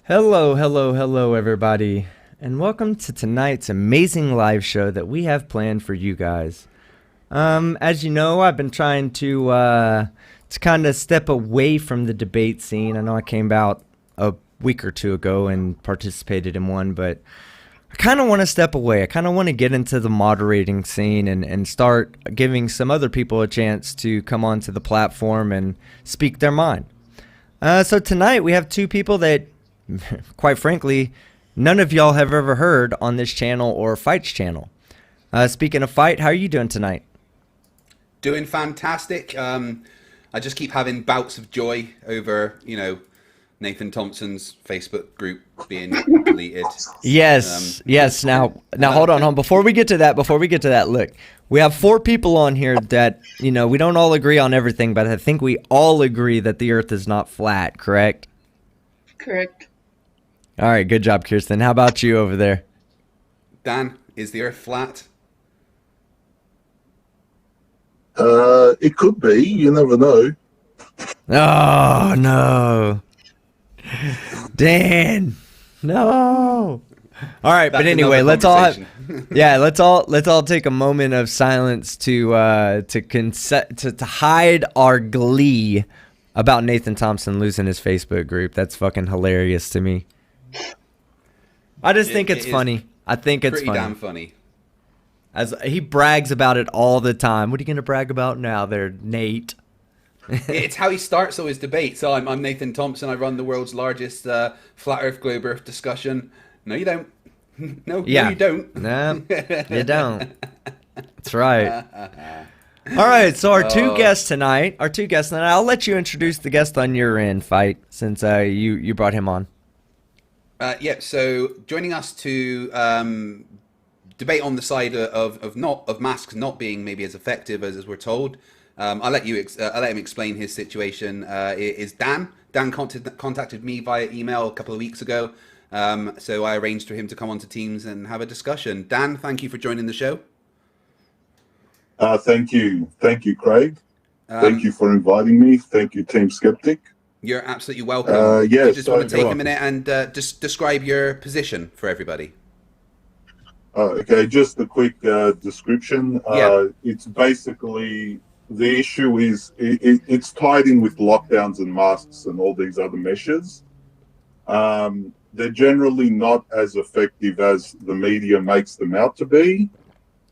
Hello, hello, hello, everybody, and welcome to tonight's amazing live show that we have planned for you guys. As you know, I've been trying to kind of step away from the debate scene. I know I came out a week or two ago and participated in one, but I kind of want to step away. I kind of want to get into the moderating scene and start giving some other people a chance to come onto the platform and speak their mind. So tonight we have two people that, quite frankly, none of y'all have ever heard on this channel or Fight's channel. Speaking of Fight, how are you doing tonight? Doing fantastic. I just keep having bouts of joy over, Nathan Thompson's Facebook group being deleted. Yes. Now hold on. Before we get to that, look, we have four people on here that, we don't all agree on everything, but I think we all agree that the Earth is not flat, correct? Correct. All right, good job, Kirsten. How about you over there? Dan, is the Earth flat? It could be. You never know. Oh no, Dan, no. All right, That's but anyway, another let's all take a moment of silence to hide our glee about Nathan Thompson losing his Facebook group. That's fucking hilarious to me. I just think it's funny. I think it's pretty funny. damn funny. As he brags about it all the time. What are you gonna brag about now, there, Nate? It's how he starts all his debates. So I'm Nathan Thompson. I run the world's largest flat Earth, globe Earth discussion. No, you don't. No, you don't. No, you don't. That's right. All right, so our two guests tonight, I'll let you introduce the guest on your end, Fight, since you brought him on. So joining us to debate on the side of masks not being maybe as effective as we're told. I'll let him explain his situation. Is Dan? Dan contacted me via email a couple of weeks ago, so I arranged for him to come onto Teams and have a discussion. Dan, thank you for joining the show. Thank you, Craig. Thank you for inviting me. Thank you, Team Skeptic. You're absolutely welcome. Yes, I just want to take a minute and just describe your position for everybody. Okay, just a quick description. It's basically, the issue is it's tied in with lockdowns and masks and all these other measures. They're generally not as effective as the media makes them out to be.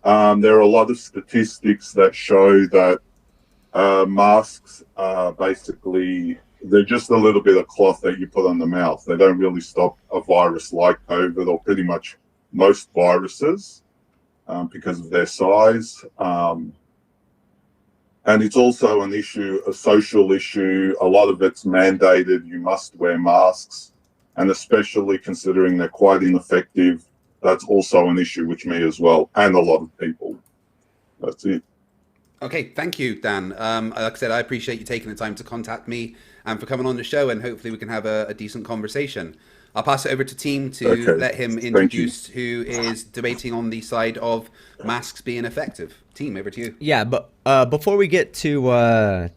There are a lot of statistics that show that masks are basically, they're just a little bit of cloth that you put on the mouth. They don't really stop a virus like COVID or pretty much most viruses because of their size. And it's also an issue, a social issue. A lot of it's mandated. You must wear masks. And especially considering they're quite ineffective, that's also an issue with me as well, and a lot of people. That's it. Okay, thank you, Dan. Like I said, I appreciate you taking the time to contact me and for coming on the show, and hopefully we can have a decent conversation. I'll pass it over to Team to let him introduce who is debating on the side of masks being effective. Team, over to you. Yeah, but before we get to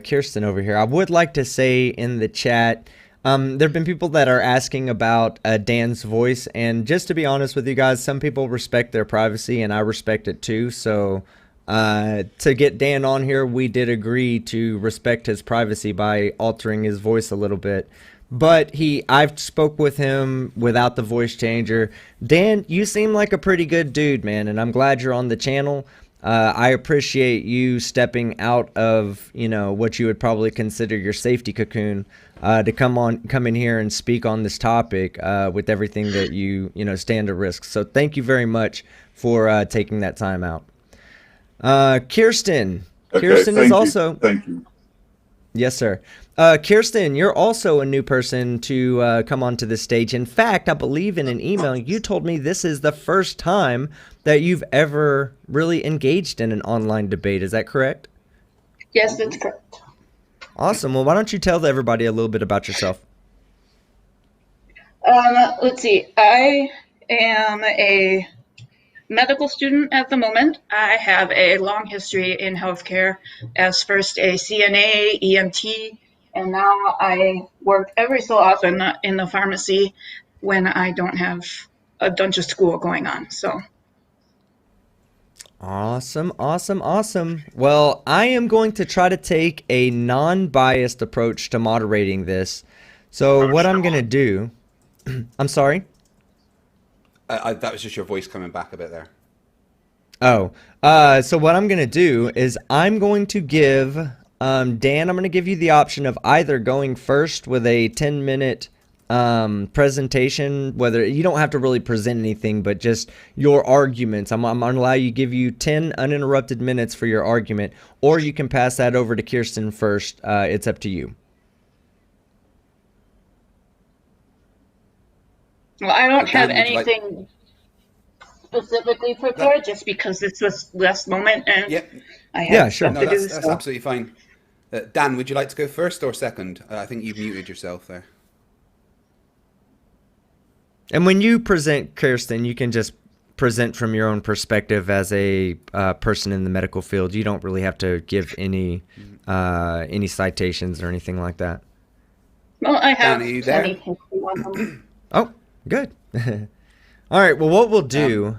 Kirsten over here, I would like to say in the chat, there have been people that are asking about Dan's voice, and just to be honest with you guys, some people respect their privacy, and I respect it too. So to get Dan on here, we did agree to respect his privacy by altering his voice a little bit. But I've spoke with him without the voice changer. Dan, you seem like a pretty good dude, man, and I'm glad you're on the channel. I appreciate you stepping out of, what you would probably consider your safety cocoon, to come in here and speak on this topic, with everything that you stand to risk. So thank you very much for taking that time out. Kirsten. Okay, Kirsten is also. Thank you. Yes, sir. Kirsten, you're also a new person to come onto the stage. In fact, I believe in an email you told me this is the first time that you've ever really engaged in an online debate. Is that correct? Yes, that's correct. Awesome. Well, why don't you tell everybody a little bit about yourself? Let's see. I am a medical student at the moment. I have a long history in healthcare as first a CNA, EMT, And now I work every so often in the pharmacy when I don't have a bunch of school going on. So. Awesome, awesome, awesome. Well, I am going to try to take a non-biased approach to moderating this. So what I'm going to do, I'm sorry. That was just your voice coming back a bit there. Oh, so what I'm going to do is I'm going to give, Dan, I'm going to give you the option of either going first with a 10-minute presentation, whether you don't have to really present anything, but just your arguments. I'm going to allow you, give you 10 uninterrupted minutes for your argument, or you can pass that over to Kirsten first. It's up to you. Well, I don't have Dan, would you like- anything specifically prepared, just because this was last moment and Yeah. I Yeah, have sure. stuff No, to do. that's So. absolutely fine. Dan, would you like to go first or second? I think you've muted yourself there. And when you present, Kirsten, you can just present from your own perspective as a person in the medical field. You don't really have to give any citations or anything like that. Well, I have Dan, are you there? plenty to do on them. Oh, good. All right. Well, what we'll do,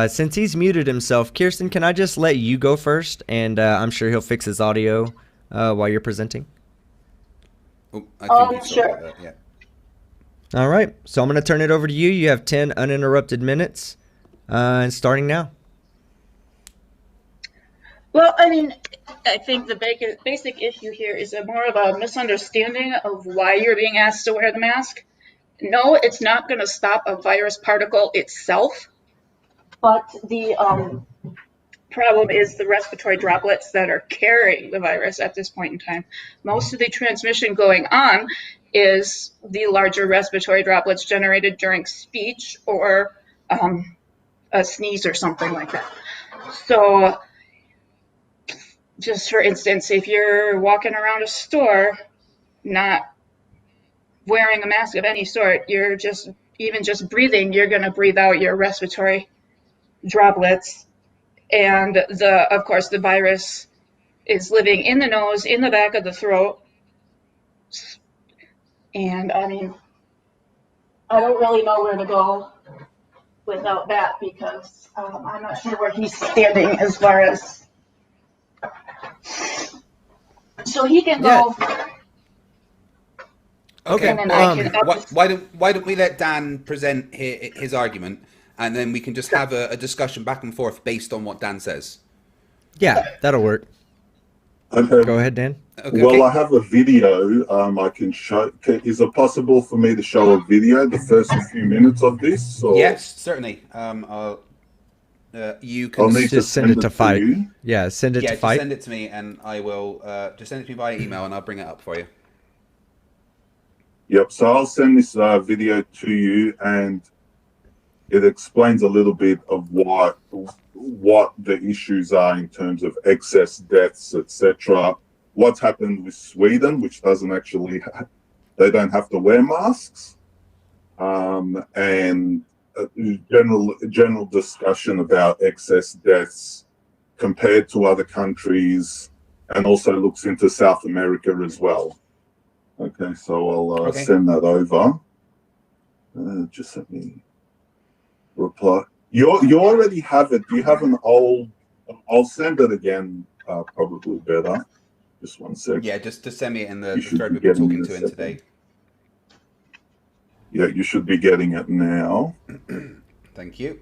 since he's muted himself, Kirsten, can I just let you go first? And I'm sure he'll fix his audio while you're presenting. Oh, I think you Sure. sorted that. Yeah. All right. So I'm going to turn it over to you. You have 10 uninterrupted minutes, and starting now. Well, I mean, I think the basic issue here is more of a misunderstanding of why you're being asked to wear the mask. No, it's not going to stop a virus particle itself, but the problem is the respiratory droplets that are carrying the virus at this point in time. Most of the transmission going on is the larger respiratory droplets generated during speech or a sneeze or something like that. So, just for instance, if you're walking around a store not wearing a mask of any sort, you're just breathing, you're going to breathe out your respiratory droplets. And of course, the virus is living in the nose, in the back of the throat. And I mean, I don't really know where to go without that, because I'm not sure where he's standing as far as. So he can go. Okay. And then I can Why don't we let Dan present his argument, and then we can just have a discussion back and forth based on what Dan says. Yeah, that'll work. Okay. Go ahead, Dan. Okay, Well, okay. I have a video I can show. Is it possible for me to show a video, the first few minutes of this? Or Yes, certainly. You can I'll need to Just send it to Fight. you. Yeah, send it to just Fight. send it to me, and I will just send it to me via email, and I'll bring it up for you. Yep. So I'll send this video to you, and it explains a little bit of what the issues are in terms of excess deaths, etc. What's happened with Sweden, which doesn't actually they don't have to wear masks, and general discussion about excess deaths compared to other countries, and also looks into South America as well. Okay, so I'll send that over. Just let me reply. You already have it. Do you have an old? I'll send it again. Probably better. Just one sec. Yeah, just send me it in the You should thread be we've been getting talking it to a in second. today. Yeah, you should be getting it now. Thank you.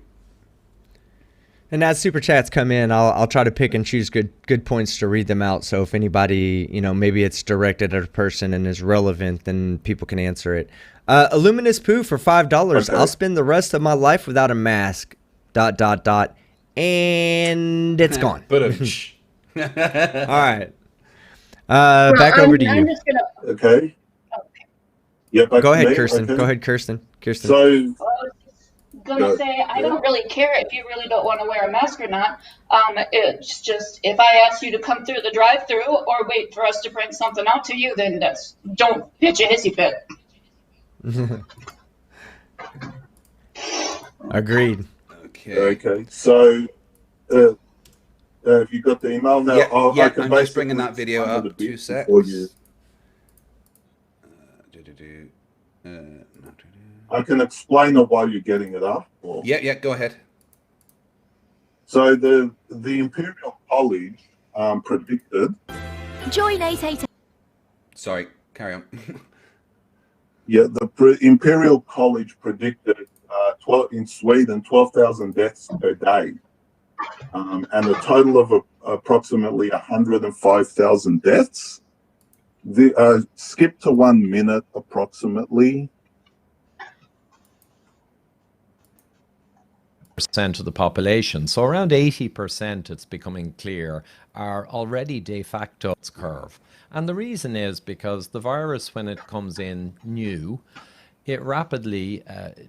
And as super chats come in, I'll try to pick and choose good points to read them out. So if anybody, maybe it's directed at a person and is relevant, then people can answer it. Illuminous Poo for $5. Okay. I'll spend the rest of my life without a mask. ... And it's gone. But All right. Back over to I'm you. just gonna. Okay. Yeah, back Go to ahead, me? Kirsten. Okay. Go ahead, Kirsten. So I was gonna Go. say, I don't really care if you really don't want to wear a mask or not. It's just, if I ask you to come through the drive-through or wait for us to bring something out to you, then don't pitch a hissy fit. Agreed. Okay. So have you got the email now? Yeah, I can I'm just bringing basically that video explain it up. a bit 2 secs. before you- I can explain it while you're getting it up. Or... Yeah, go ahead. So the Imperial College predicted. Join 888. Sorry, carry on. Yeah, the Imperial College predicted 12 in Sweden 12,000 deaths per day, and a total of approximately 105,000 deaths. Skip to 1 minute approximately. Percent of the population, so around 80%, it's becoming clear, are already de facto curve. And the reason is because the virus, when it comes in new, it rapidly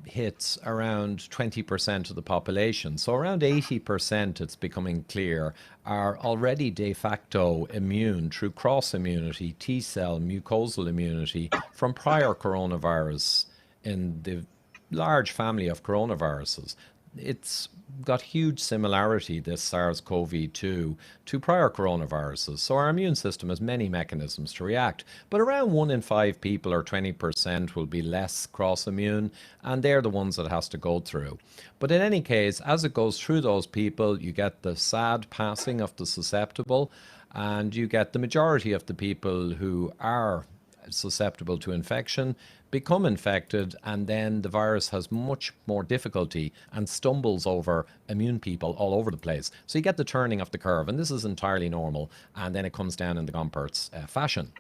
hits around 20% of the population. So around 80%, it's becoming clear, are already de facto immune through cross immunity, T cell, mucosal immunity from prior coronavirus in the large family of coronaviruses. It's got huge similarity, this SARS-CoV-2, to prior coronaviruses. So our immune system has many mechanisms to react. But around 1 in 5 people, or 20%, will be less cross-immune, and they're the ones that it has to go through. But in any case, as it goes through those people, you get the sad passing of the susceptible, and you get the majority of the people who are susceptible to infection become infected, and then the virus has much more difficulty and stumbles over immune people all over the place. So you get the turning of the curve, and this is entirely normal, and then it comes down in the Gompertz fashion.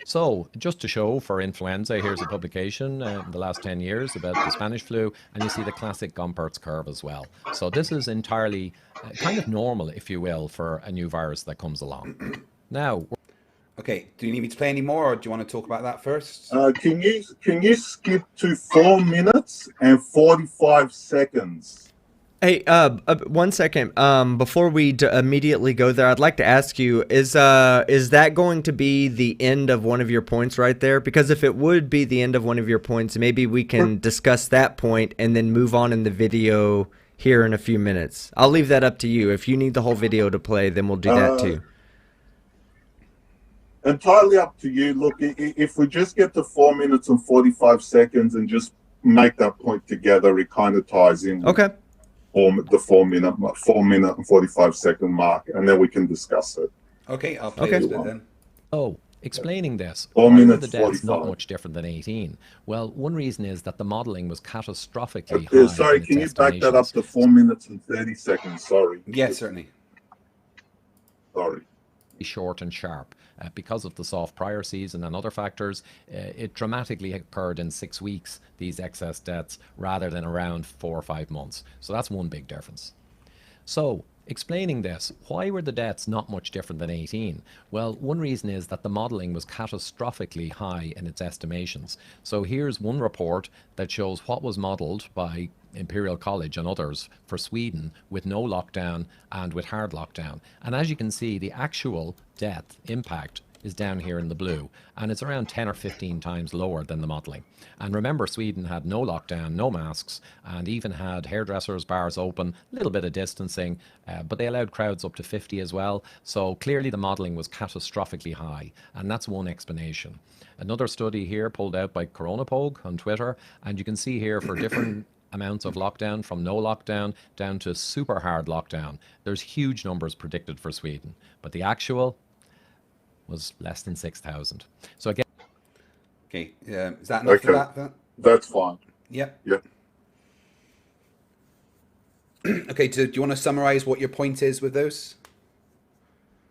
So just to show for influenza, here's a publication in the last 10 years about the Spanish flu, and you see the classic Gompertz curve as well. So this is entirely kind of normal, if you will, for a new virus that comes along. Now, okay, do you need me to play any more, or do you want to talk about that first? Can you skip to 4 minutes and 45 seconds? Hey, 1 second. Before we immediately go there, I'd like to ask you: is that going to be the end of one of your points right there? Because if it would be the end of one of your points, maybe we can discuss that point and then move on in the video here in a few minutes. I'll leave that up to you. If you need the whole video to play, then we'll do that too. Entirely up to you. Look, if we just get to 4 minutes and 45 seconds and just make that point together, it kind of ties in. Okay. The 4 minute and 45 second mark, and then we can discuss it. Okay, I'll play this bit then. Oh, explaining this, 4 why were minutes, the deaths 45. not much different than 18? Well, one reason is that the modelling was catastrophically high. Sorry, can you back that up to 4 minutes and 30 seconds? Sorry. Yeah, certainly. Sorry. Short and sharp. Because of the soft prior season and other factors, it dramatically occurred in 6 weeks, these excess deaths, rather than around 4 or 5 months. So that's one big difference. So, explaining this, why were the deaths not much different than 18? Well, one reason is that the modelling was catastrophically high in its estimations. So here's one report that shows what was modelled by Imperial College and others for Sweden with no lockdown and with hard lockdown. And as you can see, the actual death impact is down here in the blue, and it's around 10 or 15 times lower than the modelling. And remember, Sweden had no lockdown, no masks, and even had hairdressers, bars open, a little bit of distancing, but they allowed crowds up to 50 as well. So clearly the modelling was catastrophically high, and that's one explanation. Another study here pulled out by Coronapogue on Twitter, and you can see here for different amounts of lockdown, from no lockdown down to super hard lockdown, there's huge numbers predicted for Sweden, but the actual was less than 6,000. So again, okay, is that enough for that? That's fine. Yep. Yep. Okay, do you want to summarize what your point is with those?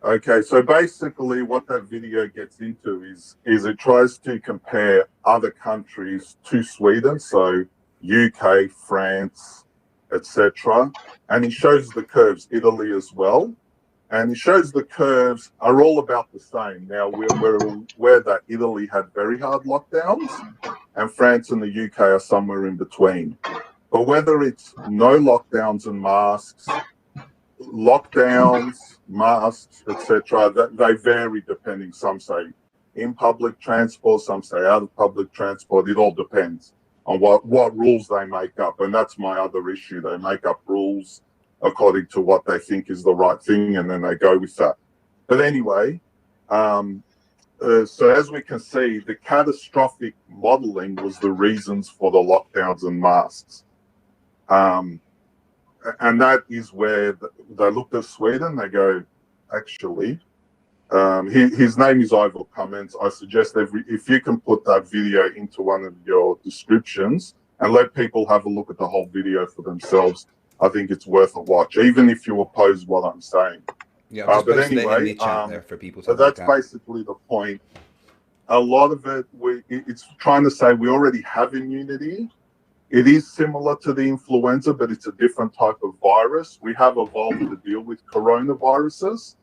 Okay, so basically what that video gets into is it tries to compare other countries to Sweden, so UK, France, etc., and it shows the curves, Italy as well, and it shows the curves are all about the same. Now we're aware that Italy had very hard lockdowns, and France and the UK are somewhere in between. But whether it's no lockdowns and masks, lockdowns, masks, etc., they vary depending. Some say in public transport, some say out of public transport. It all depends on what rules they make up. And that's my other issue. They make up rules according to what they think is the right thing, and then they go with that. But anyway, So as we can see, the catastrophic modelling was the reasons for the lockdowns and masks. And that is where they looked at Sweden. They go, actually, his name is Ivor Cummins. I suggest if you can put that video into one of your descriptions and let people have a look at the whole video for themselves, I think it's worth a watch, even if you oppose what I'm saying. Yeah, I'll just but post it anyway, in the chat there for people to so that's basically the point. A lot of it, it's trying to say we already have immunity. It is similar to the influenza, but it's a different type of virus. We have evolved to deal with coronaviruses.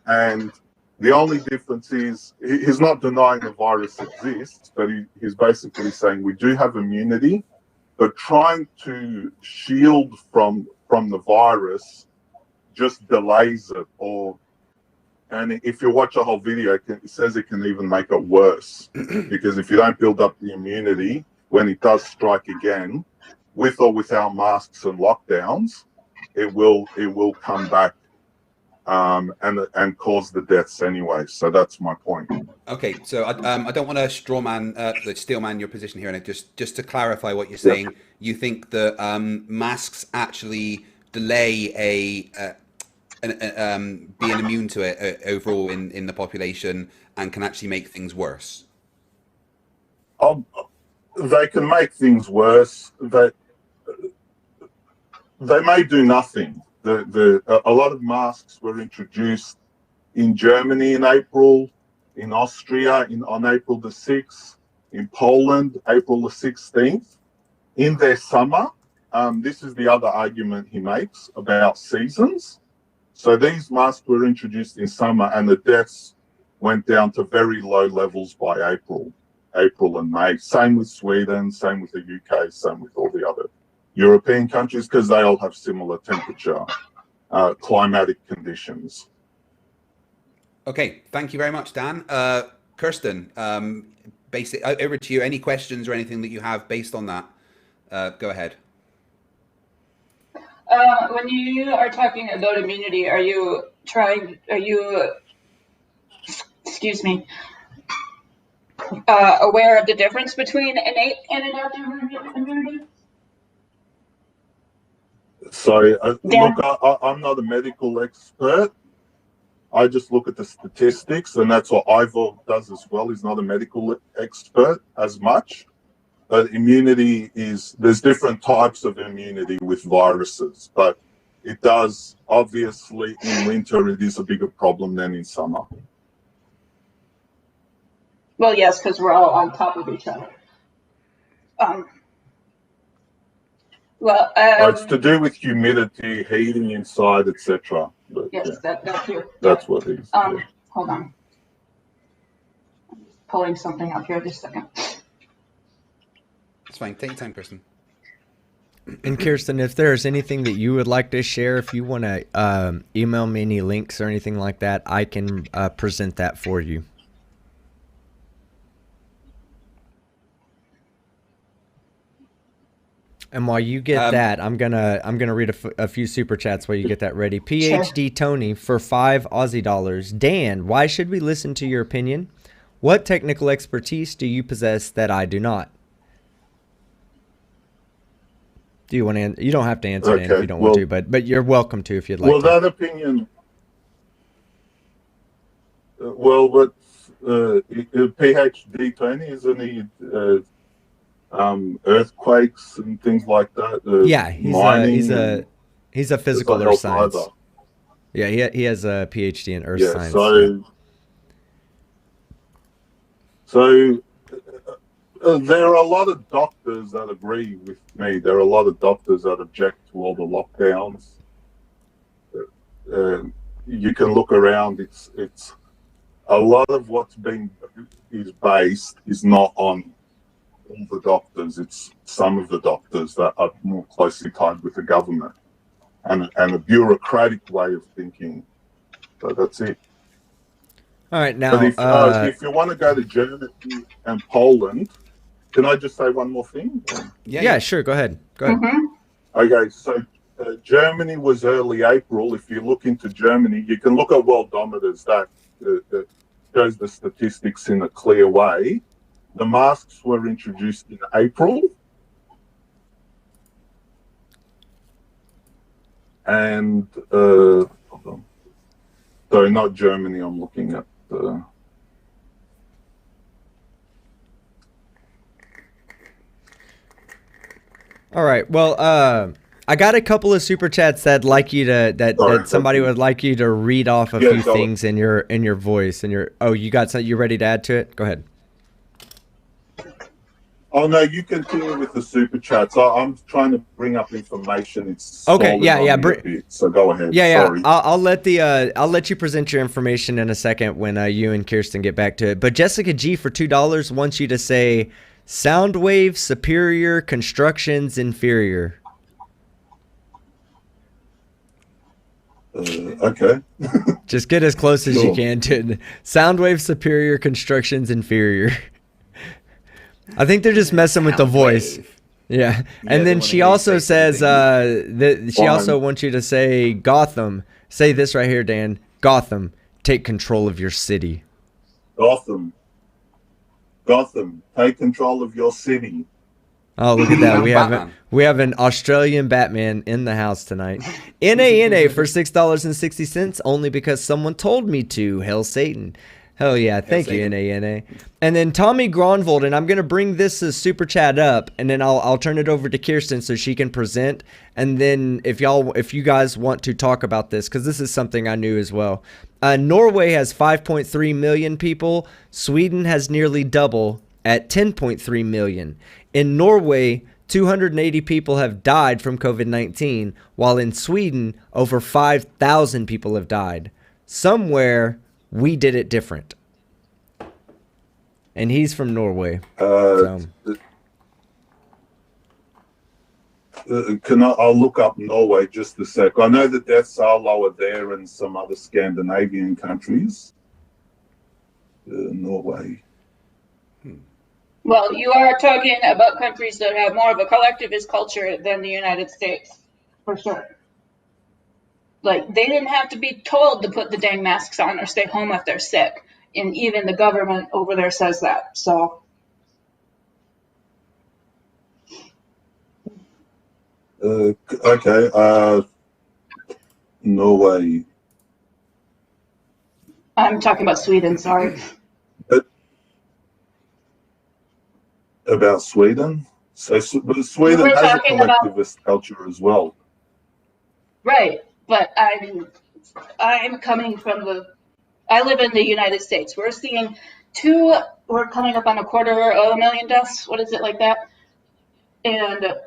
And the only difference is he's not denying the virus exists, but he's basically saying we do have immunity, but trying to shield from the virus just delays it. And if you watch a whole video, it says it can even make it worse because if you don't build up the immunity, when it does strike again, with or without masks and lockdowns, it will come back and cause the deaths anyway. So that's my point. Okay, so I don't want to steelman your position here, and just to clarify what you're saying, you think that masks actually delay being immune to it overall in the population and can actually make things worse? They can make things worse. They may do nothing. A lot of masks were introduced in Germany in April, in Austria on April the 6th, in Poland April the 16th, in their summer. This is the other argument he makes about seasons. So these masks were introduced in summer and the deaths went down to very low levels by April and May. Same with Sweden, same with the UK, same with all the other European countries because they all have similar temperature, climatic conditions. Okay, thank you very much, Dan. Kirsten, over to you. Any questions or anything that you have based on that? Go ahead. When you are talking about immunity, excuse me, aware of the difference between innate and adaptive immunity? Sorry, look, I'm not a medical expert. I just look at the statistics, and that's what Ivor does as well. He's not a medical expert as much. But immunity there's different types of immunity with viruses, but it does, obviously, in winter, it is a bigger problem than in summer. Well, yes, because we're all on top of each other. It's to do with humidity, heating inside, etc. Yes, yeah. That's true. That's what it is. Hold on. I'm just pulling something up here just a second. It's fine. Take your time, Kirsten. And Kirsten, if there's anything that you would like to share, if you want to email me any links or anything like that, I can present that for you. And while you get that, I'm gonna read a few super chats while you get that ready. PhD sure. Tony for $5 Aussie. Dan, why should we listen to your opinion? What technical expertise do you possess that I do not? Do you want to? You don't have to answer Dan if you don't want to, but you're welcome to if you'd like. Well, that opinion. What PhD Tony, isn't he? Earthquakes and things like that. Yeah, he's a physical earth science. Either. Yeah, he has a PhD in earth science. So there are a lot of doctors that agree with me. There are a lot of doctors that object to all the lockdowns. You can look around. It's a lot of what's based is not on all the doctors. It's some of the doctors that are more closely tied with the government and a bureaucratic way of thinking. So that's it. All right, now if you want to go to Germany and Poland, can I just say one more thing? Yeah, sure. Go ahead. Mm-hmm. Okay, so Germany was early April. If you look into Germany, you can look at worldometers that shows the statistics in a clear way. The masks were introduced in April, and hold on. Sorry, not Germany. I'm looking at the. All right. Well, I got a couple of super chats that like you to that somebody would like you to read off a few things in your voice and your. Oh, you got something? You ready to add to it? Go ahead. Oh no, you continue with the super chats. I'm trying to bring up information. It's okay. Yeah. So go ahead. Yeah. Sorry. I'll let you present your information in a second when you and Kirsten get back to it. But Jessica G for $2 wants you to say sound wave superior, constructions inferior. Okay. Just get as close as you can to sound wave superior, constructions inferior. I think they're just messing with the voice. Yeah. And then she also says that she also wants you to say Gotham. Say this right here, Dan. Gotham, take control of your city. Gotham, take control of your city. Oh, look at that. We have an Australian Batman in the house tonight. NANA for $6.60 only because someone told me to. Hell Satan. Hell yeah, thank you, NANA. And then Tommy Gronvold, and I'm gonna bring this super chat up, and then I'll turn it over to Kirsten so she can present. And then if you guys want to talk about this, because this is something I knew as well. Norway has 5.3 million people. Sweden has nearly double at 10.3 million. In Norway, 280 people have died from COVID-19, while in Sweden, over 5,000 people have died. Somewhere we did it different. And he's from Norway. I'll look up Norway just a sec. I know the deaths are lower there and some other Scandinavian countries. Norway. Well, you are talking about countries that have more of a collectivist culture than the United States, for sure. Like, they didn't have to be told to put the dang masks on or stay home if they're sick. And even the government over there says that. So. Okay. Norway. I'm talking about Sweden, sorry. About Sweden? So Sweden has a collectivist culture as well. Right. But I'm coming from I live in the United States. We're seeing we're coming up on 250,000 deaths. What is it like that? And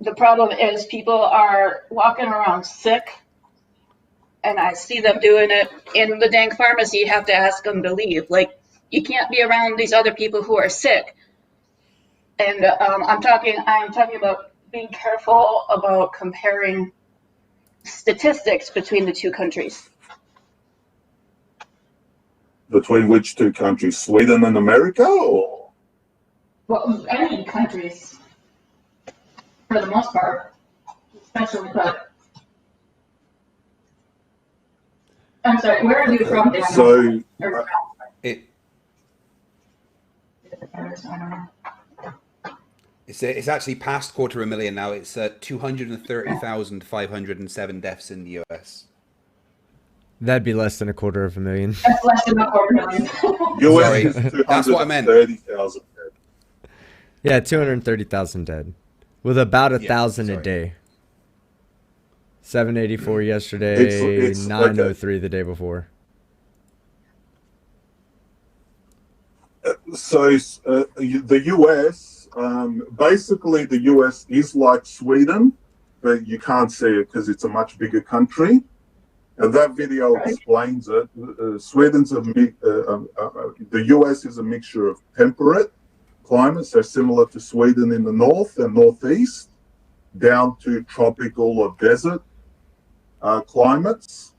the problem is people are walking around sick, and I see them doing it in the dang pharmacy. You have to ask them to leave. Like, you can't be around these other people who are sick. And I'm talking about being careful about comparing statistics between the two countries. Between which two countries? Sweden and America, or? Well, any countries, for the most part, especially. But I'm sorry, where are you from, Dan? So it's actually past 250,000 now. It's 230,507 deaths in the US. That'd be less than 250,000. That's less than 250,000. Sorry, that's what I meant. 230,000 dead. Yeah, 230,000 dead, with about 1,000 a day. 784 yesterday, It's 903 the day before. So the US, basically the US is like Sweden, but you can't see it because it's a much bigger country. And that video explains it. Sweden's the US is a mixture of temperate climates, so similar to Sweden in the north and northeast, down to tropical or desert climates.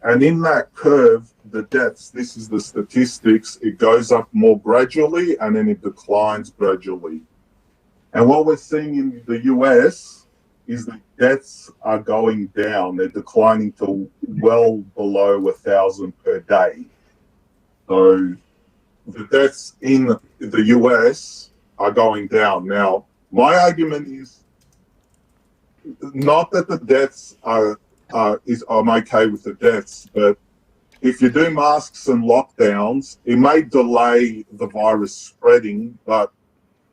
And in that curve, the deaths, this is the statistics, it goes up more gradually and then it declines gradually. And what we're seeing in the US is that deaths are going down. They're declining to well below 1,000 per day. So the deaths in the US are going down. Now, my argument is not that the deaths I'm okay with the deaths, but if you do masks and lockdowns, it may delay the virus spreading, but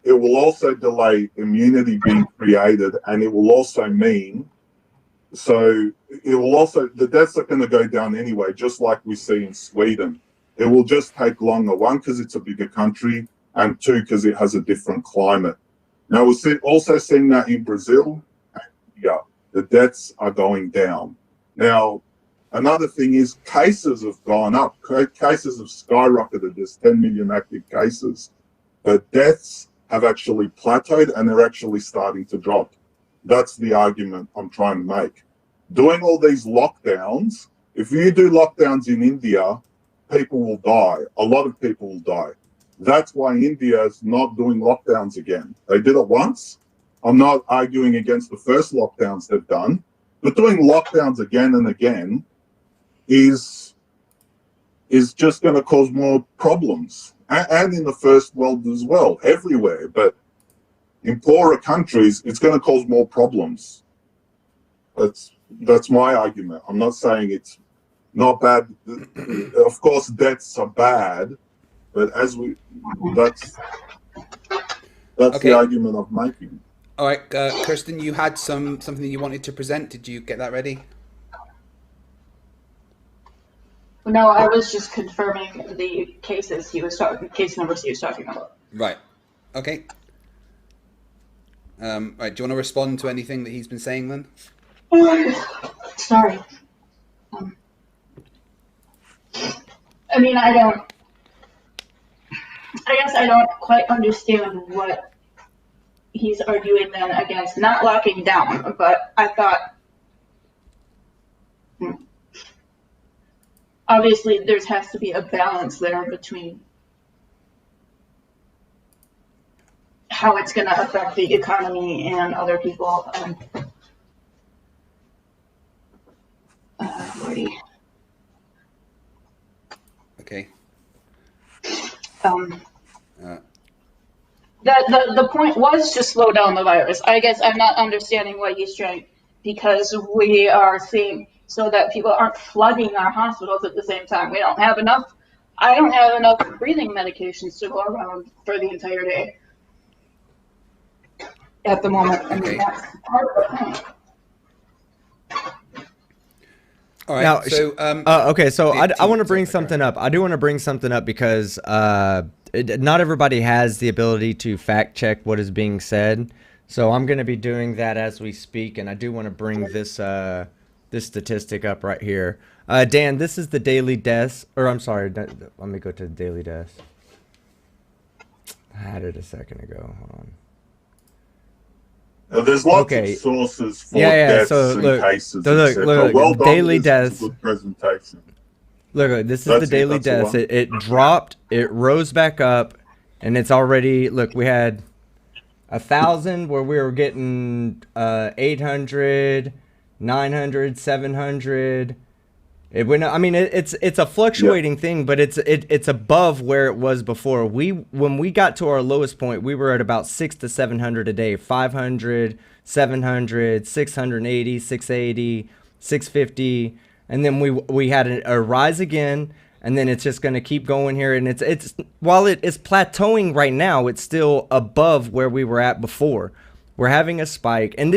it will also delay immunity being created, and it will also mean the deaths are going to go down anyway, just like we see in Sweden. It will just take longer, one, because it's a bigger country, and two, because it has a different climate. Now, we're also seeing that in Brazil. Yeah, the deaths are going down. Now, another thing is cases have gone up. Cases have skyrocketed. There's 10 million active cases. But deaths have actually plateaued, and they're actually starting to drop. That's the argument I'm trying to make. Doing all these lockdowns, if you do lockdowns in India, people will die. A lot of people will die. That's why India is not doing lockdowns again. They did it once. I'm not arguing against the first lockdowns they've done, but doing lockdowns again and again is just going to cause more problems. And in the first world as well, everywhere. But in poorer countries, it's going to cause more problems. That's my argument. I'm not saying it's not bad. Of course, deaths are bad, but that's Okay. the argument I'm making. All right, Kirsten, you had something you wanted to present. Did you get that ready? No, I was just confirming the case numbers he was talking about. Right. Okay. Right. Do you want to respond to anything that he's been saying then? Sorry. I mean, I guess I don't quite understand what he's arguing then against not locking down, but I thought obviously there has to be a balance there between how it's going to affect the economy and other people. Okay. The point was to slow down the virus. I guess I'm not understanding what he's trying, because we are seeing so that people aren't flooding our hospitals at the same time. I don't have enough breathing medications to go around for the entire day at the moment. I mean, that's part of the point. All right. Now, so okay, so I want to bring sorry, something up. I do want to bring something up because not everybody has the ability to fact check what is being said. So I'm going to be doing that as we speak, and I do want to bring this this statistic up right here. Dan, this is the daily deaths, or I'm sorry, let me go to the daily deaths. I had it a second ago. Hold on. There's lots of sources for deaths and cases. Look, well done, daily deaths. Good presentation. Look, this is the daily deaths. It dropped, it rose back up, and it's already, look, we had 1,000 where we were getting 800, 900, 700. It went. I mean, it's a fluctuating thing, but it's above where it was before. When we got to our lowest point, we were at about 600 to 700 a day, 500, 700, 680, 680, 650, and then we had a rise again, and then it's just going to keep going here. And it's while it is plateauing right now, it's still above where we were at before. We're having a spike, and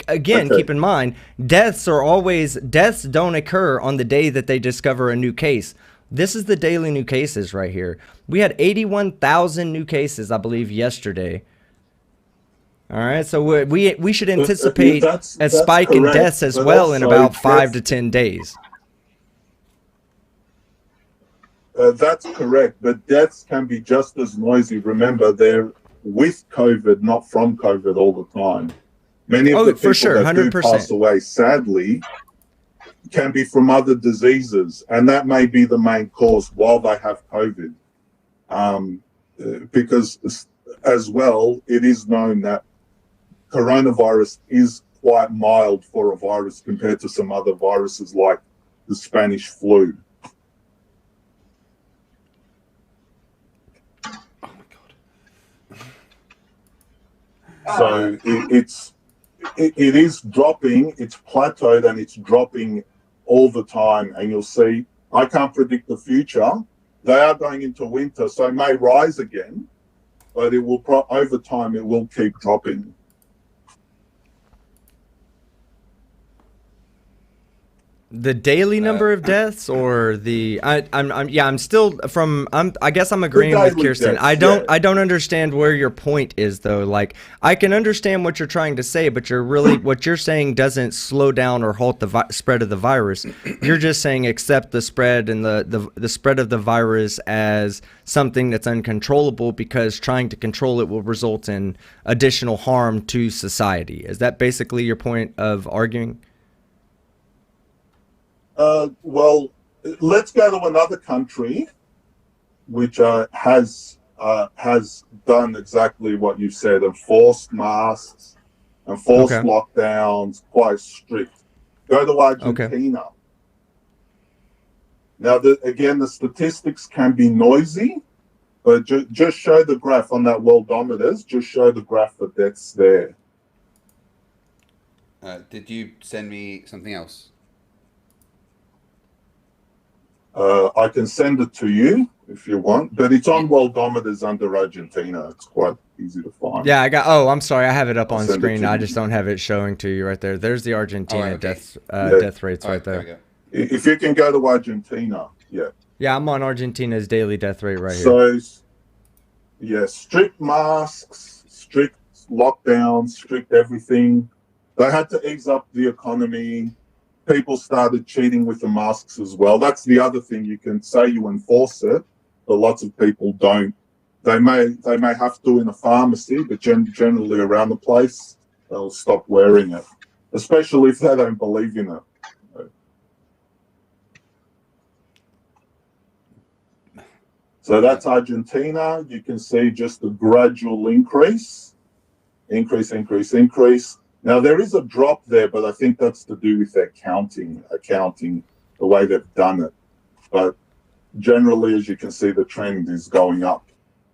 again, keep in mind, deaths don't occur on the day that they discover a new case. This is the daily new cases right here. We had 81,000 new cases, I believe, yesterday. All right, so we should anticipate a spike in deaths as well in about 5 to 10 days. That's correct, but deaths can be just as noisy. Remember, they're with COVID, not from COVID all the time. Many of the people that 100%. Do pass away, sadly, can be from other diseases, and that may be the main cause while they have COVID. Because as well, it is known that coronavirus is quite mild for a virus compared to some other viruses like the Spanish flu. So it is dropping, it's plateaued and it's dropping all the time. And you'll see, I can't predict the future. They are going into winter, so it may rise again, but it will, over time, it will keep dropping. The daily number of deaths, or the I'm still from I guess I'm agreeing with Kirsten. Deaths, I don't understand where your point is though. Like, I can understand what you're trying to say, but what you're saying doesn't slow down or halt the spread of the virus. You're just saying accept the spread and the spread of the virus as something that's uncontrollable, because trying to control it will result in additional harm to society. Is that basically your point of arguing? Well, let's go to another country which has done exactly what you said, enforced masks, enforced lockdowns, quite strict. Go to Argentina. Okay. Now, again, the statistics can be noisy, but just show the graph on that worldometers. Just show the graph for deaths there. Did you send me something else? I can send it to you if you want, but it's on worldometers under Argentina. It's quite easy to find. Yeah, I'm sorry, I have it up on screen. I just don't have it showing to you right there. There's the Argentina death rates right there. If you can go to Argentina, yeah. Yeah, I'm on Argentina's daily death rate right here. So, yeah, strict masks, strict lockdowns, strict everything. They had to ease up the economy. People started cheating with the masks as well. That's the other thing. You can say you enforce it, but lots of people don't. They may have to in a pharmacy, but generally around the place, they'll stop wearing it, especially if they don't believe in it. So that's Argentina. You can see just a gradual increase. Now, there is a drop there, but I think that's to do with their accounting, the way they've done it. But generally, as you can see, the trend is going up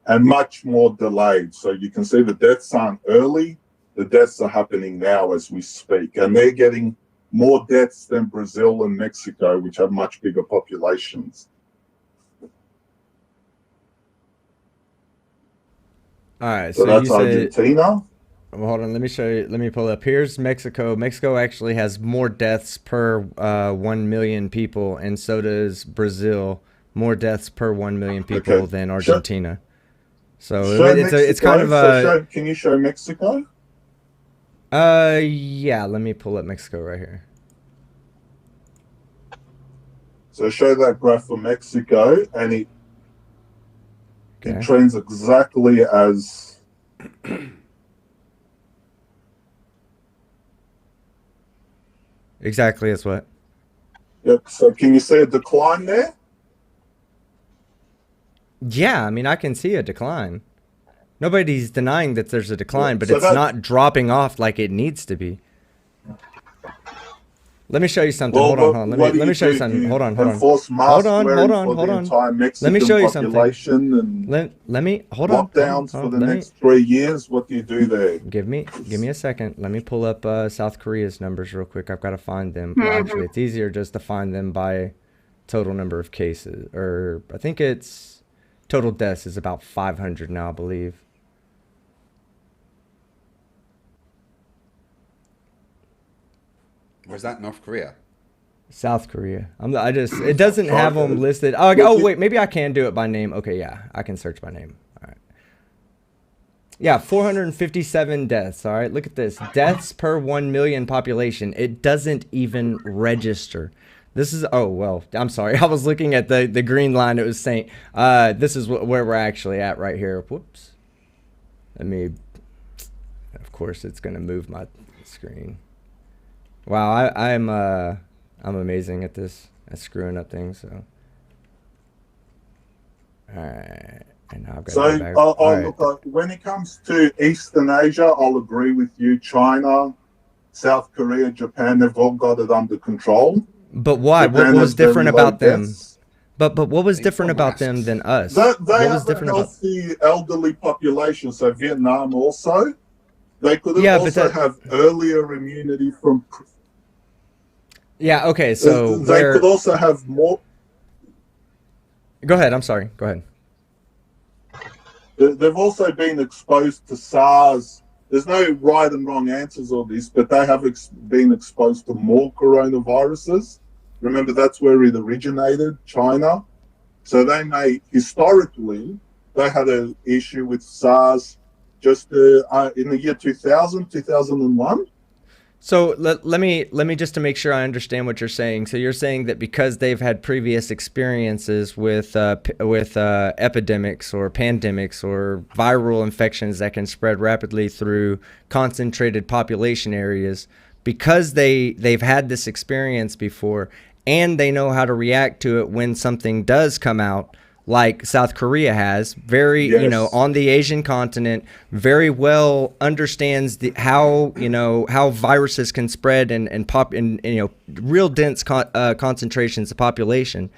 and much more delayed. So you can see the deaths aren't early. The deaths are happening now as we speak. And they're getting more deaths than Brazil and Mexico, which have much bigger populations. All right. So that's Argentina. Well, hold on, let me show you. Let me pull up. Here's Mexico. Mexico actually has more deaths per 1 million people, and so does Brazil. More deaths per 1 million people than Argentina. So it's kind of a. Can you show Mexico? Yeah. Let me pull up Mexico right here. So show that graph for Mexico, and it trends exactly as. Exactly as what? Yep. So can you see a decline there? Yeah, I mean, I can see a decline. Nobody's denying that there's a decline, but it's not dropping off like it needs to be. Let me show you something. Hold on. Let me show you something. Hold on. Hold on. Let me show you something. Let me hold on. Lockdowns for the next 3 years. What do you do there? Give me a second. Let me pull up South Korea's numbers real quick. I've got to find them. Well, actually, it's easier just to find them by total number of cases, or I think it's total deaths is about 500 now, I believe. Where's that? North Korea? South Korea. It doesn't have them listed. Oh, wait, maybe I can do it by name. Okay, yeah, I can search by name. All right. Yeah, 457 deaths. All right, look at this. Deaths per 1 million population. It doesn't even register. This is, oh, well, I'm sorry. I was looking at the green line. It was saying, this is where we're actually at right here. Whoops. Of course, it's going to move my screen. Wow, I'm amazing at this, at screwing up things. So, all right, and now I've got to go back. Look, when it comes to Eastern Asia, I'll agree with you. China, South Korea, Japan, they've all got it under control. But why? What was different about them? But what was different about them than us? They have a healthy elderly population. So Vietnam also. They could Yeah, but also have earlier immunity from. yeah, okay. So They could also have more. go ahead. I'm sorry. Go ahead. They've also been exposed to SARS. There's no right and wrong answers on this, but they have been exposed to more coronaviruses. Remember, that's where it originated, China. So they may, historically, they had an issue with SARS just in the year 2000, 2001. So let me just to make sure I understand what you're saying. So you're saying that because they've had previous experiences with epidemics or pandemics or viral infections that can spread rapidly through concentrated population areas, because they've had this experience before and they know how to react to it when something does come out, like South Korea has, very, Yes. on the Asian continent, very well understands how viruses can spread and pop in, real dense concentrations of population.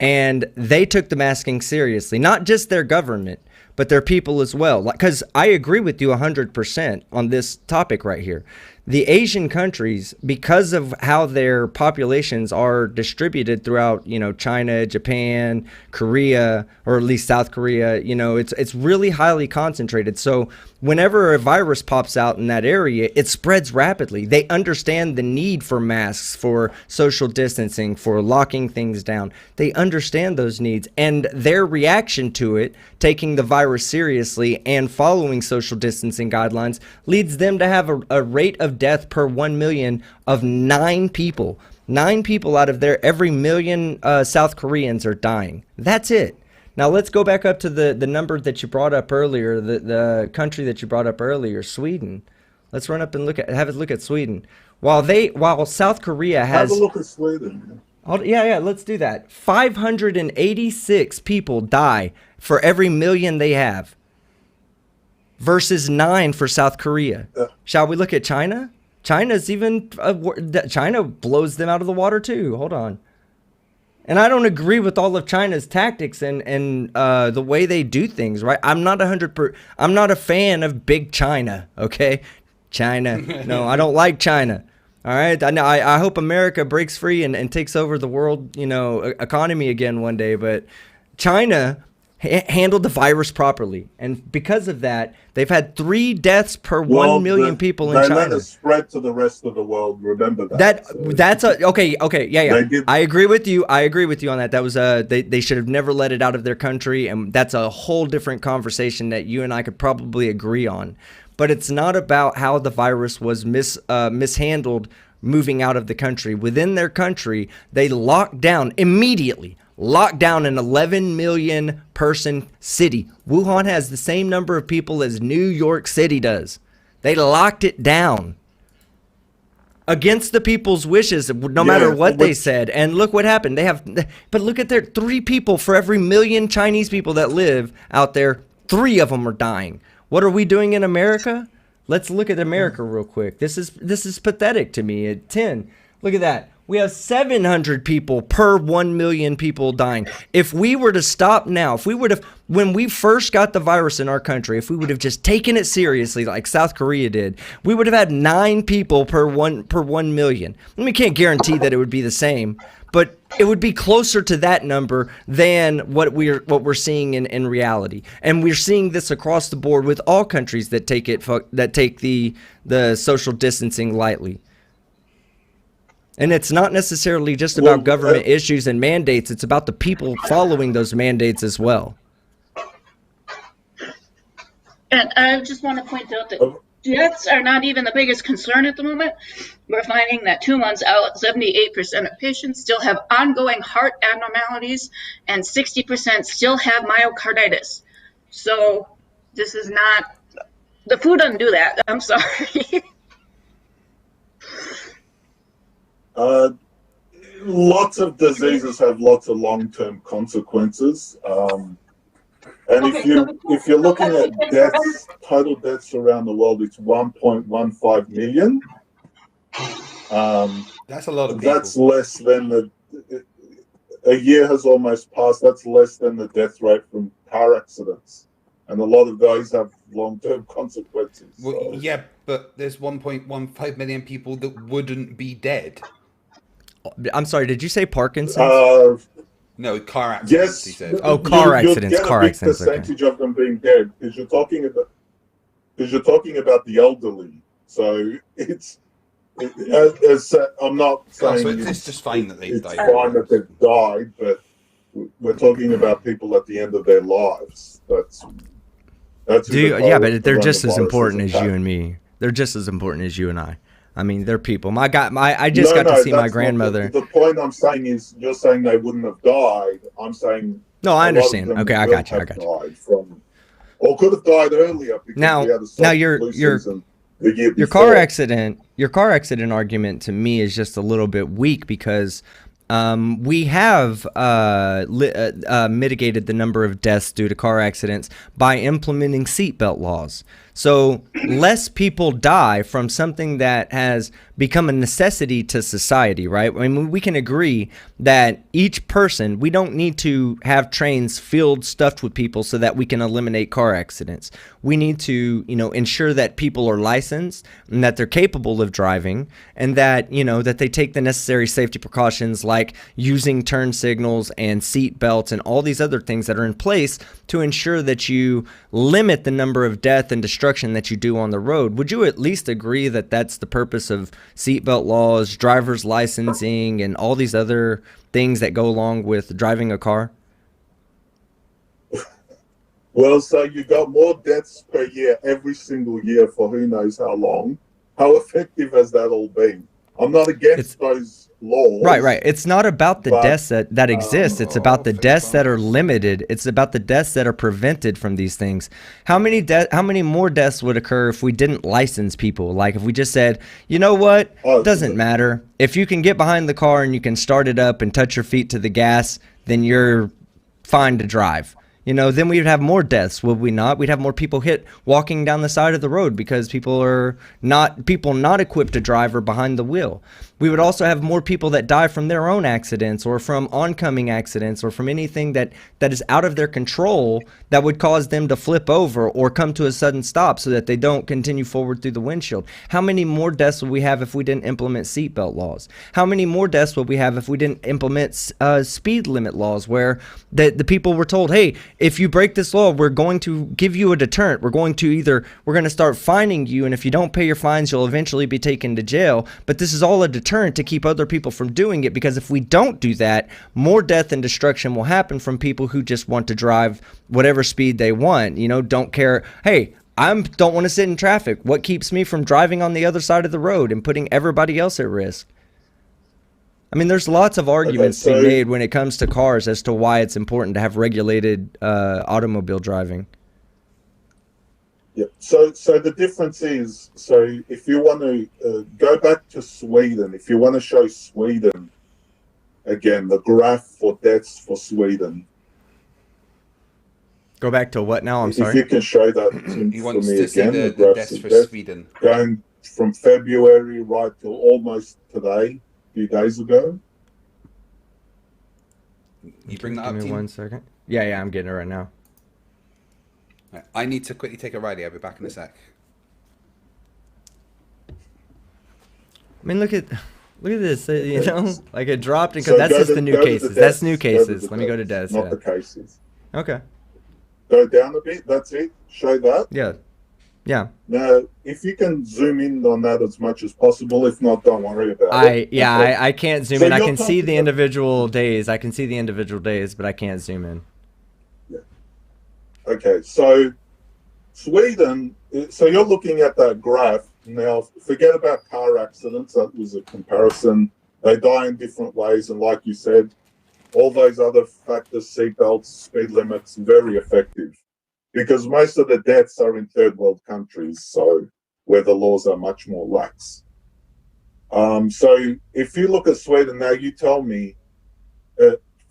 And they took the masking seriously, not just their government, but their people as well. Because I agree with you 100% on this topic right here. The Asian countries, because of how their populations are distributed throughout, China, Japan, Korea, or at least South Korea, it's really highly concentrated. So whenever a virus pops out in that area, it spreads rapidly. They understand the need for masks, for social distancing, for locking things down. They understand those needs, and their reaction to it, taking the virus seriously and following social distancing guidelines, leads them to have a rate of death per 1 million of 9 people. 9 people out of every million South Koreans are dying. That's it. Now let's go back up to the number that you brought up earlier, the country that you brought up earlier, Sweden. Let's run up and have a look at Sweden. While South Korea has, have a look at Sweden. Yeah, let's do that. 586 people die for every million they have, versus 9 for South Korea. Shall we look at China? China blows them out of the water too. Hold on. And I don't agree with all of China's tactics and the way they do things, right? I'm not a fan of big China, okay? China. No, I don't like China. All right. I hope America breaks free and takes over the world, economy again one day. But China handled the virus properly, and because of that, they've had 3 deaths per 1 million people in China. They let it spread to the rest of the world. Remember that. That's okay. Yeah. I agree with you. I agree with you on that. That was they should have never let it out of their country, and that's a whole different conversation that you and I could probably agree on. But it's not about how the virus was mishandled moving out of the country. Within their country, they locked down immediately. Locked down an 11 million person city. Wuhan has the same number of people as New York City does. They locked it down against the people's wishes, no matter what they said. And look what happened. But look at 3 people for every million Chinese people that live out there. 3 of them are dying. What are we doing in America? Let's look at America real quick. This is pathetic to me. At 10, look at that. We have 700 people per 1 million people dying. If we were to stop now, when we first got the virus in our country, if we would have just taken it seriously like South Korea did, we would have had 9 people per 1 million. We can't guarantee that it would be the same, but it would be closer to that number than what we're seeing in reality. And we're seeing this across the board with all countries that take the social distancing lightly. And it's not necessarily just about government issues and mandates. It's about the people following those mandates as well. And I just want to point out that deaths are not even the biggest concern at the moment. We're finding that 2 months out, 78% of patients still have ongoing heart abnormalities, and 60% still have myocarditis. So this is not, the food doesn't do that. I'm sorry. Lots of diseases have lots of long-term consequences. And if you're looking at deaths, total deaths around the world, it's 1.15 million. That's a lot of people. That's less than a year has almost passed. That's less than the death rate from car accidents. And a lot of those have long-term consequences. Well, So. yeah, but there's 1.15 million people that wouldn't be dead. I'm sorry, did you say Parkinson's? No, car accidents, he Yes. said. Oh, car accidents. You'd get Car a big accidents. Okay. percentage of them being dead because you're talking about the elderly. So it's I'm not saying So it's just fine that they've died. It's fine that they've died, but we're talking about people at the end of their lives. That's yeah, but they're just as important as you and me. They're just as important as you and I. I mean, they're people. I just got to see my grandmother. The point I'm saying is, you're saying they wouldn't have died. I'm saying no, I understand. Okay, I got you. Or could have died earlier because we had a soft flu season the year before. Your car accident argument to me is just a little bit weak because we have mitigated the number of deaths due to car accidents by implementing seatbelt laws. So less people die from something that has become a necessity to society, right? I mean, we can agree that each person, we don't need to have trains filled stuffed with people so that we can eliminate car accidents. We need to, ensure that people are licensed and that they're capable of driving and that, that they take the necessary safety precautions like using turn signals and seat belts and all these other things that are in place to ensure that you limit the number of death and destruction that you do on the road. Would you at least agree that that's the purpose of seatbelt laws, driver's licensing, and all these other things that go along with driving a car? Well, so you got more deaths per year every single year for who knows how long. How effective has that all been? I'm not against those laws. Right. It's not about the deaths that exist. It's about the deaths that are limited. It's about the deaths that are prevented from these things. How many more deaths would occur if we didn't license people? Like if we just said, you know what? It doesn't matter. If you can get behind the car and you can start it up and touch your feet to the gas, then you're fine to drive. Then we'd have more deaths, would we not? We'd have more people hit walking down the side of the road because people not equipped to drive or behind the wheel. We would also have more people that die from their own accidents or from oncoming accidents or from anything that is out of their control that would cause them to flip over or come to a sudden stop so that they don't continue forward through the windshield. How many more deaths would we have if we didn't implement seatbelt laws? How many more deaths would we have if we didn't implement speed limit laws where the people were told, hey, if you break this law, we're going to give you a deterrent. We're going to start fining you, and if you don't pay your fines, you'll eventually be taken to jail. But this is all a deterrent to keep other people from doing it, because if we don't do that, more death and destruction will happen from people who just want to drive whatever speed they want, don't care. Hey, I don't want to sit in traffic. What keeps me from driving on the other side of the road and putting everybody else at risk? I mean, there's lots of arguments to be made when it comes to cars as to why it's important to have regulated automobile driving. Yeah. So the difference is, if you want to go back to Sweden, if you want to show Sweden again, the graph for deaths for Sweden. Go back to what now? I'm sorry. If you can show that He for wants me to again, see the deaths for Sweden. Going from February right till almost today, a few days ago. You bring that up, Give me 1 second. Yeah, I'm getting it right now. Right, I need to quickly take a ride. I'll be back in a sec. I mean, look at this. Like it dropped because that's just the new cases. That's new cases. Let me go to deaths. Not the cases. Okay. Go down a bit. That's it. Show that. Yeah. Now, if you can zoom in on that as much as possible. If not, don't worry about it. I can't zoom in. I can see the individual days. But I can't zoom in. Yeah. Okay, so Sweden. So you're looking at that graph now. Forget about car accidents. That was a comparison. They die in different ways, and like you said, all those other factors, seatbelts, speed limits, very effective. Because most of the deaths are in third world countries, so where the laws are much more lax. So if you look at Sweden now, you tell me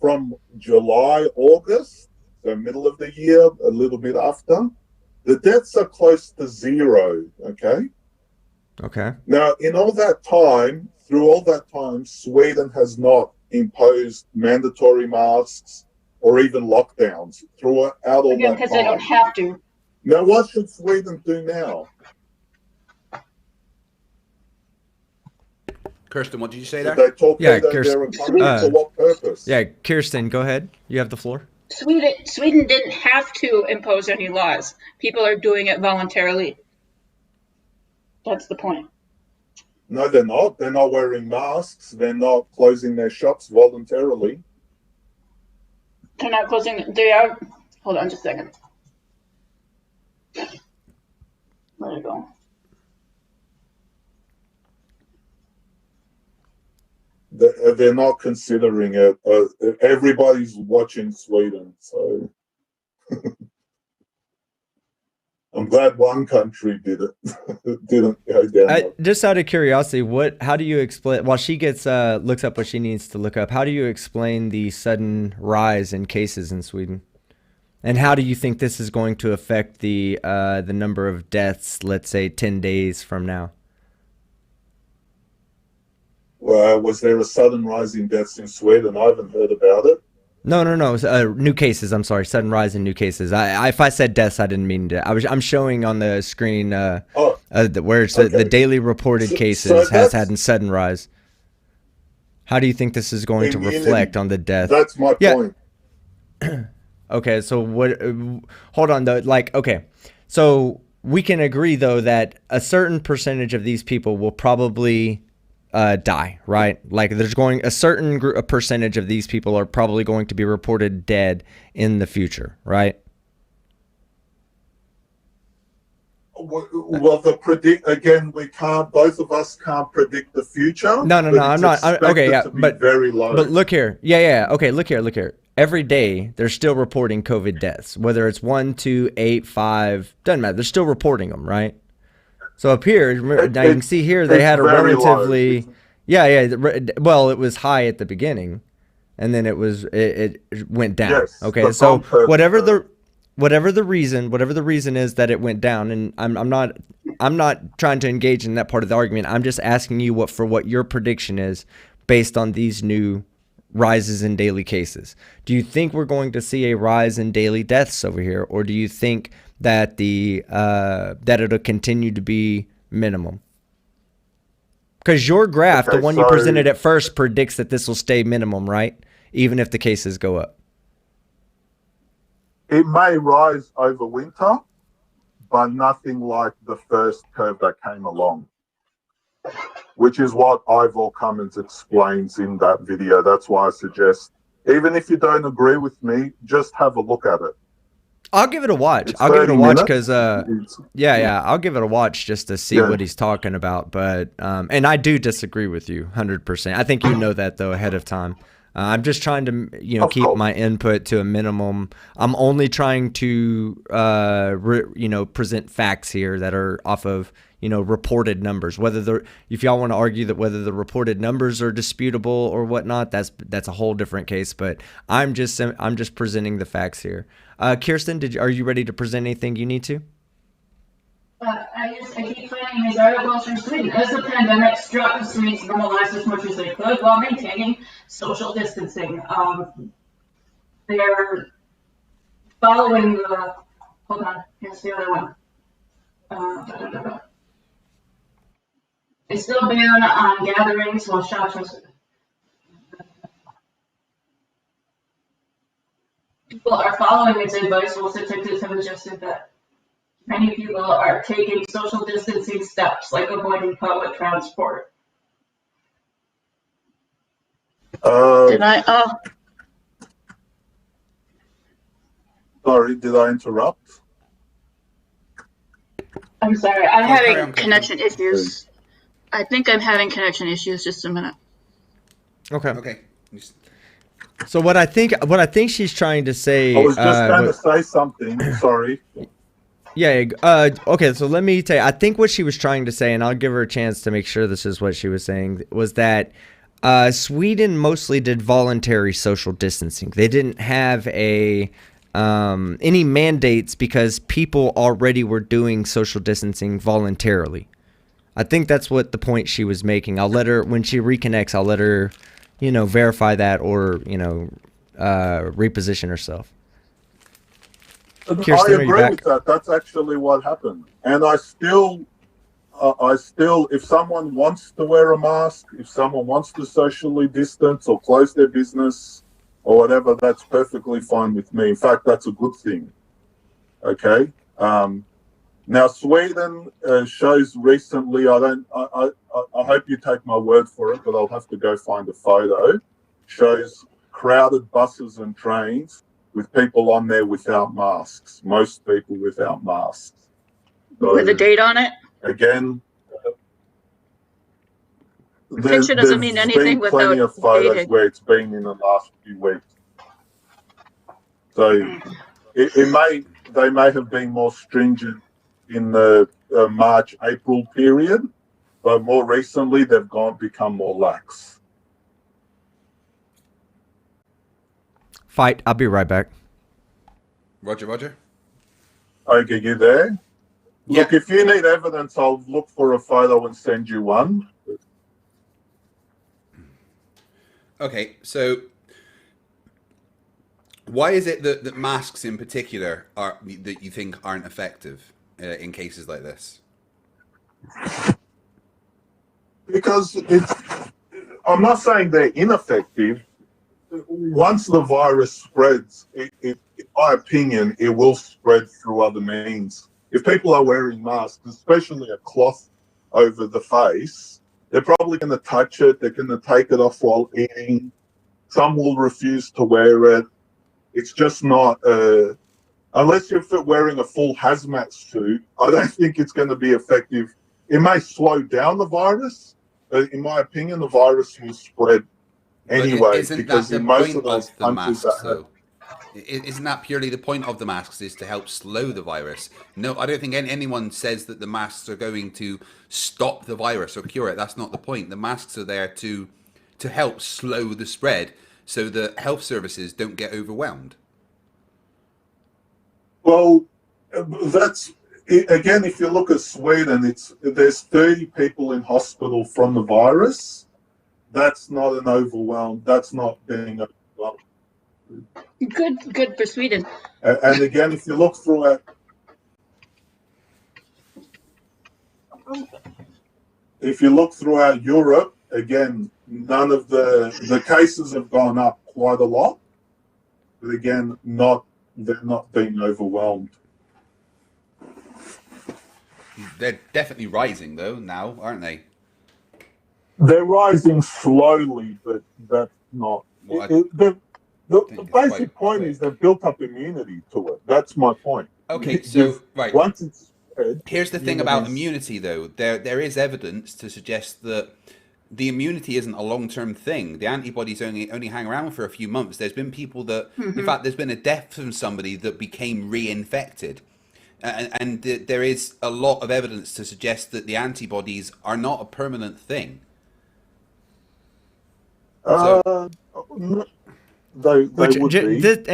from July, August, the middle of the year, a little bit after, the deaths are close to zero. Okay. Now, in all that time, Sweden has not imposed mandatory masks or even lockdowns throughout all that time. Because they don't have to. Now, what should Sweden do now? Kirsten, what did you say Should there? they torpedo Yeah, their Kirsten. economy for what purpose? Yeah, Kirsten, go ahead. You have the floor. Sweden didn't have to impose any laws. People are doing it voluntarily. That's the point. No, they're not. They're not wearing masks. They're not closing their shops voluntarily. They're not closing. They are. Hold on just a second. Let it go. They're not considering it. Everybody's watching Sweden, so I'm glad one country did it. Didn't go down. Just out of curiosity, how do you explain, while she gets looks up what she needs to look up, how do you explain the sudden rise in cases in Sweden? And how do you think this is going to affect the number of deaths, let's say 10 days from now? Was there a sudden rise in deaths in Sweden? I haven't heard about it. No. New cases. I'm sorry, sudden rise in new cases. If I said deaths, I didn't mean to. I'm showing on the screen where it's the daily reported cases has had a sudden rise. How do you think this is going to reflect on the death? That's my point. Okay, so what? Hold on though. Okay, so we can agree though that a certain percentage of these people will probably die, right? Like there's going a certain a percentage of these people are probably going to be reported dead in the future, right? Well, again, we can't. Both of us can't predict the future. No. I'm not. Okay, yeah, but very low. But look here. Yeah. Okay, look here. Every day they're still reporting COVID deaths, whether it's 1, 2, 8, 5, doesn't matter. They're still reporting them, right? So up here, now you can see here they had a relatively, well, it was high at the beginning, and then it went down. Yes, okay, so whatever the reason is that it went down, and I'm not trying to engage in that part of the argument. I'm just asking you what your prediction is based on these new rises in daily cases. Do you think we're going to see a rise in daily deaths over here, or do you think that that it'll continue to be minimum? Because your graph, the one you presented at first, predicts that this will stay minimum, right? Even if the cases go up. It may rise over winter, but nothing like the first curve that came along, which is what Ivor Cummins explains in that video. That's why I suggest, even if you don't agree with me, just have a look at it. I'll give it a watch. I'll give it a watch because, I'll give it a watch just to see what he's talking about. But, and I do disagree with you 100%. I think you know that though ahead of time. I'm just trying to, keep my input to a minimum. I'm only trying to, present facts here that are off of, reported numbers. If y'all want to argue that whether the reported numbers are disputable or whatnot, that's a whole different case. But I'm just presenting the facts here. Kirsten, are you ready to present anything you need to? I keep finding these articles from Sweden. As the pandemic struck, the Swedes normalized as much as they could while maintaining social distancing. They're following the. Hold on, here's the other one. They still ban on gatherings while shops are. People are following its advice while statistics have adjusted that. Many people are taking social distancing steps, like avoiding public transport. Sorry, did I interrupt? I'm sorry, I'm having connection issues. I think I'm having connection issues. Just a minute. Okay. So what I think she's trying to say. I was just trying to say something. Sorry. Yeah. Okay. So let me tell you. I think what she was trying to say, and I'll give her a chance to make sure this is what she was saying, was that Sweden mostly did voluntary social distancing. They didn't have any mandates because people already were doing social distancing voluntarily. I think that's what the point she was making. I'll let her, when she reconnects, I'll let her, verify that or, reposition herself. Kirsten, are you agree with back? that. That's actually what happened. And I still, if someone wants to wear a mask, if someone wants to socially distance or close their business or whatever, that's perfectly fine with me. In fact, that's a good thing. Okay. Now, Sweden shows recently. I hope you take my word for it, but I'll have to go find a photo. Shows crowded buses and trains with people on there without masks. Most people without masks. So, With a date on it? again, Picture doesn't mean there's anything been plenty without of photos dating. where it's been in the last few weeks. So they may have been more stringent in the March, April period, but more recently they've become more lax. Fight. I'll be right back. Roger. Okay, you there? Yeah. Look, if you need evidence, I'll look for a photo and send you one. Okay, so why is it that masks in particular that you think aren't effective in cases like this? Because I'm not saying they're ineffective. Once the virus spreads, in my opinion, it will spread through other means. If people are wearing masks, especially a cloth over the face, they're probably going to touch it. They're going to take it off while eating. Some will refuse to wear it. It's just not, unless you're wearing a full hazmat suit, I don't think it's going to be effective. It may slow down the virus, but in my opinion, the virus will spread anyway. Isn't Because that in the most point of those of the countries masks, that have, though? Isn't that purely the point of the masks, is to help slow the virus? No, I don't think anyone says that the masks are going to stop the virus or cure it. That's not the point. The masks are there to help slow the spread so that health services don't get overwhelmed. well, that's again. If you look at Sweden, there's 30 people in hospital from the virus. That's not an overwhelm. That's not being overwhelmed. Good for Sweden. And again, if you look throughout, Europe, again, none of the cases have gone up quite a lot, but again, they're not being overwhelmed. They're definitely rising, though, now, aren't they? They're rising slowly, but that's not. Well, The basic point is they've built up immunity to it. That's my point. Okay, so right. Once it's spread, here's the thing about immunity, though. There is evidence to suggest that the immunity isn't a long-term thing. The antibodies only hang around for a few months. There's been people that, in fact, there's been a death from somebody that became reinfected. And there is a lot of evidence to suggest that the antibodies are not a permanent thing. They would be. Let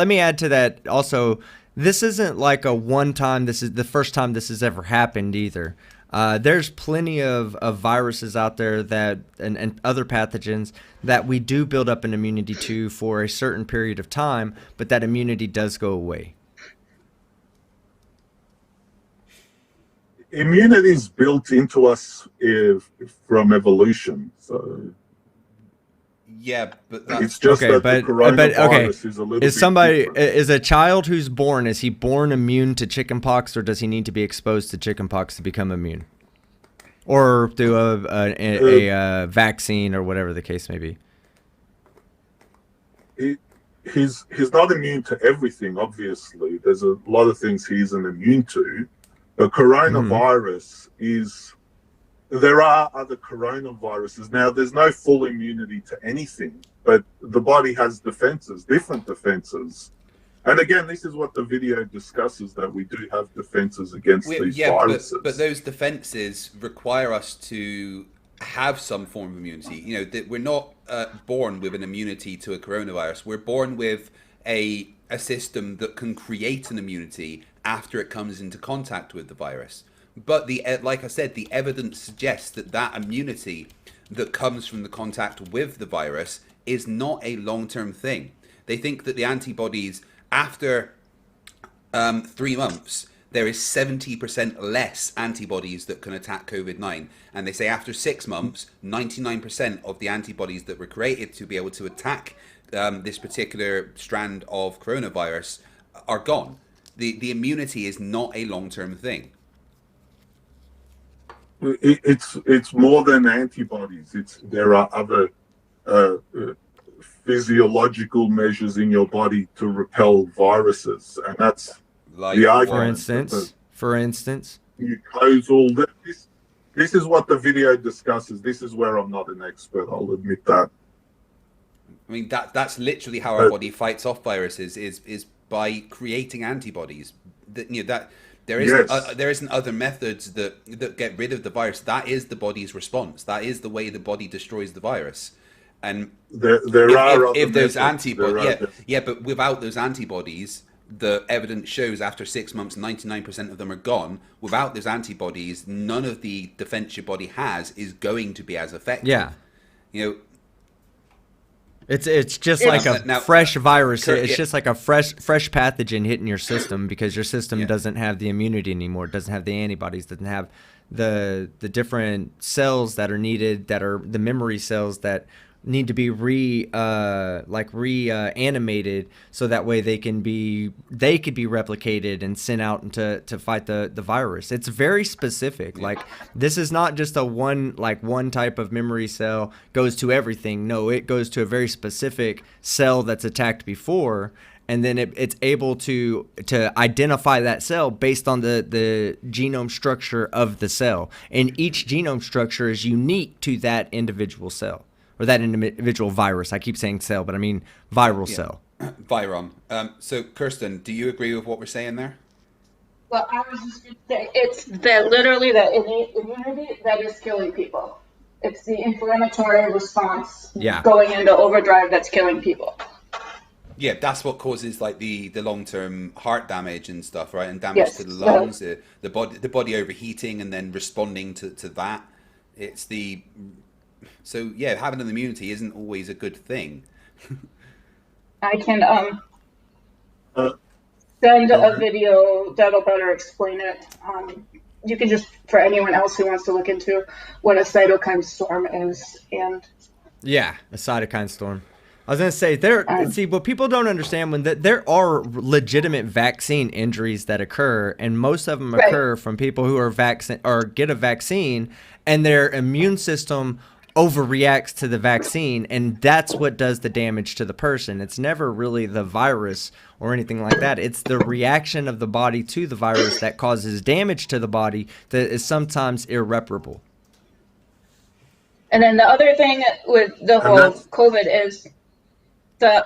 me add to that also. This isn't like a one-time. This is the first time this has ever happened either. There's plenty of viruses out there that and other pathogens that we do build up an immunity to for a certain period of time, but that immunity does go away. Immunity is built into us from evolution, so yeah, but that's, it's just that the coronavirus is a little bit different. Is a child who's born, is he born immune to chickenpox, or does he need to be exposed to chickenpox to become immune, or through a vaccine or whatever the case may be? He's not immune to everything. Obviously, there's a lot of things he isn't immune to. The coronavirus is. There are other coronaviruses. Now, there's no full immunity to anything, but the body has defenses, different defenses. And again, this is what the video discusses, that we do have defenses against these viruses. But those defenses require us to have some form of immunity. You know, that we're not born with an immunity to a coronavirus. We're born with a system that can create an immunity after it comes into contact with the virus. But like I said, the evidence suggests that immunity that comes from the contact with the virus is not a long-term thing. They think that the antibodies after 3 months, there is 70% less antibodies that can attack COVID-9. And they say after 6 months, 99% of the antibodies that were created to be able to attack this particular strand of coronavirus are gone. The immunity is not a long-term thing. It's more than antibodies. There are other physiological measures in your body to repel viruses, and that's Like the what? argument. For instance, You close all that. This is what the video discusses. This is where I'm not an expert. I'll admit that. I mean, that's literally how our body fights off viruses is by creating antibodies. That there isn't Yes. there isn't other methods that get rid of the virus. That is the body's response. That is the way the body destroys the virus. And There if, are if, other if those methods. antibodies, but without those antibodies, the evidence shows after 6 months, 99% of them are gone. Without those antibodies, none of the defense your body has is going to be as effective. yeah. You know, It's just like a Now, fresh virus. Kurt, It's yeah. just like a fresh pathogen hitting your system because your system Yeah. doesn't have the immunity anymore. It doesn't have the antibodies. Doesn't have the different cells that are needed. That are the memory cells that need to be reanimated so that way they could be replicated and sent out to fight the virus. It's very specific. Like this is not just one type of memory cell goes to everything. No, it goes to a very specific cell that's attacked before, and then it's able to identify that cell based on the genome structure of the cell, and each genome structure is unique to that individual cell. Or that individual virus. I keep saying cell, but I mean viral cell. Viron. So, Kirsten, do you agree with what we're saying there? Well, I was just going to say, it's that literally that innate immunity that is killing people. It's the inflammatory response going into overdrive that's killing people. Yeah, that's what causes like the long-term heart damage and stuff, right? And damage to the lungs, the body overheating and then responding to that. It's so yeah, having an immunity isn't always a good thing. I can send a video that'll better explain it. You can just, for anyone else who wants to look into what a cytokine storm is, and yeah, a cytokine storm. I was gonna say see what people don't understand when there are legitimate vaccine injuries that occur, and most of them occur from people who are get a vaccine, and their immune system overreacts to the vaccine, and that's what does the damage to the person. It's never really the virus or anything like that. It's the reaction of the body to the virus that causes damage to the body that is sometimes irreparable. And then the other thing with the whole COVID is the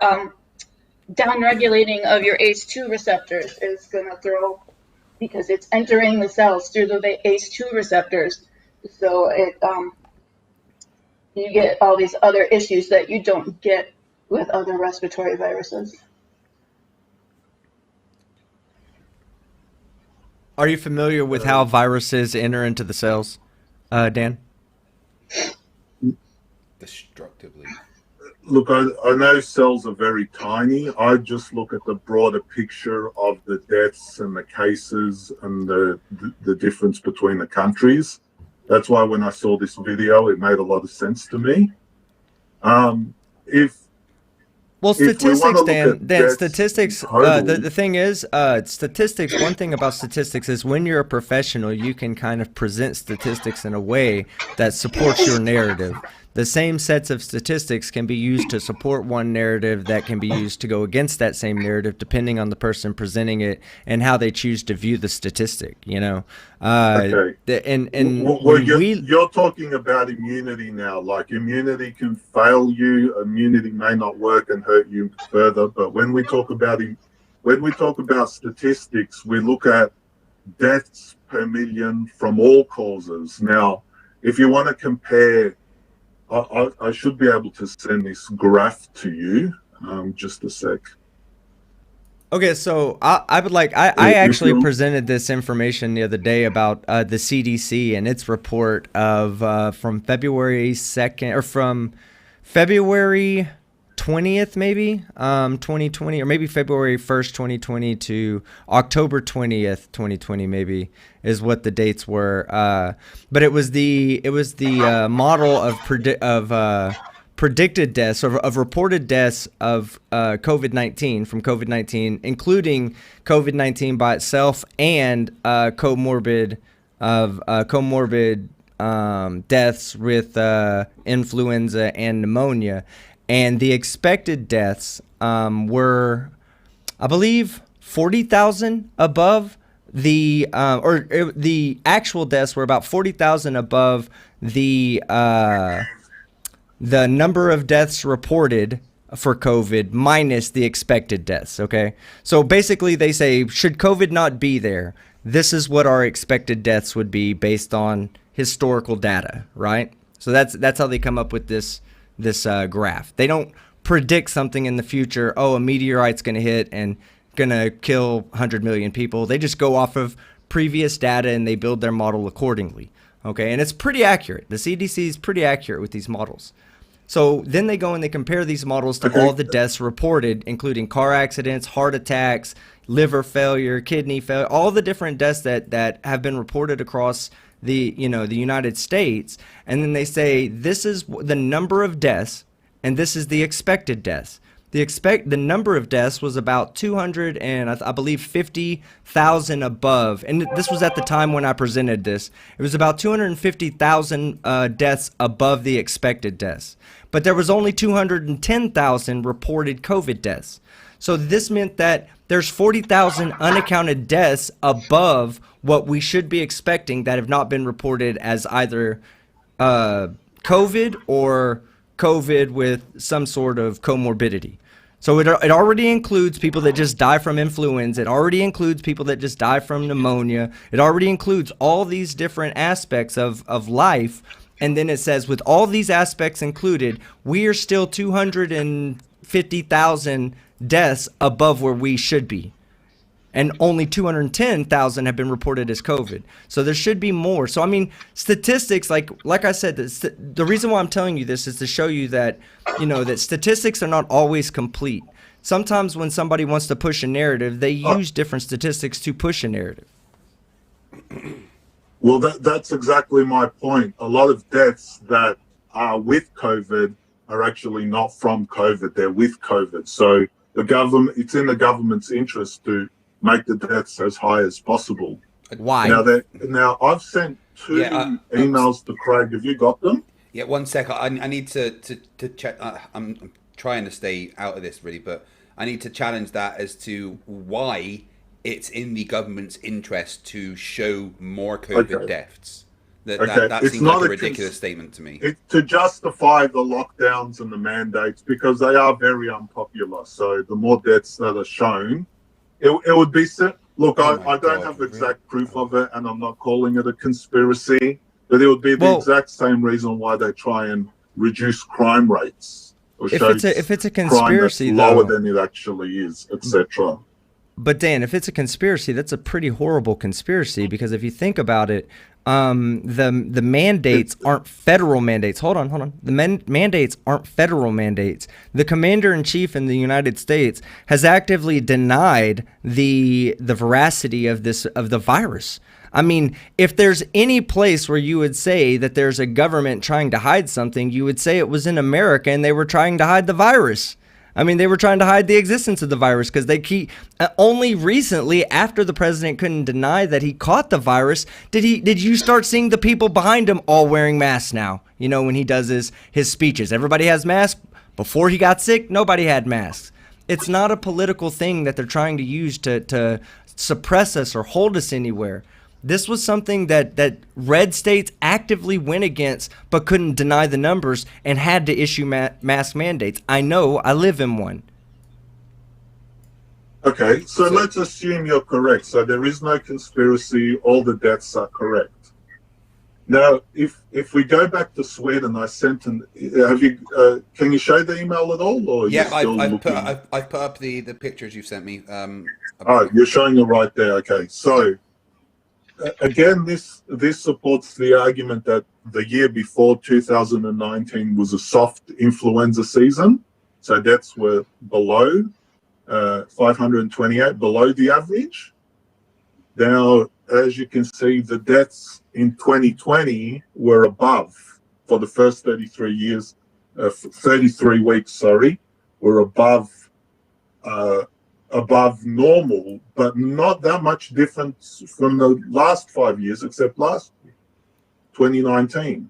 downregulating of your ACE2 receptors is going to throw, because it's entering the cells through the ACE2 receptors. So you get all these other issues that you don't get with other respiratory viruses. Are you familiar with how viruses enter into the cells, Dan? Destructively. Look, I know cells are very tiny. I just look at the broader picture of the deaths and the cases and the difference between the countries. That's why when I saw this video, it made a lot of sense to me. Statistics, Dan, statistics, the thing is, statistics, one thing about statistics is when you're a professional, you can kind of present statistics in a way that supports your narrative. The same sets of statistics can be used to support one narrative that can be used to go against that same narrative, depending on the person presenting it and how they choose to view the statistic, you know? Okay. You're talking about immunity now. Like immunity can fail you, immunity may not work and hurt you further. But when we talk about statistics, we look at deaths per million from all causes. Now, if you want to compare, I should be able to send this graph to you. Just a sec. Okay, so I actually presented this information the other day about the CDC and its report of from February 2nd or from February 20th, maybe 2020, or maybe February 1st, 2020 to October 20th, 2020, maybe is what the dates were. But it was the model of predicted deaths, or of reported deaths of COVID-19, from COVID-19, including COVID-19 by itself and comorbid deaths with influenza and pneumonia. And the expected deaths were, I believe, 40,000 above the the actual deaths were about 40,000 above the number of deaths reported for COVID minus the expected deaths. Okay, so basically they say, should COVID not be there, this is what our expected deaths would be based on historical data, right? So that's how they come up with this graph. They don't predict something in the future. Oh, a meteorite's going to hit and going to kill 100 million people. They just go off of previous data and they build their model accordingly. Okay, and it's pretty accurate. The CDC is pretty accurate with these models. So then they go and they compare these models to all the deaths reported, including car accidents, heart attacks, liver failure, kidney failure, all the different deaths that have been reported across the United States. And then they say, this is the number of deaths and this is the expected deaths. The number of deaths was about 200 and I believe 50,000 above. And this was at the time when I presented this. It was about 250,000 deaths above the expected deaths. But there was only 210,000 reported COVID deaths. So this meant that there's 40,000 unaccounted deaths above what we should be expecting that have not been reported as either COVID or COVID with some sort of comorbidity. So it already includes people that just die from influenza. It already includes people that just die from pneumonia. It already includes all these different aspects of life. And then it says, with all these aspects included, we are still 250,000 deaths above where we should be. And only 210,000 have been reported as COVID. So there should be more. So, I mean, statistics, like I said, the reason why I'm telling you this is to show you that, that statistics are not always complete. Sometimes when somebody wants to push a narrative, they use different statistics to push a narrative. Well, that's exactly my point. A lot of deaths that are with COVID are actually not from COVID. They're with COVID. So it's in the government's interest to make the deaths as high as possible. Why? Now I've sent two emails to Craig. Have you got them? Yeah, 1 second. I need to check. I'm trying to stay out of this really, but I need to challenge that as to why it's in the government's interest to show more COVID deaths. That seems like a ridiculous statement to me. It's to justify the lockdowns and the mandates because they are very unpopular. So the more deaths that are shown, it would be look, I don't have exact proof of it, and I'm not calling it a conspiracy, but it would be the exact same reason why they try and reduce crime rates. Or if it's a conspiracy, lower than it actually is, etc. But Dan, if it's a conspiracy, that's a pretty horrible conspiracy, because if you think about it, the mandates aren't federal mandates. Hold on. The mandates aren't federal mandates. The commander-in-chief in the United States has actively denied the veracity of the virus. I mean, if there's any place where you would say that there's a government trying to hide something, you would say it was in America and they were trying to hide the virus. I mean, they were trying to hide the existence of the virus because they keep only recently, after the president couldn't deny that he caught the virus, did you start seeing the people behind him all wearing masks now? When he does his speeches, everybody has masks. Before he got sick, nobody had masks. It's not a political thing that they're trying to use to suppress us or hold us anywhere. This was something that red states actively went against but couldn't deny the numbers and had to issue mask mandates. I know, I live in one. Okay, so let's assume you're correct. So there is no conspiracy, all the deaths are correct. Now, if we go back to Sweden, I sent can you show the email at all? Or I've put up the pictures you've sent me. You're showing it right there. Okay, so again, this supports the argument that the year before 2019 was a soft influenza season. So deaths were below 528, below the average. Now, as you can see, the deaths in 2020 were above for the first 33 weeks, were above normal, but not that much difference from the last 5 years, except last year, 2019.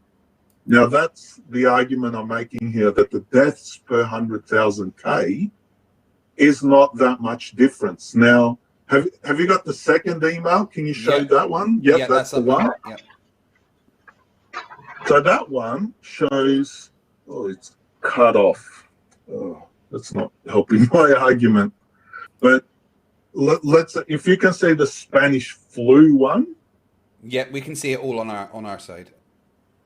Now, that's the argument I'm making here, that the deaths per 100,000 K is not that much difference. Now, have you got the second email? Can you show that one? Yep, yeah, that's the one. Yep. So that one shows, it's cut off. Oh, that's not helping my argument. But let's, if you can see the Spanish flu one. Yeah, we can see it all on our side,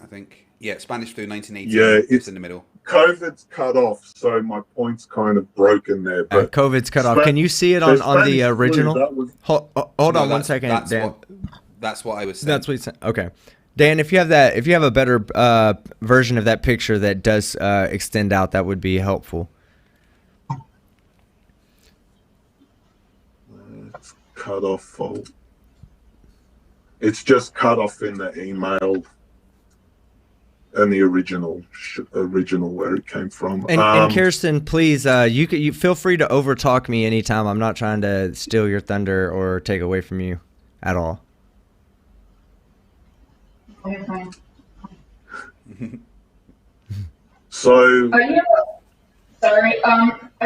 I think. Yeah, Spanish flu 1918. Yeah, it's in the middle. COVID's cut off, so my point's kind of broken there. But COVID's cut off. Can you see it on the original? Hold on 1 second, Dan. That's what I was saying. That's what you said. Okay. Dan, if you have a better version of that picture that does extend out, that would be helpful. It's cut off. It's just cut off in the email and the original where it came from. And Kirsten, please, you feel free to overtalk me anytime. I'm not trying to steal your thunder or take away from you at all. Okay, fine. So, are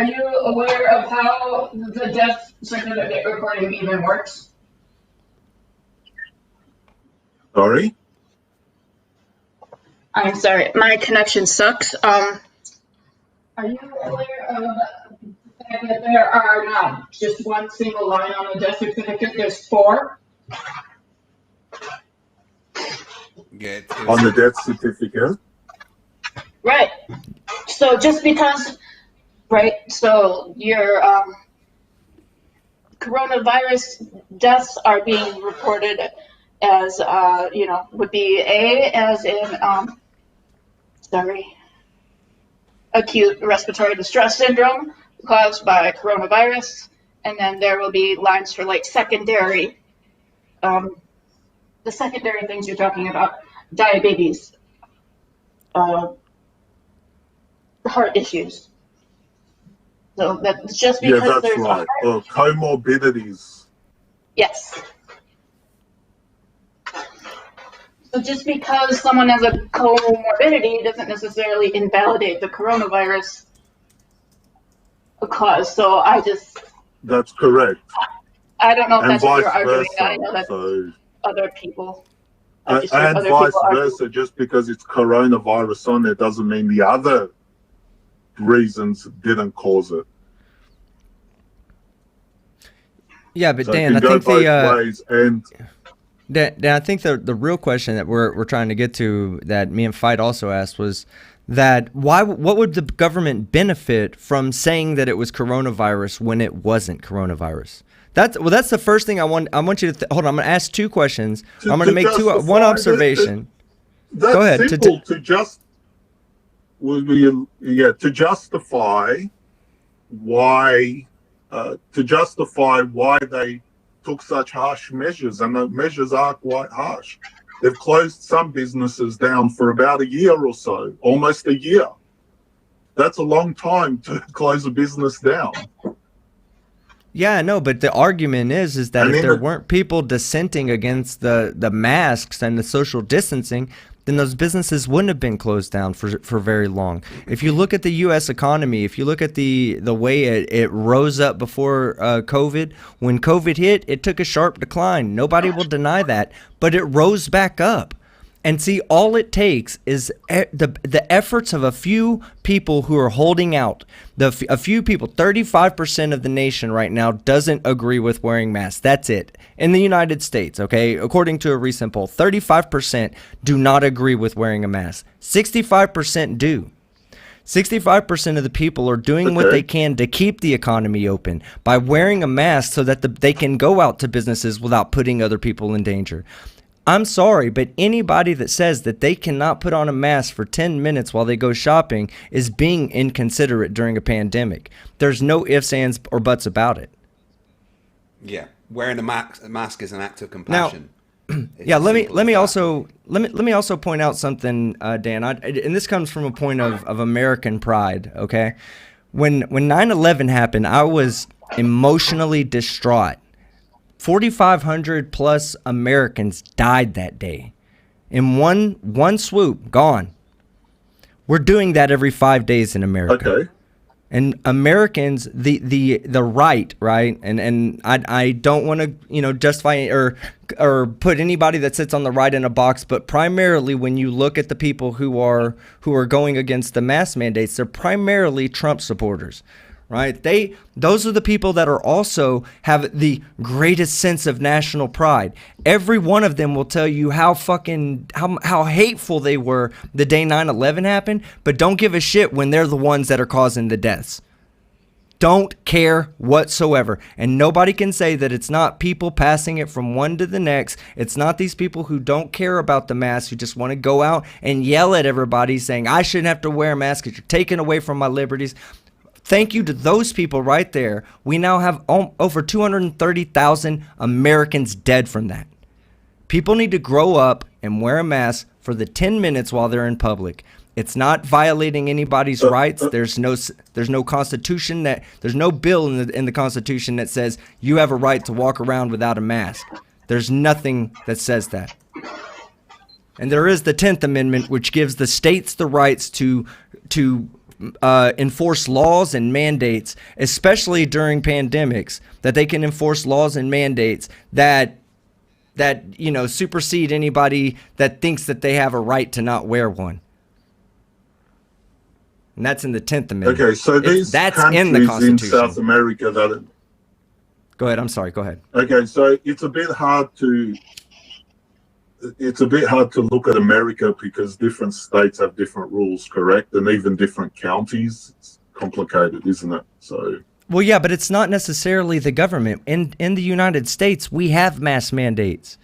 you aware of how the death certificate recording even works? sorry? I'm sorry, my connection sucks. Are you aware of the fact that there are not just one single line on the death certificate? There's 4. Yeah, On the death certificate? Right. So just because, so your coronavirus deaths are being reported as, would be A as in, acute respiratory distress syndrome caused by coronavirus. And then there will be lines for like secondary, the secondary things you're talking about, diabetes, heart issues. So that's just because that's right. Comorbidities. Yes. So just because someone has a comorbidity doesn't necessarily invalidate the coronavirus cause. So That's correct. I don't know if And that's what you're vice arguing. versa. I know that's other people. And vice versa, just because it's coronavirus on it doesn't mean the other reasons didn't cause it. Yeah, but So Dan, it can I go think both ways, and Dan, I think the real question that we're trying to get to, that me and Fight also asked, was that what would the government benefit from saying that it was coronavirus when it wasn't coronavirus? That's the first thing I want you to hold on. I'm going to ask 2 questions. I'm going to make one observation. Go ahead. Simple to justify why they took such harsh measures, and the measures are quite harsh. They've closed some businesses down for about a year or so, almost a year. That's a long time to close a business down. Yeah, no, but the argument is that if there weren't people dissenting against the masks and the social distancing, then those businesses wouldn't have been closed down for very long. If you look at the U.S. economy, if you look at the way it rose up before COVID, when COVID hit, it took a sharp decline. Nobody will deny that, but it rose back up. And see, all it takes is the efforts of a few people who are holding out. A few people, 35% of the nation right now doesn't agree with wearing masks. That's it. In the United States, okay, according to a recent poll, 35% do not agree with wearing a mask. 65% do. 65% of the people are doing what they can to keep the economy open by wearing a mask so that they can go out to businesses without putting other people in danger. I'm sorry, but anybody that says that they cannot put on a mask for 10 minutes while they go shopping is being inconsiderate during a pandemic. There's no ifs, ands, or buts about it. Yeah, wearing a mask is an act of compassion. Yeah, let me also point out something, Dan. And this comes from a point of American pride. Okay, when 9/11 happened, I was emotionally distraught. 4,500 plus Americans died that day, in one swoop, gone. We're doing that every 5 days in America. Okay. And Americans, the right, and I don't want to justify or put anybody that sits on the right in a box, but primarily when you look at the people who are going against the mask mandates, they're primarily Trump supporters, right? Those are the people that are also have the greatest sense of national pride. Every one of them will tell you how hateful they were the day 9/11 happened, but don't give a shit when they're the ones that are causing the deaths. Don't care whatsoever. And nobody can say that it's not people passing it from one to the next. It's not these people who don't care about the mask, who just want to go out and yell at everybody saying, I shouldn't have to wear a mask because you're taking away from my liberties. Thank you to those people right there. We now have over 230,000 Americans dead from that. People need to grow up and wear a mask for the 10 minutes while they're in public. It's not violating anybody's rights. There's no constitution there's no bill in the Constitution that says you have a right to walk around without a mask. There's nothing that says that. And there is the 10th Amendment, which gives the states the rights to enforce laws and mandates, especially during pandemics, that they can enforce laws and mandates that supersede anybody that thinks that they have a right to not wear one. And that's in the 10th Amendment. Okay, so that's in the Constitution. In South America Go ahead. I'm sorry. Go ahead. Okay, so it's a bit hard to look at America because different states have different rules, correct? And even different counties. It's complicated, isn't it? So. Well, yeah, but it's not necessarily the government. In the United States, we have mask mandates.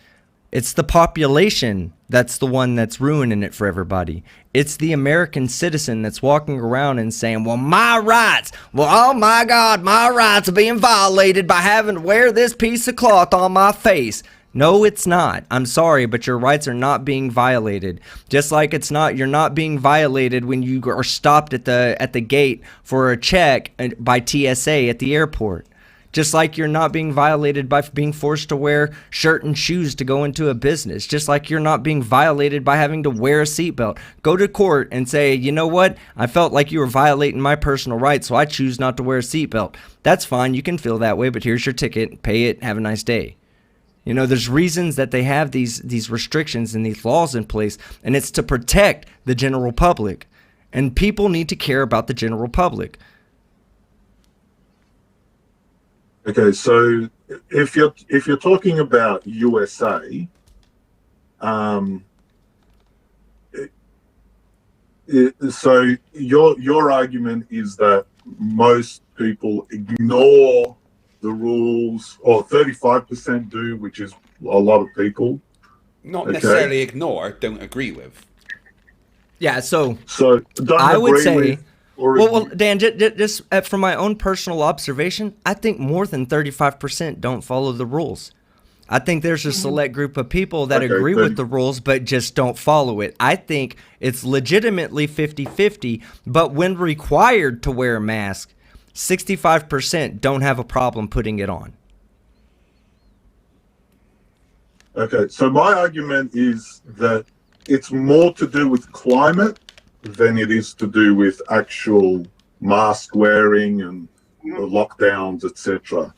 It's the population that's the one that's ruining it for everybody. It's the American citizen that's walking around and saying, well, my rights, oh my God, my rights are being violated by having to wear this piece of cloth on my face. No, it's not. I'm sorry, but your rights are not being violated. Just like you're not being violated when you are stopped at the gate for a check by TSA at the airport. Just like you're not being violated by being forced to wear shirt and shoes to go into a business. Just like you're not being violated by having to wear a seatbelt. Go to court and say, you know what? I felt like you were violating my personal rights, so I choose not to wear a seatbelt. That's fine. You can feel that way, but here's your ticket. Pay it. Have a nice day. There's reasons that they have these restrictions and these laws in place, and it's to protect the general public. And people need to care about the general public. Okay, so if you're talking about USA, so your argument is that most people ignore the rules, or 35% do, which is a lot of people. Not necessarily ignore, don't agree with. Yeah, so don't I would agree say. With, well, Dan, just from my own personal observation, I think more than 35% don't follow the rules. I think there's a select group of people that agree with the rules but just don't follow it. I think it's legitimately 50-50, but when required to wear a mask, 65% don't have a problem putting it on. Okay, so my argument is that it's more to do with climate than it is to do with actual mask wearing and lockdowns, etc.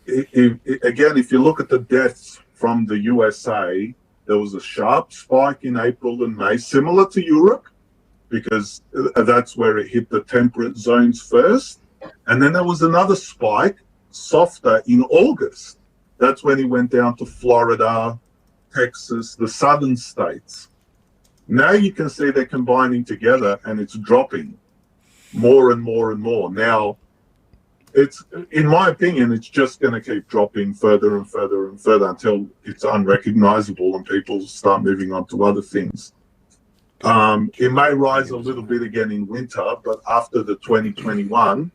Again, if you look at the deaths from the USA, there was a sharp spike in April and May, similar to Europe, because that's where it hit the temperate zones first. And then there was another spike, softer, in August. That's when he went down to Florida, Texas, the southern states. Now you can see they're combining together and it's dropping more and more and more. Now, it's, in my opinion, it's just going to keep dropping further and further and further until it's unrecognizable and people start moving on to other things. It may rise a little bit again in winter, but after the 2021,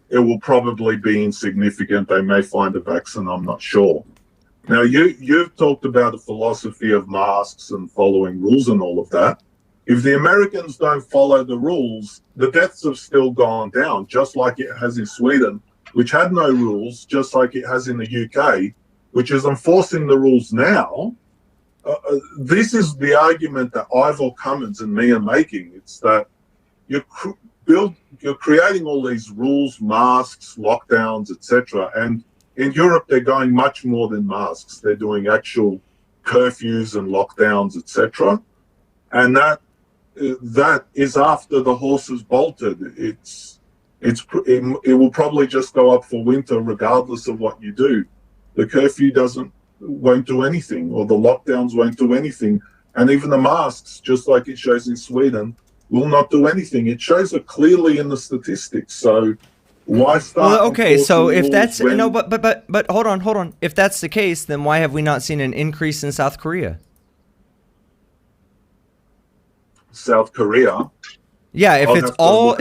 it will probably be insignificant. They may find a vaccine, I'm not sure. Now, you've talked about the philosophy of masks and following rules and all of that. If the Americans don't follow the rules, the deaths have still gone down, just like it has in Sweden, which had no rules, just like it has in the UK, which is enforcing the rules now. This is the argument that Ivor Cummins and me are making. It's that you're creating all these rules, masks, lockdowns, etc. And in Europe, they're going much more than masks. They're doing actual curfews and lockdowns, etc. And that is after the horse has bolted. It will probably just go up for winter regardless of what you do. The curfew won't do anything, or the lockdowns won't do anything, and even the masks, just like it shows in Sweden, will not do anything. It shows it clearly in the statistics. So why start? Well, okay, so if that's when, no, but hold on. If that's the case, then why have we not seen an increase in South Korea? South Korea. Yeah, if it's all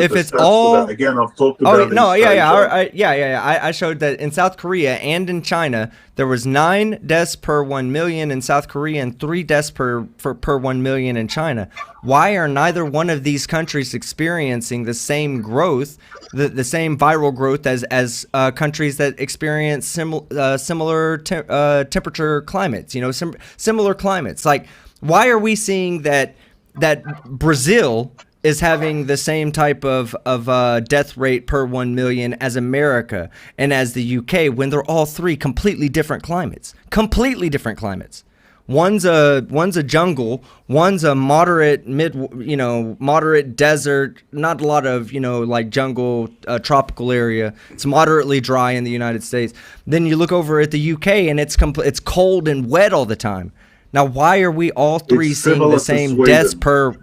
again, I've talked about. Oh no, yeah. I showed that in South Korea and in China there was 9 deaths per 1 million in South Korea and 3 deaths per 1 million in China. Why are neither one of these countries experiencing the same growth, the same viral growth as countries that experience similar temperature climates? You know, similar climates. Like, why are we seeing that Brazil is having the same type of death rate per 1 million as America and as the UK, when they're all three completely different climates? Completely different climates. One's a jungle, one's a moderate desert, not a lot of, like jungle, tropical area. It's moderately dry in the United States. Then you look over at the UK and it's cold and wet all the time. Now, why are we all three seeing the same deaths per?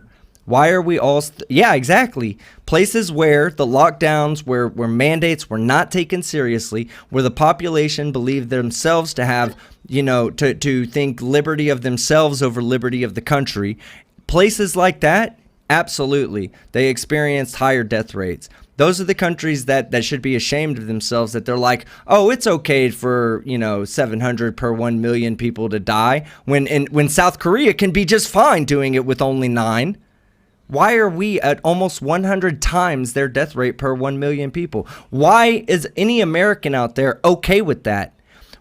Why are we all? Yeah, exactly. Places where the lockdowns, where mandates were not taken seriously, where the population believed themselves to have, to think liberty of themselves over liberty of the country. Places like that, absolutely, they experienced higher death rates. Those are the countries that should be ashamed of themselves, that they're like, oh, it's okay for, 700 per 1 million people to die, when South Korea can be just fine doing it with only 9. Why are we at almost 100 times their death rate per 1 million people? Why is any American out there okay with that?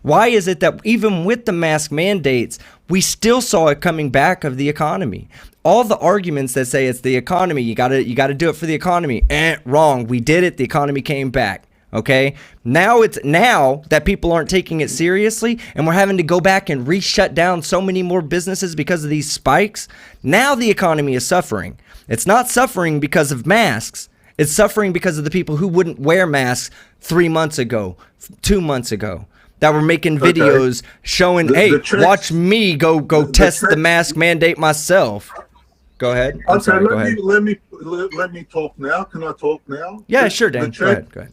Why is it that even with the mask mandates, we still saw it coming back of the economy? All the arguments that say it's the economy, you gotta do it for the economy. Wrong. We did it. The economy came back. Okay. Now that people aren't taking it seriously, and we're having to go back and re-shut down so many more businesses because of these spikes. Now the economy is suffering. It's not suffering because of masks. It's suffering because of the people who wouldn't wear masks 3 months ago, 2 months ago, that were making videos showing, watch me go test the mask mandate myself. Go ahead. I'm sorry, go ahead. Let me talk now. Can I talk now? Yeah, sure, Dan. Go ahead.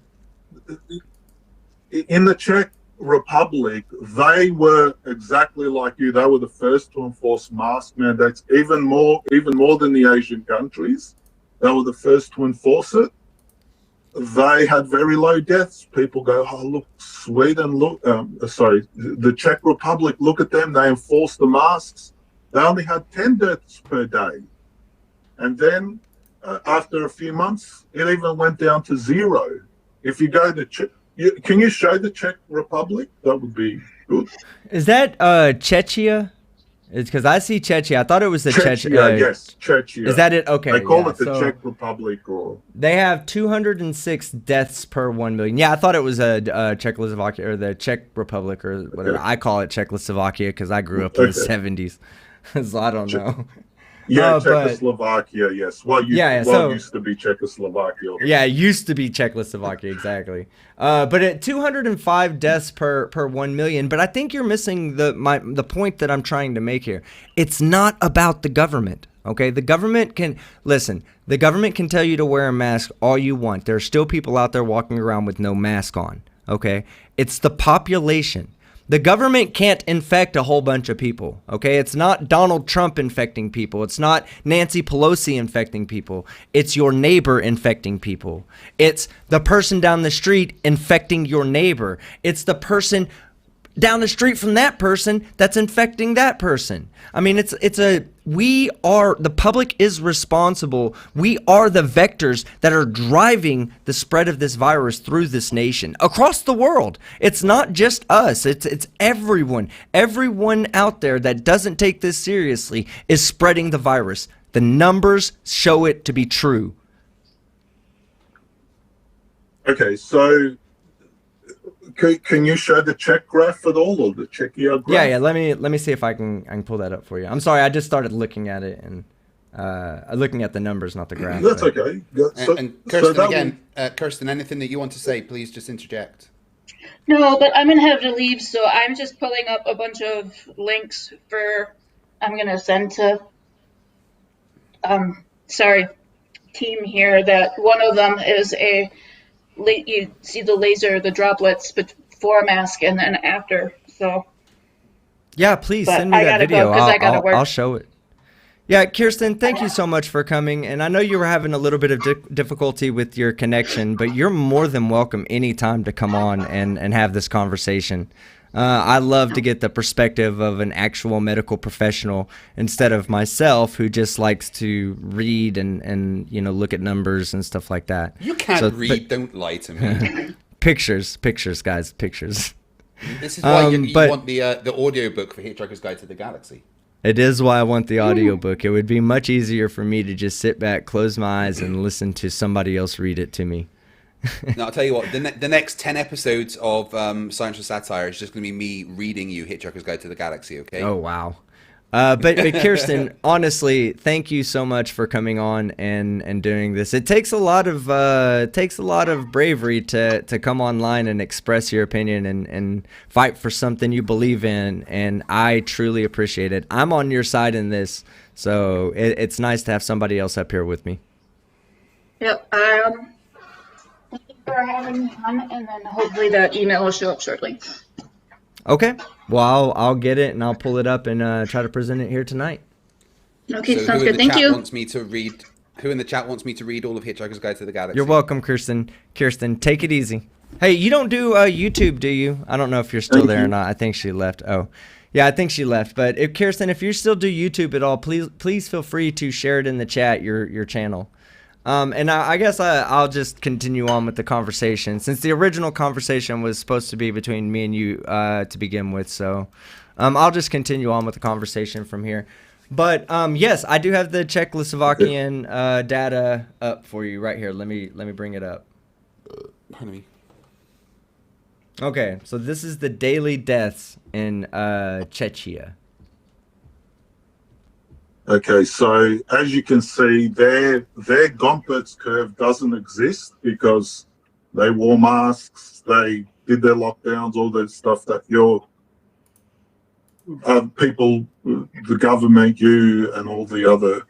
In the Czech Republic, they were exactly like you. They were the first to enforce mask mandates, even more than the Asian countries. They were the first to enforce it. They had very low deaths. People go, oh, look, Sweden, the Czech Republic, look at them. They enforced the masks. They only had 10 deaths per day. And then after a few months, it even went down to 0. If you go to can you show the Czech Republic? That would be good. Is that Czechia? It's because I see Czechia. I thought it was the Czechia. Yes, Czechia. Is that it? Okay. They call it the Czech Republic, or they have 206 deaths per 1 million. Yeah, I thought it was Czechoslovakia or the Czech Republic or whatever. Okay. I call it Czechoslovakia because I grew up in the 70s, so I don't know. Yeah, But Czechoslovakia, yes. What yeah, used to be Czechoslovakia. yeah, it used to be Czechoslovakia, exactly. But at 205 deaths per 1 million. But I think you're missing the point that I'm trying to make here. It's not about the government. Okay, the government can listen. The government can tell you to wear a mask all you want. There are still people out there walking around with no mask on. Okay, it's the population. The government can't infect a whole bunch of people, okay? It's not Donald Trump infecting people. It's not Nancy Pelosi infecting people. It's your neighbor infecting people. It's the person down the street infecting your neighbor. It's the person down the street from that person that's infecting that person. I mean, the public is responsible. We are the vectors that are driving the spread of this virus through this nation across the world. It's not just us. It's everyone. Everyone out there that doesn't take this seriously is spreading the virus. The numbers show it to be true. Okay, so can you show the Czech graph at all, or the Czechia graph? Yeah. Let me see if I can pull that up for you. I'm sorry, I just started looking at it and looking at the numbers, not the graph. That's okay. Yeah, and Kirsten, Kirsten, anything that you want to say, please just interject. No, but I'm going to have to leave, so I'm just pulling up a bunch of links I'm going to send to, team here, that one of them is you see the laser, the droplets before mask and then after, so. Yeah, please send me that video. I'll show it. Yeah, Kirsten, thank you so much for coming. And I know you were having a little bit of difficulty with your connection, but you're more than welcome anytime to come on and have this conversation. I love to get the perspective of an actual medical professional instead of myself, who just likes to read and look at numbers and stuff like that. You can't read. Don't lie to me. Pictures, guys, pictures. This is why you want the audio book for Hitchhiker's Guide to the Galaxy. It is why I want the audiobook. It would be much easier for me to just sit back, close my eyes, and listen to somebody else read it to me. Now, I'll tell you what, the next 10 episodes of Science or Satire is just going to be me reading you Hitchhiker's Guide to the Galaxy, okay? Oh, wow. But Kirsten, honestly, thank you so much for coming on and doing this. It takes a lot of bravery to come online and express your opinion and fight for something you believe in, and I truly appreciate it. I'm on your side in this, so it's nice to have somebody else up here with me. Yep. Thank you for having me on, and then hopefully that email will show up shortly. Okay. Well, I'll get it and I'll pull it up and try to present it here tonight. Okay, so sounds good. Thank you. Who in the chat wants me to read all of Hitchhiker's Guide to the Galaxy? You're welcome, Kirsten. Kirsten, take it easy. Hey, you don't do YouTube, do you? I don't know if you're still there or not. I think she left. Oh, yeah, I think she left. But if Kirsten, if you still do YouTube at all, please feel free to share it in the chat, your channel. And I guess I'll just continue on with the conversation, since the original conversation was supposed to be between me and you to begin with. So I'll just continue on with the conversation from here. But yes, I do have the Czechoslovakian data up for you right here. Let me bring it up. Pardon me. Okay, so this is the daily deaths in Czechia. Okay, so as you can see, their Gompertz curve doesn't exist because they wore masks, they did their lockdowns, all that stuff that your people, the government, you and all the other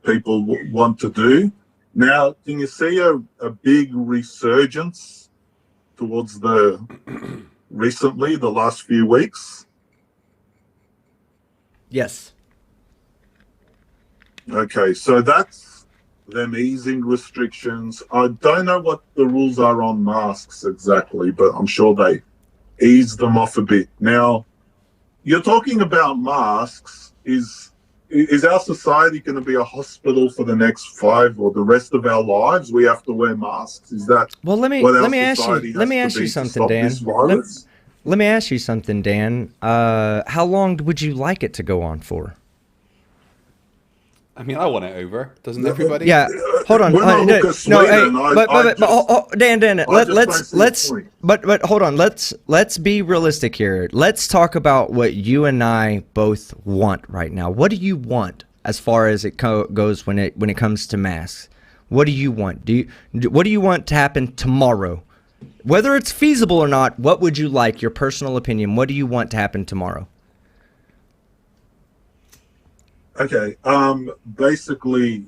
people want to do. Now, can you see a big resurgence towards recently, the last few weeks? Yes. Okay, so that's them easing restrictions. I don't know what the rules are on masks exactly, but I'm sure they eased them off a bit. Now, you're talking about masks. Is our society going to be a hospital for the next 5 or the rest of our lives? We have to wear masks. Is that well? Let me ask you something, Dan. Let me ask you something, Dan. How long would you like it to go on for? I mean, I want it over. Doesn't everybody? Yeah. Hold on. Dan. But hold on. Let's be realistic here. Let's talk about what you and I both want right now. What do you want? as far as it goes when it comes to masks. What do you want? What do you want to happen tomorrow? Whether it's feasible or not, what would you like? Your personal opinion. What do you want to happen tomorrow? Okay. Basically,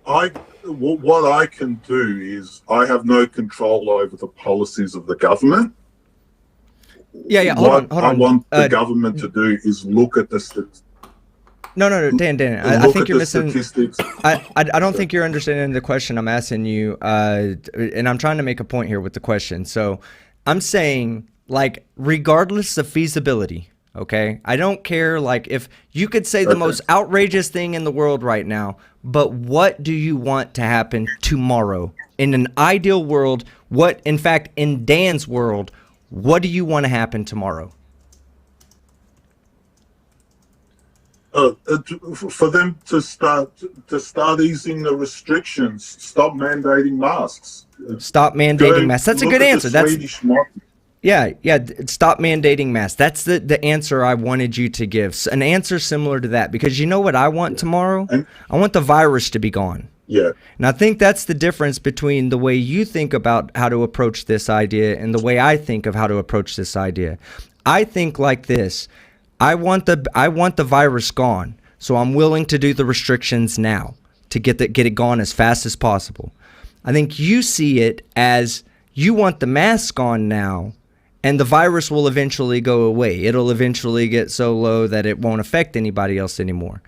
what I can do is I have no control over the policies of the government. Yeah. Hold on. I want the government to do is look at the No, Dan. I think you're missing. Statistics. I don't think you're understanding the question I'm asking you. And I'm trying to make a point here with the question. So I'm saying, like, regardless of feasibility, okay? I don't care, like, if you could say the most outrageous thing in the world right now, but what do you want to happen tomorrow? In an ideal world, in fact, in Dan's world, what do you want to happen tomorrow? For them to start easing the restrictions, stop mandating masks. Stop mandating masks. That's a good answer. Yeah. Stop mandating masks. That's the answer I wanted you to give. An answer similar to that, because you know what I want tomorrow? I want the virus to be gone. Yeah. And I think that's the difference between the way you think about how to approach this idea and the way I think of how to approach this idea. I think like this. I want the virus gone, so I'm willing to do the restrictions now to get it gone as fast as possible. I think you see it as you want the mask gone now, and the virus will eventually go away. It'll eventually get so low that it won't affect anybody else anymore.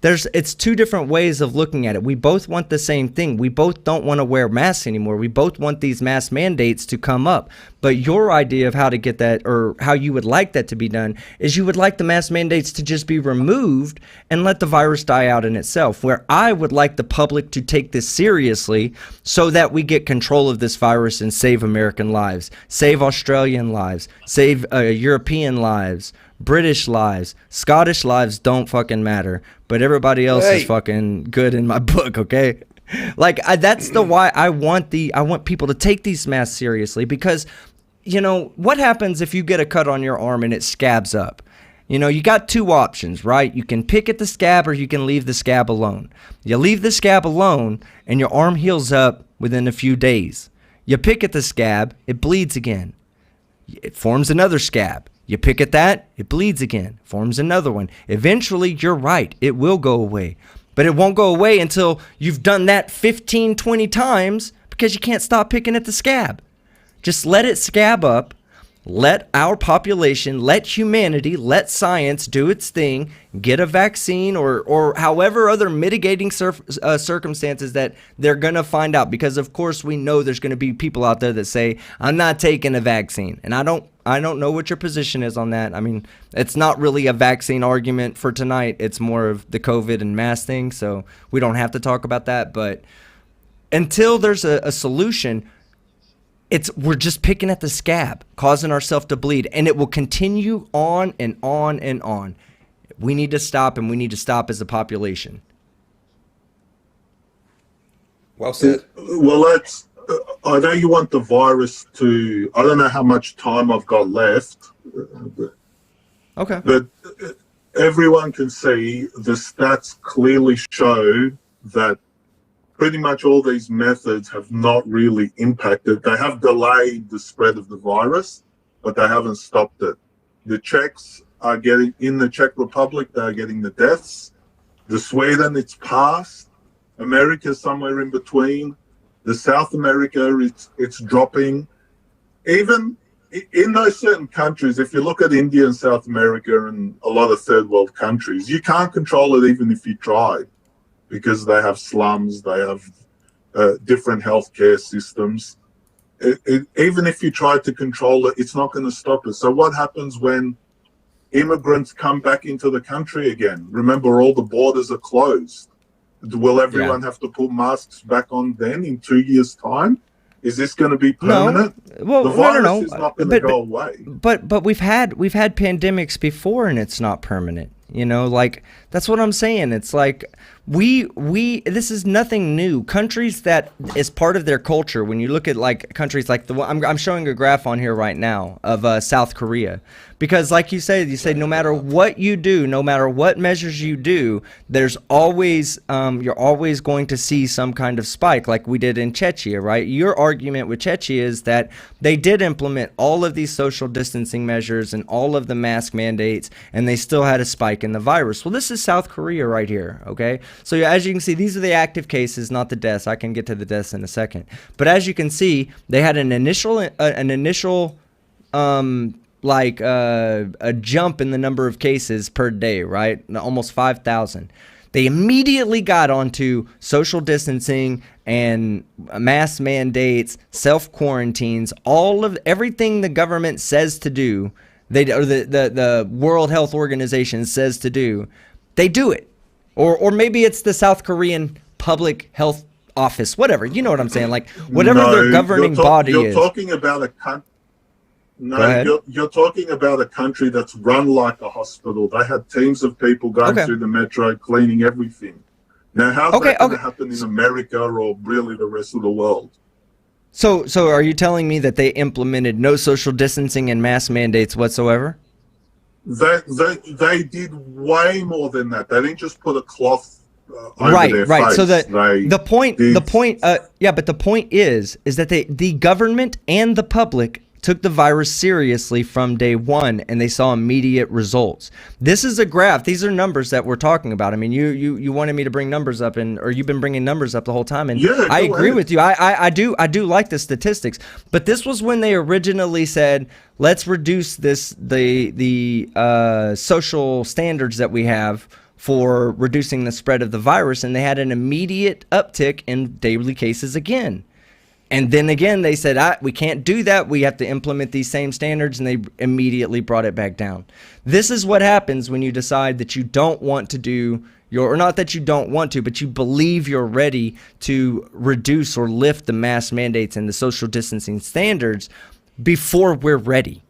It's two different ways of looking at it. We both want the same thing. We both don't want to wear masks anymore. We both want these mask mandates to come up. But your idea of how to get that, or how you would like that to be done, is you would like the mask mandates to just be removed and let the virus die out in itself. Where I would like the public to take this seriously so that we get control of this virus and save American lives, save Australian lives, save European lives, British lives, Scottish lives don't fucking matter, but everybody else is fucking good in my book, okay? Like, that's the why I want people to take these masks seriously, because, you know, what happens if you get a cut on your arm and it scabs up? You know, you got two options, right? You can pick at the scab or you can leave the scab alone. You leave the scab alone and your arm heals up within a few days. You pick at the scab, it bleeds again. It forms another scab. You pick at that, it bleeds again, forms another one. Eventually, you're right, it will go away. But it won't go away until you've done that 15, 20 times, because you can't stop picking at the scab. Just let it scab up. Let our population, let humanity, let science do its thing, get a vaccine or however other mitigating circumstances that they're going to find out. Because, of course, we know there's going to be people out there that say, I'm not taking a vaccine. And I don't know what your position is on that. I mean, it's not really a vaccine argument for tonight. It's more of the COVID and mask thing. So we don't have to talk about that. But until there's a solution, we're just picking at the scab, causing ourselves to bleed, and it will continue on and on and on. We need to stop, and we need to stop as a population. Well said. Well, I know you want the virus to. I don't know how much time I've got left. Okay. But everyone can see the stats clearly show that pretty much all these methods have not really impacted. They have delayed the spread of the virus, but they haven't stopped it. The Czechs are getting, in the Czech Republic, they're getting the deaths. The Sweden, it's passed. America's somewhere in between. The South America, it's dropping. Even in those certain countries, if you look at India and South America and a lot of third world countries, you can't control it even if you tried, because they have slums, they have different healthcare systems. Even if you try to control it, it's not going to stop it. So what happens when immigrants come back into the country again? Remember, all the borders are closed. Will everyone have to put masks back on then in 2 years' time? Is this going to be permanent? No. Well, the virus no. is not going to go away. But we've had pandemics before, and it's not permanent. You know, like That's what I'm saying. It's like this is nothing new. Countries that is part of their culture. When you look at like countries like the one I'm showing a graph on here right now of South Korea, because like you say no matter what you do, no matter what measures you do, there's always you're always going to see some kind of spike, like we did in Czechia, right? Your argument with Czechia is that they did implement all of these social distancing measures and all of the mask mandates, and they still had a spike in the virus. Well, this is South Korea right here, okay? So as you can see, these are the active cases, not the deaths. I can get to the deaths in a second. But as you can see, they had an initial a jump in the number of cases per day, right? Almost 5,000. They immediately got onto social distancing and mask mandates, self-quarantines, all of everything the government says to do, or the World Health Organization says to do, they do it. Or maybe it's the South Korean Public Health Office, whatever. You know what I'm saying? Like, whatever their governing body is. You're talking about a country. No, you're talking about a country that's run like a hospital. They had teams of people going through the metro, cleaning everything. Now, how's that going to happen in America or really the rest of the world? So are you telling me that they implemented no social distancing and mask mandates whatsoever? They did way more than that. They didn't just put a cloth over their face. So the point is that the government and the public took the virus seriously from day one, and they saw immediate results. This is a graph. These are numbers that we're talking about. I mean, you wanted me to bring numbers up, or you've been bringing numbers up the whole time, and I agree with you. I do like the statistics, but this was when they originally said, let's reduce the social standards that we have for reducing the spread of the virus, and they had an immediate uptick in daily cases again. And then again, they said, we can't do that. We have to implement these same standards, and they immediately brought it back down. This is what happens when you decide that you don't want to do or not that you don't want to, but you believe you're ready to reduce or lift the mask mandates and the social distancing standards before we're ready.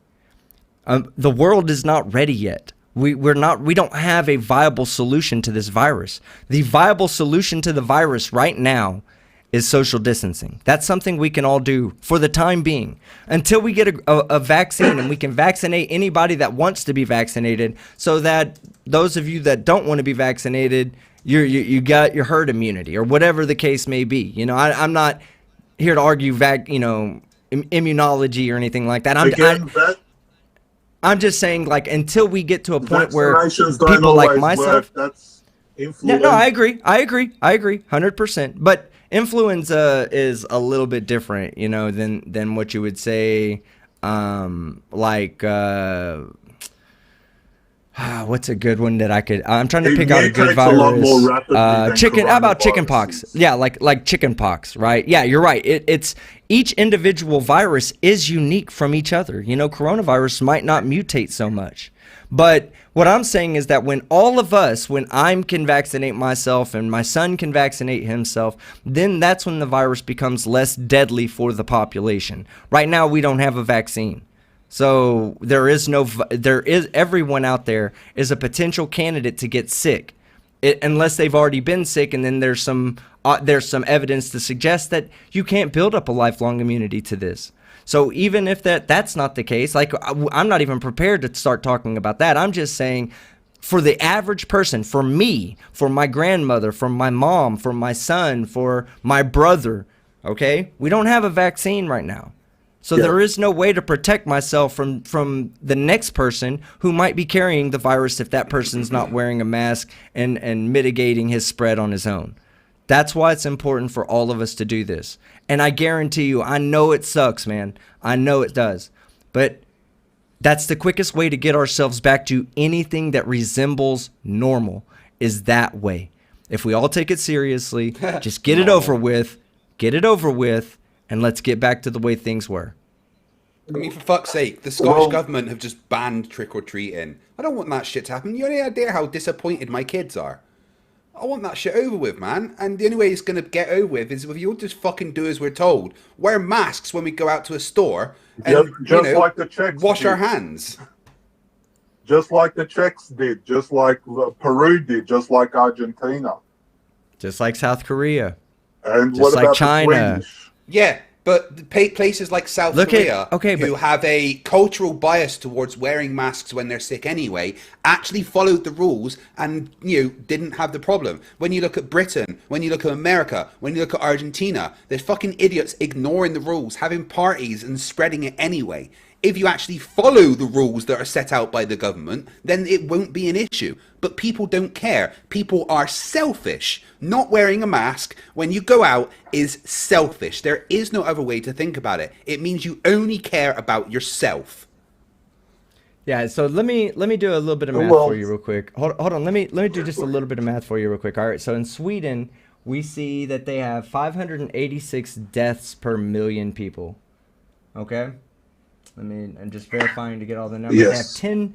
The world is not ready yet. We don't have a viable solution to this virus. The viable solution to the virus right now is social distancing. That's something we can all do for the time being until we get a vaccine, and we can vaccinate anybody that wants to be vaccinated, so that those of you that don't want to be vaccinated, you got your herd immunity or whatever the case may be. You know, I'm not here to argue immunology or anything like that. I'm just saying, like, until we get to a point where people like myself, that's influenza. No, I agree, 100%. But influenza is a little bit different, you know, than what you would say, what's a good one that I'm trying to pick out a good virus. How about chickenpox? Yeah, like chickenpox, right? Yeah, you're right. It's each individual virus is unique from each other. You know, coronavirus might not mutate so much. But what I'm saying is that when I can vaccinate myself and my son can vaccinate himself, then that's when the virus becomes less deadly for the population. Right now, we don't have a vaccine. So everyone out there is a potential candidate to get sick, unless they've already been sick, and then there's some evidence to suggest that you can't build up a lifelong immunity to this. So even if that's not the case, like, I'm not even prepared to start talking about that. I'm just saying, for the average person, for me, for my grandmother, for my mom, for my son, for my brother, okay, we don't have a vaccine right now. So there is no way to protect myself from the next person who might be carrying the virus if that person's not wearing a mask and mitigating his spread on his own. That's why it's important for all of us to do this. And I guarantee you, I know it sucks, man. I know it does. But that's the quickest way to get ourselves back to anything that resembles normal, is that way. If we all take it seriously, just get it over with, and let's get back to the way things were. I mean, for fuck's sake, the Scottish government have just banned trick-or-treating. I don't want that shit to happen. You have any idea how disappointed my kids are? I want that shit over with, man. And the only way it's going to get over with is if you'll just fucking do as we're told. Wear masks when we go out to a store and, just like the Czechs wash did. our hands. just like the Czechs did, just like Peru did, just like Argentina. Just like South Korea. And Just what like about China. the Swedish? Yeah, but the places like South Korea, who have a cultural bias towards wearing masks when they're sick anyway, actually followed the rules and didn't have the problem. When you look at Britain, when you look at America, when you look at Argentina, there's fucking idiots ignoring the rules, having parties and spreading it anyway. If you actually follow the rules that are set out by the government, then it won't be an issue. But people don't care. People are selfish. Not wearing a mask when you go out is selfish. There is no other way to think about it. It means you only care about yourself. Yeah, so let me do a little bit of math for you real quick. Hold on, let me do just a little bit of math for you real quick. All right, so in Sweden, we see that they have 586 deaths per million people. Okay? I'm just verifying to get all the numbers. Yes. They have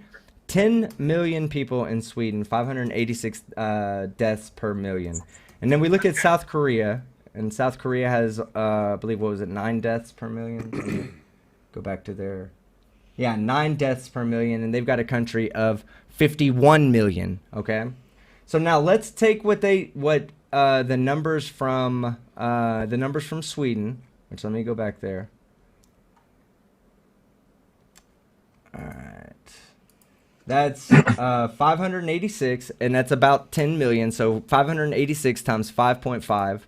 10 million people in Sweden, 586 deaths per million. And then we look at South Korea, and South Korea has, I believe, 9 deaths per million? Let me go back to their... Yeah, 9 deaths per million, and they've got a country of 51 million, okay? So now let's take the numbers from Sweden, which let me go back there. All right, that's 586, and that's about 10 million. So 586 times 5.5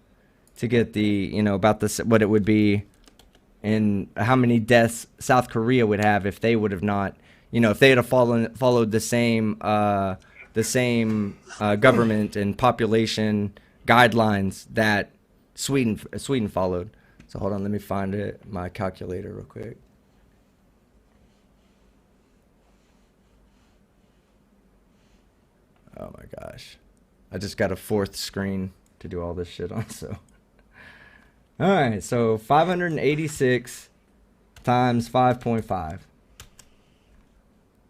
to get the about what it would be, and how many deaths South Korea would have if they would have not, if they had followed the same government and population guidelines that Sweden followed. So hold on, let me find my calculator real quick. Oh my gosh. I just got a 4th screen to do all this shit on, so. Alright, so 586 times 5.5.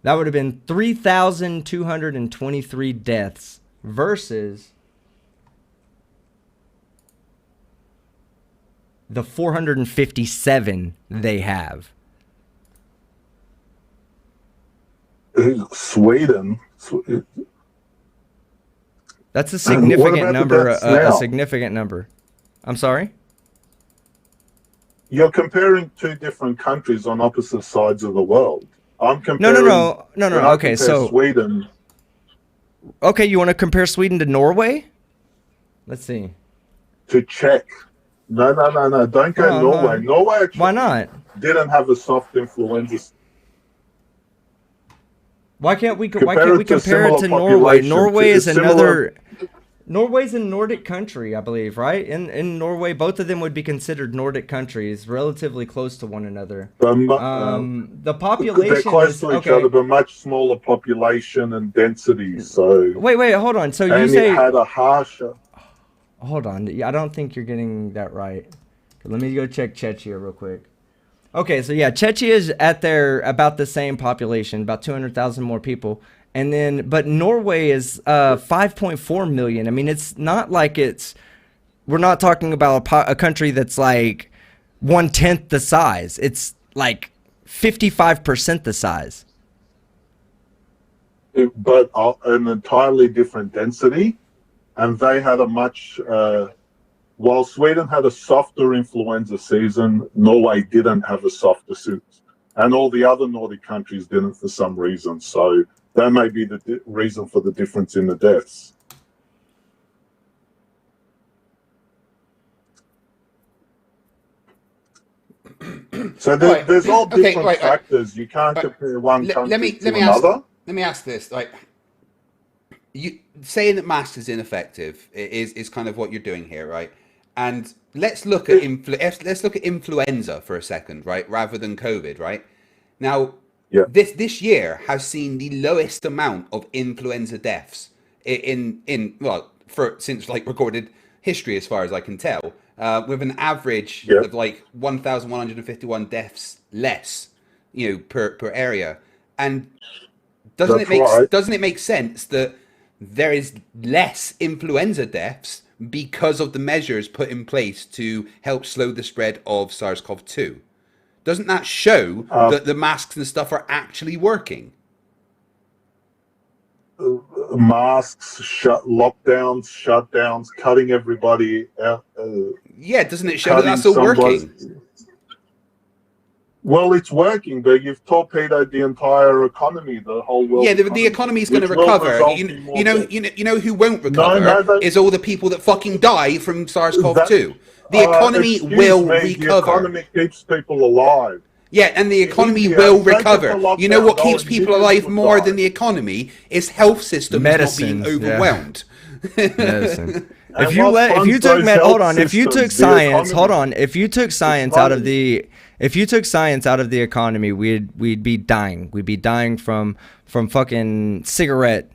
That would have been 3,223 deaths versus the 457 they have. Sweden. That's a significant number. A significant number. I'm sorry? You're comparing 2 different countries on opposite sides of the world. I'm comparing. No. Okay, so Sweden. Okay, you want to compare Sweden to Norway? Let's see. To Czech. No. Don't go Norway. Norway actually why not? Didn't have a soft influenza. Why can't we compare it to Norway? Norway is Norway's a Nordic country, I believe, right? In Norway, both of them would be considered Nordic countries, relatively close to one another. The population they're close to each other, but much smaller population and density. So wait, hold on. So you say it had a harsher. Hold on, I don't think you're getting that right. Let me go check Czechia real quick. Okay, so yeah, Czechia is at about the same population, about 200,000 more people. And then, but Norway is 5.4 million. I mean, it's not like we're not talking about a country that's like 1/10 the size. It's like 55% the size. But an entirely different density. And they had a much, while Sweden had a softer influenza season, Norway didn't have a softer season. And all the other Nordic countries didn't for some reason. So that may be the reason for the difference in the deaths. So there's all different factors. You can't compare one country to another. Let me ask this. You saying that masks is ineffective is kind of what you're doing here, right? And let's look at influenza for a second, right? Rather than COVID, right? Now, this year has seen the lowest amount of influenza deaths since recorded history, as far as I can tell, with an average of 1,151 deaths less, per area. And doesn't it make sense that there is less influenza deaths because of the measures put in place to help slow the spread of SARS-CoV-2? Doesn't that show that the masks and stuff are actually working? masks, lockdowns, shutdowns, cutting everybody out. Yeah, doesn't it show that Cutting that's still somebody. working? Well, it's working, but you've torpedoed the entire economy, the whole world. Yeah, the economy is going to which will recover. result in more deaths. You know who won't recover no, is all the people that fucking die from SARS-CoV-2. That- The economy excuse will me, recover. The economy keeps people alive. Yeah, and the economy India, will take it recover. to You know what lockdown, keeps all people millions alive would more die. than the economy is health systems Medicines, not being overwhelmed. Medicine. And If you what let, if funds you took, those man, hold health on. If you took systems, the science, hold economy? on. If you took science out of the, if you took science out of the economy, we'd be dying. We'd be dying from fucking cigarette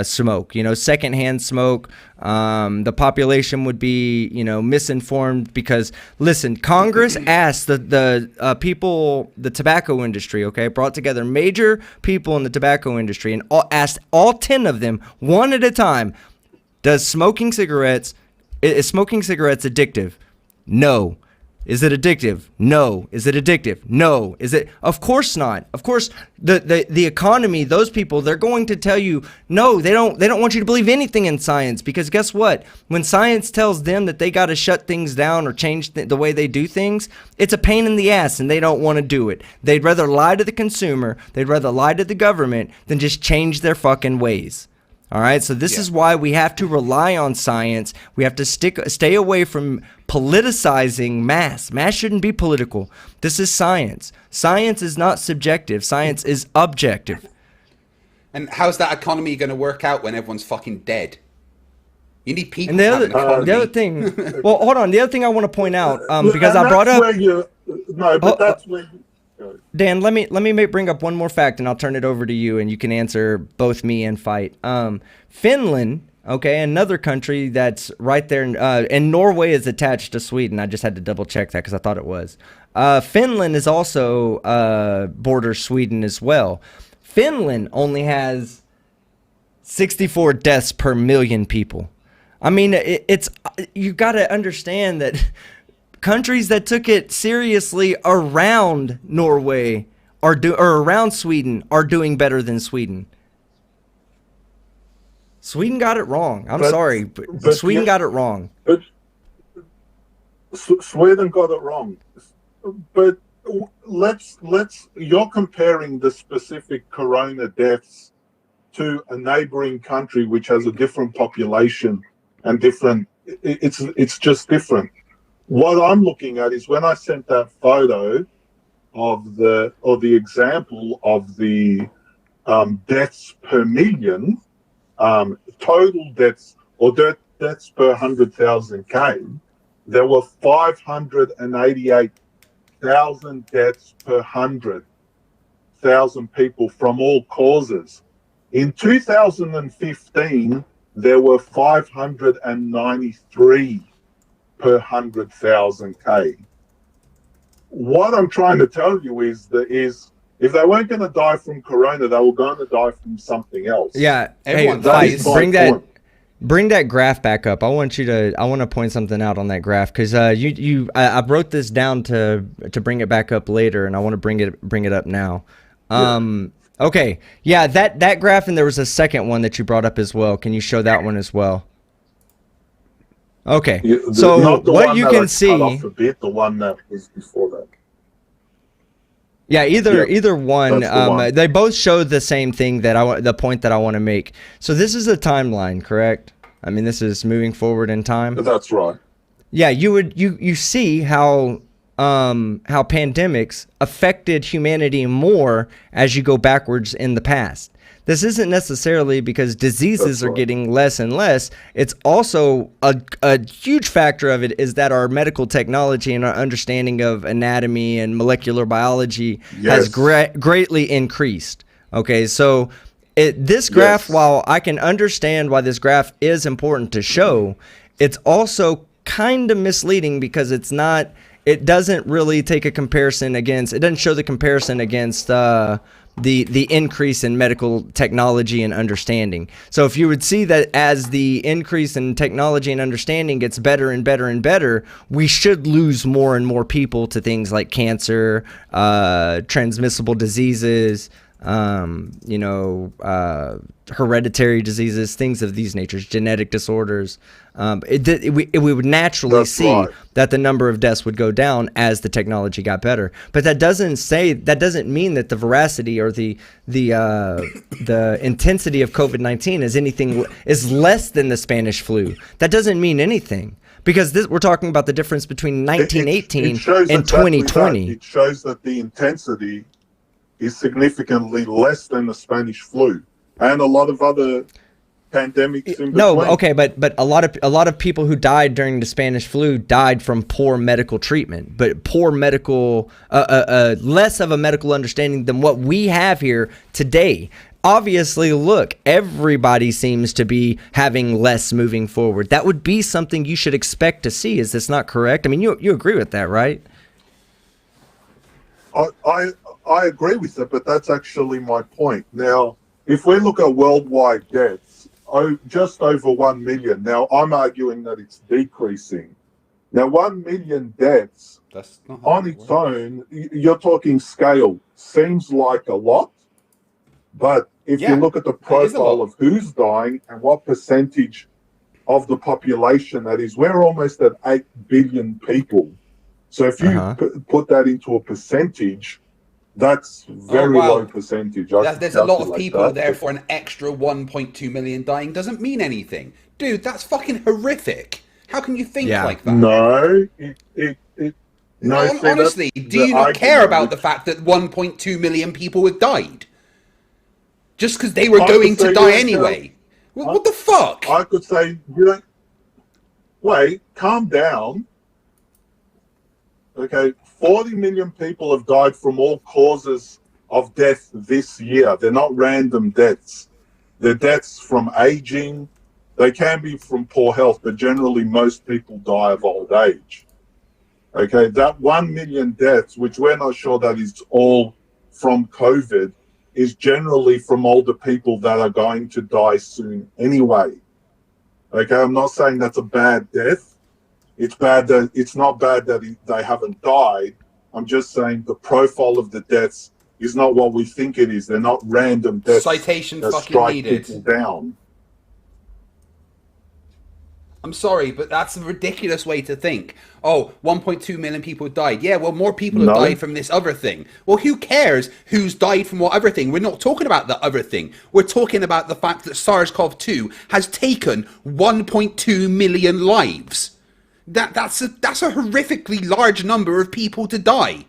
smoke. You know, secondhand smoke. The population would be, you know, misinformed because listen, Congress asked the people, the tobacco industry, okay, brought together major people in the tobacco industry and asked all 10 of them one at a time. Is smoking cigarettes addictive? No. Is it addictive? No. Is it addictive? No. Is it? Of course not. Of course, the economy, those people, they're going to tell you no. They don't want you to believe anything in science because guess what? When science tells them that they got to shut things down or change the way they do things, it's a pain in the ass and they don't want to do it. They'd rather lie to the consumer. They'd rather lie to the government than just change their fucking ways. All right, so this is why we have to rely on science. We have to stay away from politicizing mass. Mass shouldn't be political. This is science. Science is not subjective. Science is objective. And how's that economy going to work out when everyone's fucking dead? You need people And to have an economy. the other thing, well, hold on. The other thing I want to point out, because And I brought that's up. where that's where you. Dan, let me bring up one more fact, and I'll turn it over to you, and you can answer both me and Fight. Finland, okay, another country that's right there, and Norway is attached to Sweden. I just had to double check that because I thought it was. Finland is also borders Sweden as well. Finland only has 64 deaths per million people. I mean, it's you got to understand that. Countries that took it seriously around Norway or around Sweden are doing better than Sweden. Sweden got it wrong. I'm sorry, but Sweden got it wrong. But Sweden got it wrong. But let's you're comparing the specific corona deaths to a neighboring country which has a different population and different. It's just different. What I'm looking at is when I sent that photo of the example of the deaths per million, total deaths or deaths per 100,000 K, there were 588,000 deaths per 100,000 people from all causes. In 2015, there were 593 per 100,000 K. What I'm trying to tell you is if they weren't going to die from corona, they were going to die from something else. Yeah, Everyone hey, dies. bring that graph back up. I want to point something out on that graph because I wrote this down to bring it back up later, and I want to bring it up now. Okay, yeah, that graph, and there was a second one that you brought up as well. Can you show that one as well? Okay, so what you can see, cut off a bit, the one that was before that. Yeah, either one. One. They both show the same thing the point that I want to make. So this is a timeline, correct? I mean, this is moving forward in time. That's right. Yeah, you see how pandemics affected humanity more as you go backwards in the past. This isn't necessarily because diseases are getting less and less. It's also a huge factor of it is that our medical technology and our understanding of anatomy and molecular biology has greatly increased. Okay, so this graph, while I can understand why this graph is important to show, it's also kind of misleading because it doesn't really take a comparison against, it doesn't show the comparison against the increase in medical technology and understanding. So if you would see that as the increase in technology and understanding gets better and better and better, we should lose more and more people to things like cancer, transmissible diseases, hereditary diseases, things of these natures, genetic disorders, we would naturally That's see right. that the number of deaths would go down as the technology got better. But that doesn't mean that the veracity or the intensity of COVID-19 is less than the Spanish flu. That doesn't mean anything. Because we're talking about the difference between 1918 it shows and exactly 2020. that. It shows that the intensity is significantly less than the Spanish flu and a lot of other pandemics in between. No, okay, but a lot of people who died during the Spanish flu died from poor medical treatment, but poor medical, less of a medical understanding than what we have here today. Obviously, look, everybody seems to be having less moving forward. That would be something you should expect to see. Is this not correct? I mean, you agree with that, right? I agree with it, but that's actually my point. Now, if we look at worldwide deaths, just over 1 million. Now, I'm arguing that it's decreasing. Now, 1 million deaths That's not how on it its works. own, you're talking scale, seems like a lot. But if Yeah, you look at the that is a profile lot. of who's dying and what percentage of the population that is, we're almost at 8 billion people. So if you Uh-huh. put that into a percentage, that's very wow. low percentage. I can There's a lot of calculate people, that, but- therefore an extra 1.2 million dying doesn't mean anything. Dude, that's fucking horrific. How can you think Yeah. like that? No, no. See, Honestly, that's do the you not care argument, about the which fact that 1.2 million people had died? Just because they were I could going to say, die yeah, anyway. What the fuck? I could say, you know, wait, calm down. Okay, 40 million people have died from all causes of death this year. They're not random deaths. They're deaths from aging. They can be from poor health, but generally most people die of old age. Okay, that 1 million deaths, which we're not sure that is all from COVID, is generally from older people that are going to die soon anyway. Okay, I'm not saying that's a bad death. It's not bad that they haven't died. I'm just saying the profile of the deaths is not what we think it is. They're not random deaths Citation that fucking strike needed. people down. I'm sorry, but that's a ridiculous way to think. Oh, 1.2 million people died. Yeah, well, more people have No. died from this other thing. Well, who cares who's died from what other thing? We're not talking about the other thing. We're talking about the fact that SARS-CoV-2 has taken 1.2 million lives. That's a horrifically large number of people to die.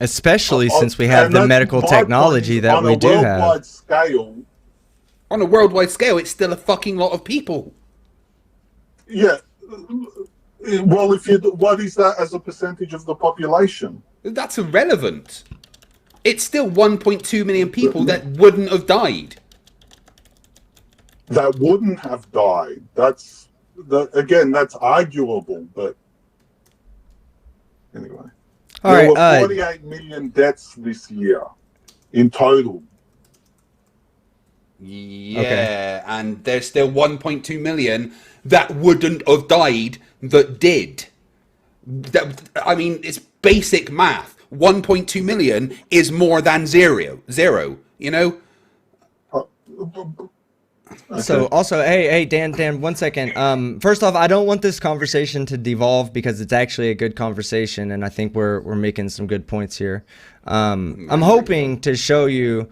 Especially since we have And the that's medical my point, technology is that on we a do have. worldwide scale. On a worldwide scale, it's still a fucking lot of people. Yeah. Well, what is that as a percentage of the population? That's irrelevant. It's still 1.2 million people that wouldn't have died. That wouldn't have died. That's arguable, but anyway. All There right, were 48 million deaths this year in total. Yeah, Okay. and there's still 1.2 million that wouldn't have died that did. I mean, it's basic math. 1.2 million is more than zero, you know? So also, hey, Dan, 1 second. First off, I don't want this conversation to devolve because it's actually a good conversation, and I think we're making some good points here. I'm hoping to show you,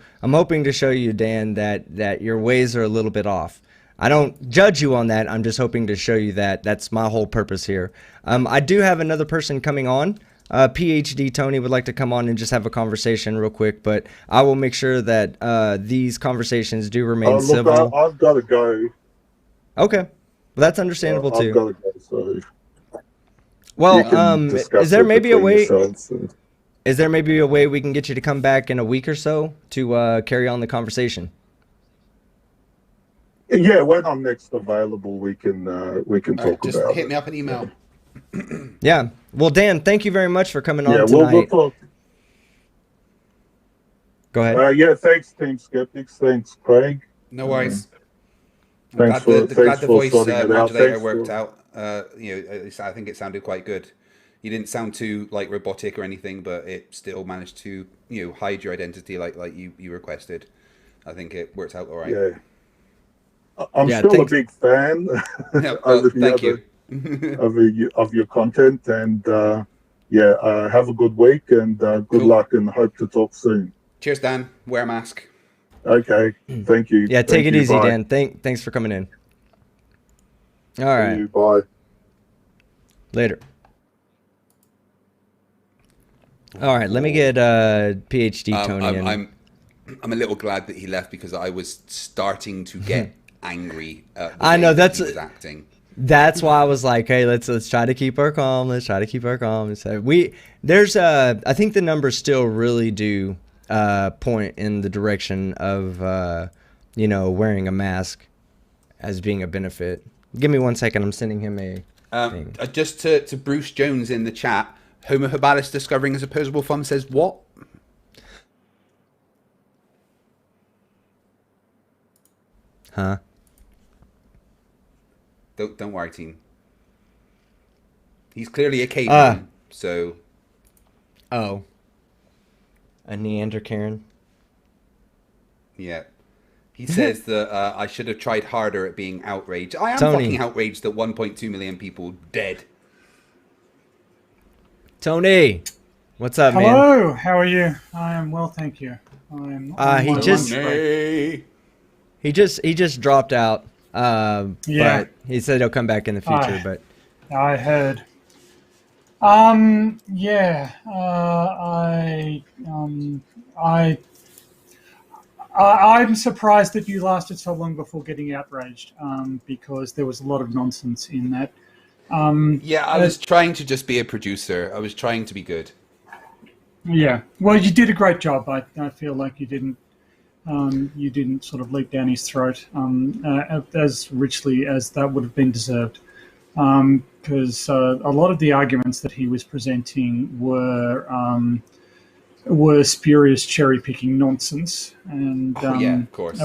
Dan, that your ways are a little bit off. I don't judge you on that. I'm just hoping to show you that. That's my whole purpose here. I do have another person coming on. PhD Tony would like to come on and just have a conversation real quick, but I will make sure that these conversations do remain civil. I've got to go. Okay, well, that's understandable I've too. got to go. So you Well, can discuss is there it maybe a between way? yourselves and- Is there maybe a way we can get you to come back in a week or so to carry on the conversation? Yeah, when I'm next available, we can talk Just about hit it. me up an email. Yeah. Well, Dan, thank you very much for coming Yeah, on we'll tonight. talk. Go ahead. Yeah, thanks, Team Skeptics. Thanks, Craig. No worries. Thanks Glad for the voice sorting it out. modulator Thanks worked for- out. I think it sounded quite good. You didn't sound too like robotic or anything, but it still managed to hide your identity like you requested. I think it worked out all right. Yeah, I'm Yeah, still a thanks. big fan Yeah, over well, the thank other you. of your content, and have a good week and good Cool. luck, and hope to talk soon. Cheers, Dan. Wear a mask. Okay, thank you. Yeah, take Thank it you. easy, Bye. Dan. Thanks for coming in. All See right, you. Bye. later. All right, let me get PhD Tony in. I'm a little glad that he left because I was starting to get angry at the I way know, that he was acting. That's why I was like, hey, let's try to keep our calm. Let's try to keep our calm. So I think the numbers still really do point in the direction of wearing a mask as being a benefit. Give me 1 second. I'm sending him a thing. Just to Bruce Jones in the chat, Homo habilis discovering his opposable thumb says what? Huh? Don't worry, team. He's clearly a caveman, so. Oh. A Neanderthal. Yeah. He says that I should have tried harder at being outraged. I am Tony. fucking outraged that 1.2 million people dead. Tony, what's up, man? Hello, how are you? I am well, thank you. He just- Nay. He just dropped out. Yeah. But he said he'll come back in the future. But I heard. I'm surprised that you lasted so long before getting outraged, because there was a lot of nonsense in that. Yeah, I was trying to just be a producer. I was trying to be good. Yeah, well, you did a great job. I feel like you didn't sort of leap down his throat as richly as that would have been deserved. Because a lot of the arguments that he was presenting were spurious cherry-picking nonsense. And yeah, of course.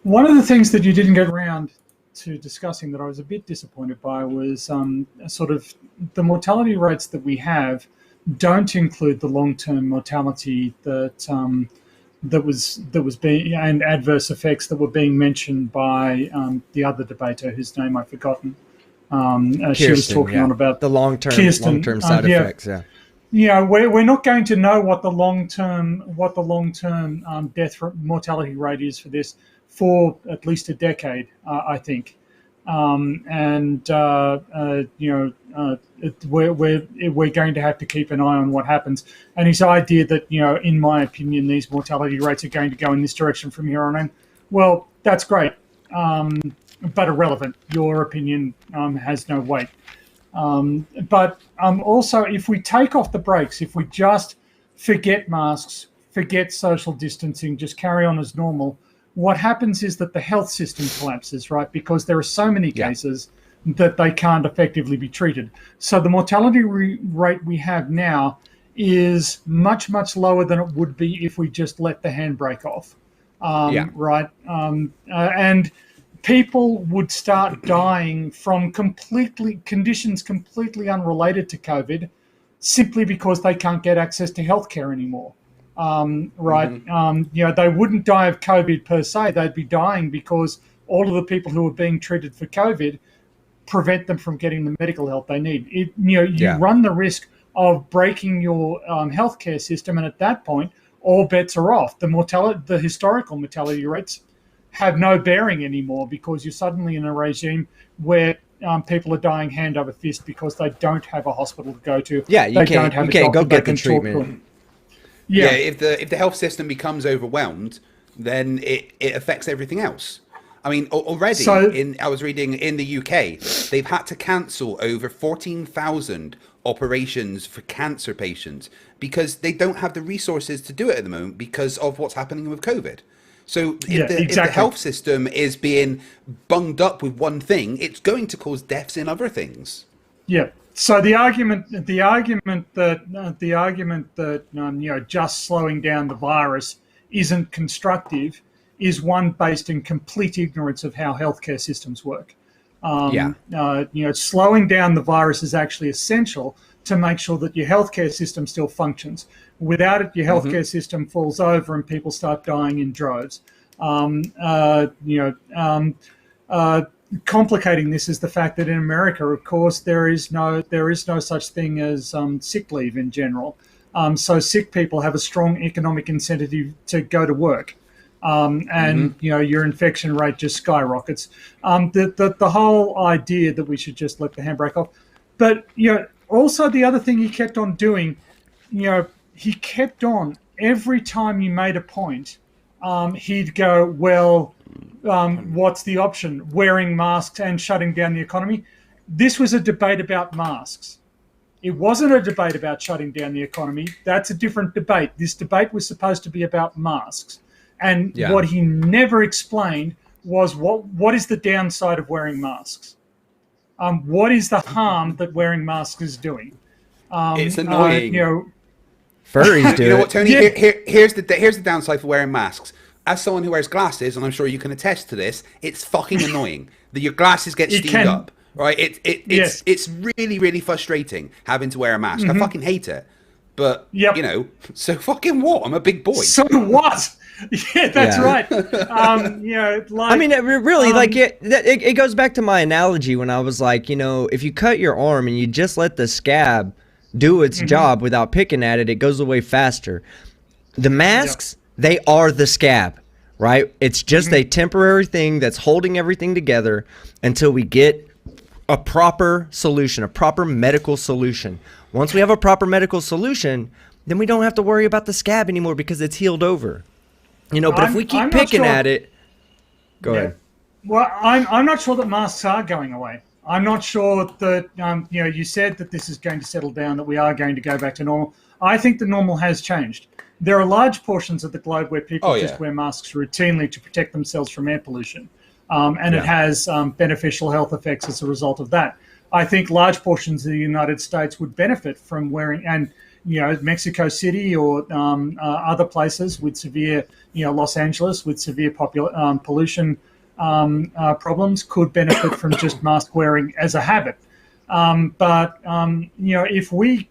One of the things that you didn't get around to discussing that I was a bit disappointed by was sort of the mortality rates that we have don't include the long-term mortality that was being, and adverse effects that were being mentioned by the other debater whose name I've forgotten. She was talking on about the long-term side effects. Yeah. Yeah, we're not going to know what the long-term death mortality rate is for this for at least a decade, I think. We're going to have to keep an eye on what happens. And his idea that, in my opinion, these mortality rates are going to go in this direction from here on in, well, that's great, but irrelevant. Your opinion has no weight. But also, if we take off the brakes, if we just forget masks, forget social distancing, just carry on as normal, what happens is that the health system collapses, right? Because there are so many cases that they can't effectively be treated. So the mortality rate we have now is much, much lower than it would be if we just let the handbrake off, right? And people would start dying from conditions completely unrelated to COVID simply because they can't get access to healthcare anymore. Right? Mm-hmm. They wouldn't die of COVID per se. They'd be dying because all of the people who are being treated for COVID prevent them from getting the medical help they need. You run the risk of breaking your healthcare system, and at that point, all bets are off. The historical mortality rates have no bearing anymore because you're suddenly in a regime where people are dying hand over fist because they don't have a hospital to go to. Yeah, you can't go get the treatment. Yeah, if the health system becomes overwhelmed, then it affects everything else. I mean, already, I was reading in the UK, they've had to cancel over 14,000 operations for cancer patients because they don't have the resources to do it at the moment because of what's happening with COVID. So if the health system is being bunged up with one thing, it's going to cause deaths in other things. Yeah. So the argument that just slowing down the virus isn't constructive is one based in complete ignorance of how healthcare systems work. Slowing down the virus is actually essential to make sure that your healthcare system still functions. Without it, your healthcare system falls over and people start dying in droves. Complicating this is the fact that in America, of course, there is no such thing as sick leave in general. So sick people have a strong economic incentive to go to work. Your infection rate just skyrockets. The whole idea that we should just let the handbrake off. But, also the other thing he kept on doing, he kept on, every time you made a point, he'd go, well, what's the option? Wearing masks and shutting down the economy? This was a debate about masks. It wasn't a debate about shutting down the economy. That's a different debate. This debate was supposed to be about masks. And what he never explained was what is the downside of wearing masks? What is the harm that wearing masks is doing? It's annoying. Furries do you know what, it. Tony? Here's the downside for wearing masks. As someone who wears glasses, and I'm sure you can attest to this, it's fucking annoying that your glasses get steamed up. Right? It's really, really frustrating having to wear a mask. I fucking hate it. But so fucking what? I'm a big boy. So what? Yeah, that's right. It goes back to my analogy when I was like, if you cut your arm and you just let the scab do its job without picking at it, it goes away faster. The masks, they are the scab, right? It's just a temporary thing that's holding everything together until we get a proper solution, a proper medical solution. Once we have a proper medical solution, then we don't have to worry about the scab anymore because it's healed over. But if we keep picking at it, go ahead. Well, I'm not sure that masks are going away. I'm not sure that, you said that this is going to settle down, that we are going to go back to normal. I think the normal has changed. There are large portions of the globe where people just wear masks routinely to protect themselves from air pollution. It has beneficial health effects as a result of that. I think large portions of the United States would benefit from wearing, and Mexico City or other places with severe, Los Angeles with severe pollution problems could benefit from just mask wearing as a habit. If we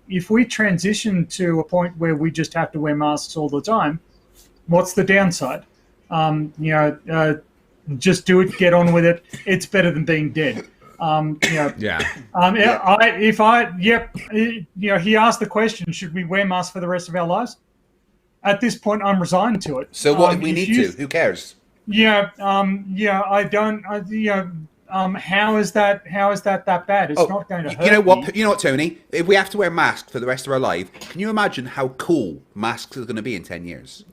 transition to a point where we just have to wear masks all the time, what's the downside? Just do it, get on with it. It's better than being dead. He asked the question, should we wear masks for the rest of our lives? At this point, I'm resigned to it. So what if we need to? Who cares? I don't. How is that bad? It's not going to hurt. You know what, Tony? If we have to wear masks for the rest of our life, can you imagine how cool masks are going to be in 10 years?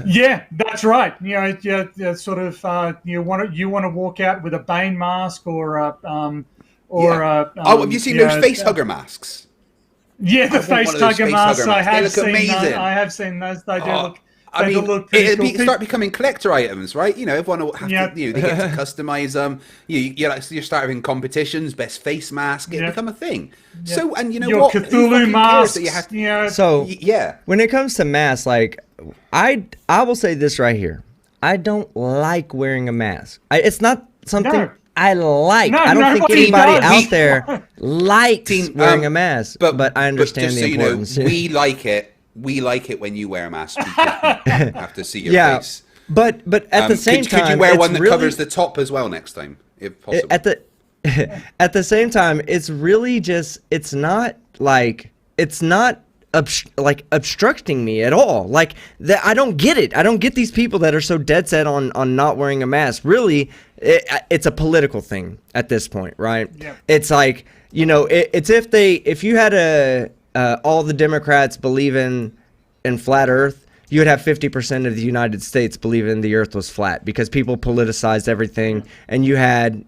Yeah, that's right. Sort of. You want to walk out with a Bane mask or have you seen those face hugger masks? Yeah, the face hugger masks. I have seen amazing. I have seen those. They do look. Start becoming collector items, right? Everyone will have to, they get to customize them. You start having competitions, best face mask. It become a thing. Yeah. So, and you know your what? Cthulhu masks. When it comes to masks, like I will say this right here: I don't like wearing a mask. It's not something I like. I don't think anybody out there likes wearing a mask. But I understand the importance. We like it. We like it when you wear a mask. We have to see your face. But at the same time, could you wear one that covers the top as well next time, if possible? At the same time, it's really just it's not obstructing me at all. Like I don't get it. I don't get these people that are so dead set on not wearing a mask. Really, it's a political thing at this point, right? Yeah. It's like it's if you had all the Democrats believe in flat Earth, you would have 50% of the United States believing the Earth was flat because people politicized everything, and you had,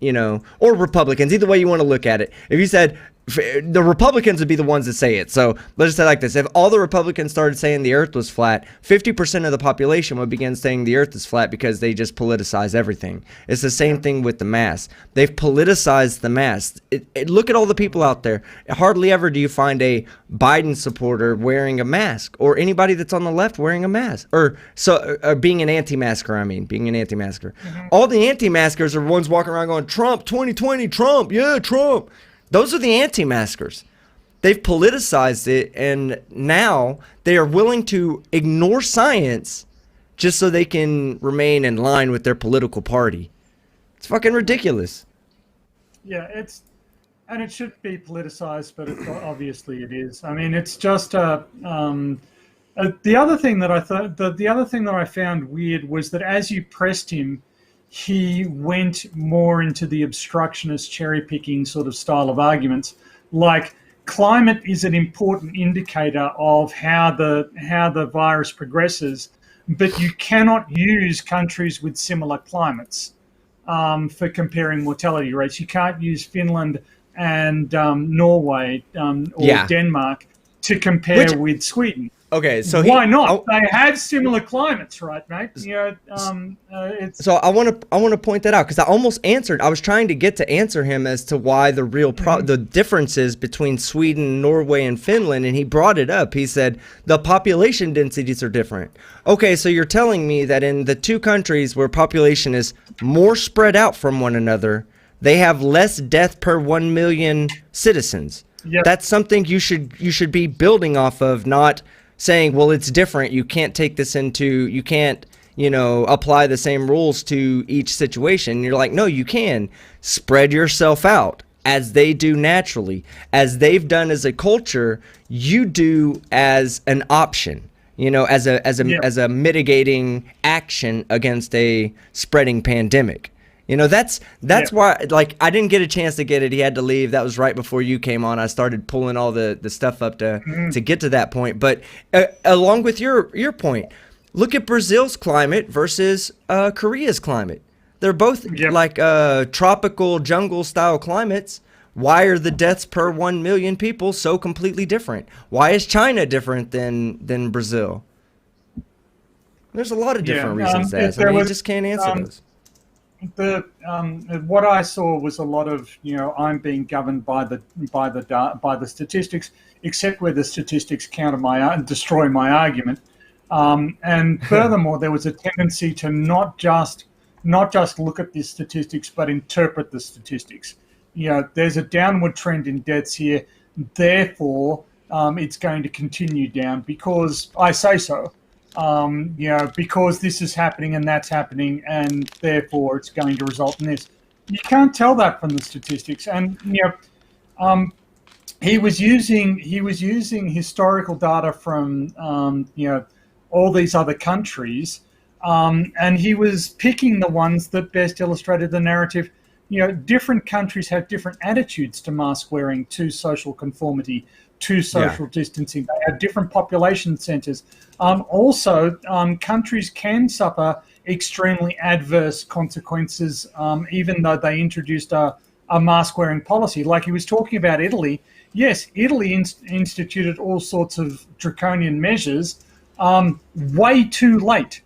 or Republicans, either way you want to look at it. If you said the Republicans would be the ones that say it. So let's just say it like this. If all the Republicans started saying the Earth was flat, 50% of the population would begin saying the Earth is flat because they just politicize everything. It's the same thing with the mask. They've politicized the mask. Look at all the people out there. Hardly ever do you find a Biden supporter wearing a mask, or anybody that's on the left wearing a mask, or being an anti-masker. Being an anti-masker. Mm-hmm. All the anti-maskers are ones walking around going, Trump, 2020, Trump, yeah, Trump. Those are the anti-maskers. they've politicized it, and now they are willing to ignore science just so they can remain in line with their political party. It's fucking ridiculous. Yeah, and it should be politicized, but obviously it is. I mean, it's just the other thing that I thought, the other thing that I found weird was that as you pressed him, he went more into the obstructionist cherry picking sort of style of arguments. Like, climate is an important indicator of how the virus progresses, but you cannot use countries with similar climates for comparing mortality rates. You can't use Finland and Norway or Denmark to compare with Sweden. Okay, so why not? They have similar climates, right, mate? So I want to point that out because I almost answered. I was trying to get to answer him as to why the real the differences between Sweden, Norway, and Finland, and he brought it up. He said the population densities are different. Okay, so you're telling me that in the two countries where population is more spread out from one another, they have less death per 1 million citizens. Yep. That's something you should be building off of, not saying, well, it's different. You can't take this into, you can't, apply the same rules to each situation. You're like, no, you can spread yourself out as they do naturally, as they've done as a culture. You do as an option, as a mitigating action against a spreading pandemic. That's why, like, I didn't get a chance to get it. He had to leave. That was right before you came on. I started pulling all the stuff up to get to that point. But along with your point, look at Brazil's climate versus Korea's climate. They're both like tropical jungle style climates. Why are the deaths per 1 million people so completely different? Why is China different than Brazil? There's a lot of different reasons. You just can't answer those. What I saw was a lot of I'm being governed by the statistics, except where the statistics destroy my argument, and furthermore there was a tendency to not just look at the statistics but interpret the statistics. There's a downward trend in deaths here, therefore it's going to continue down because I say so. Because this is happening and that's happening, and therefore it's going to result in this. You can't tell that from the statistics, and he was using historical data from all these other countries, and he was picking the ones that best illustrated the narrative. Different countries have different attitudes to mask wearing, to social conformity, to social distancing. They have different population centres. Also, countries can suffer extremely adverse consequences, even though they introduced a mask-wearing policy. Like he was talking about Italy. Yes, Italy instituted all sorts of draconian measures way too late.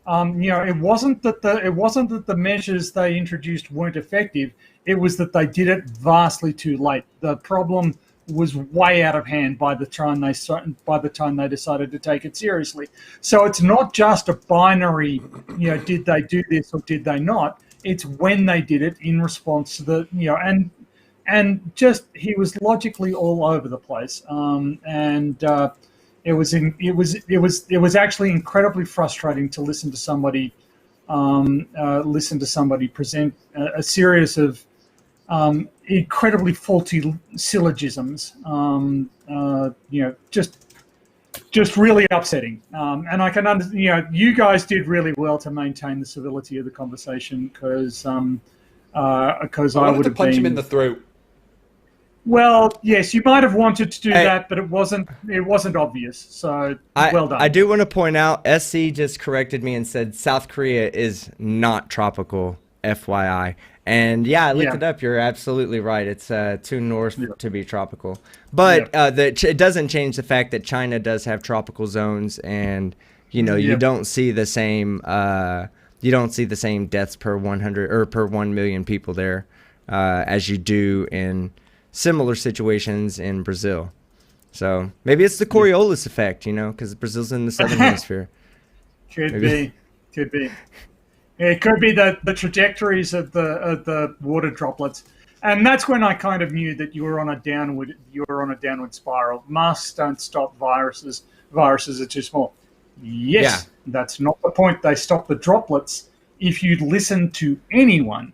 It wasn't that the measures they introduced weren't effective. It was that they did it vastly too late. The problem was way out of hand by the time they decided to take it seriously. So it's not just a binary, did they do this or did they not? It's when they did it in response to the, and just he was logically all over the place, it was actually incredibly frustrating to listen to somebody present a series of incredibly faulty syllogisms, just really upsetting. And I can understand, you guys did really well to maintain the civility of the conversation because I would have punch him in the throat. Well, yes, you might have wanted to do that, but it wasn't obvious. So well done. I do want to point out, SC just corrected me and said South Korea is not tropical, FYI. And yeah, I looked it up. You're absolutely right. It's too north to be tropical. But it doesn't change the fact that China does have tropical zones, and you don't see the same deaths per 100 or per 1 million people there as you do in similar situations in Brazil. So maybe it's the Coriolis effect, because Brazil's in the southern hemisphere. Could be. It could be the trajectories of the water droplets. And that's when I kind of knew that you were on a downward spiral. Masks don't stop viruses. Viruses are too small. Yes, that's not the point. They stop the droplets. If you'd listen to anyone,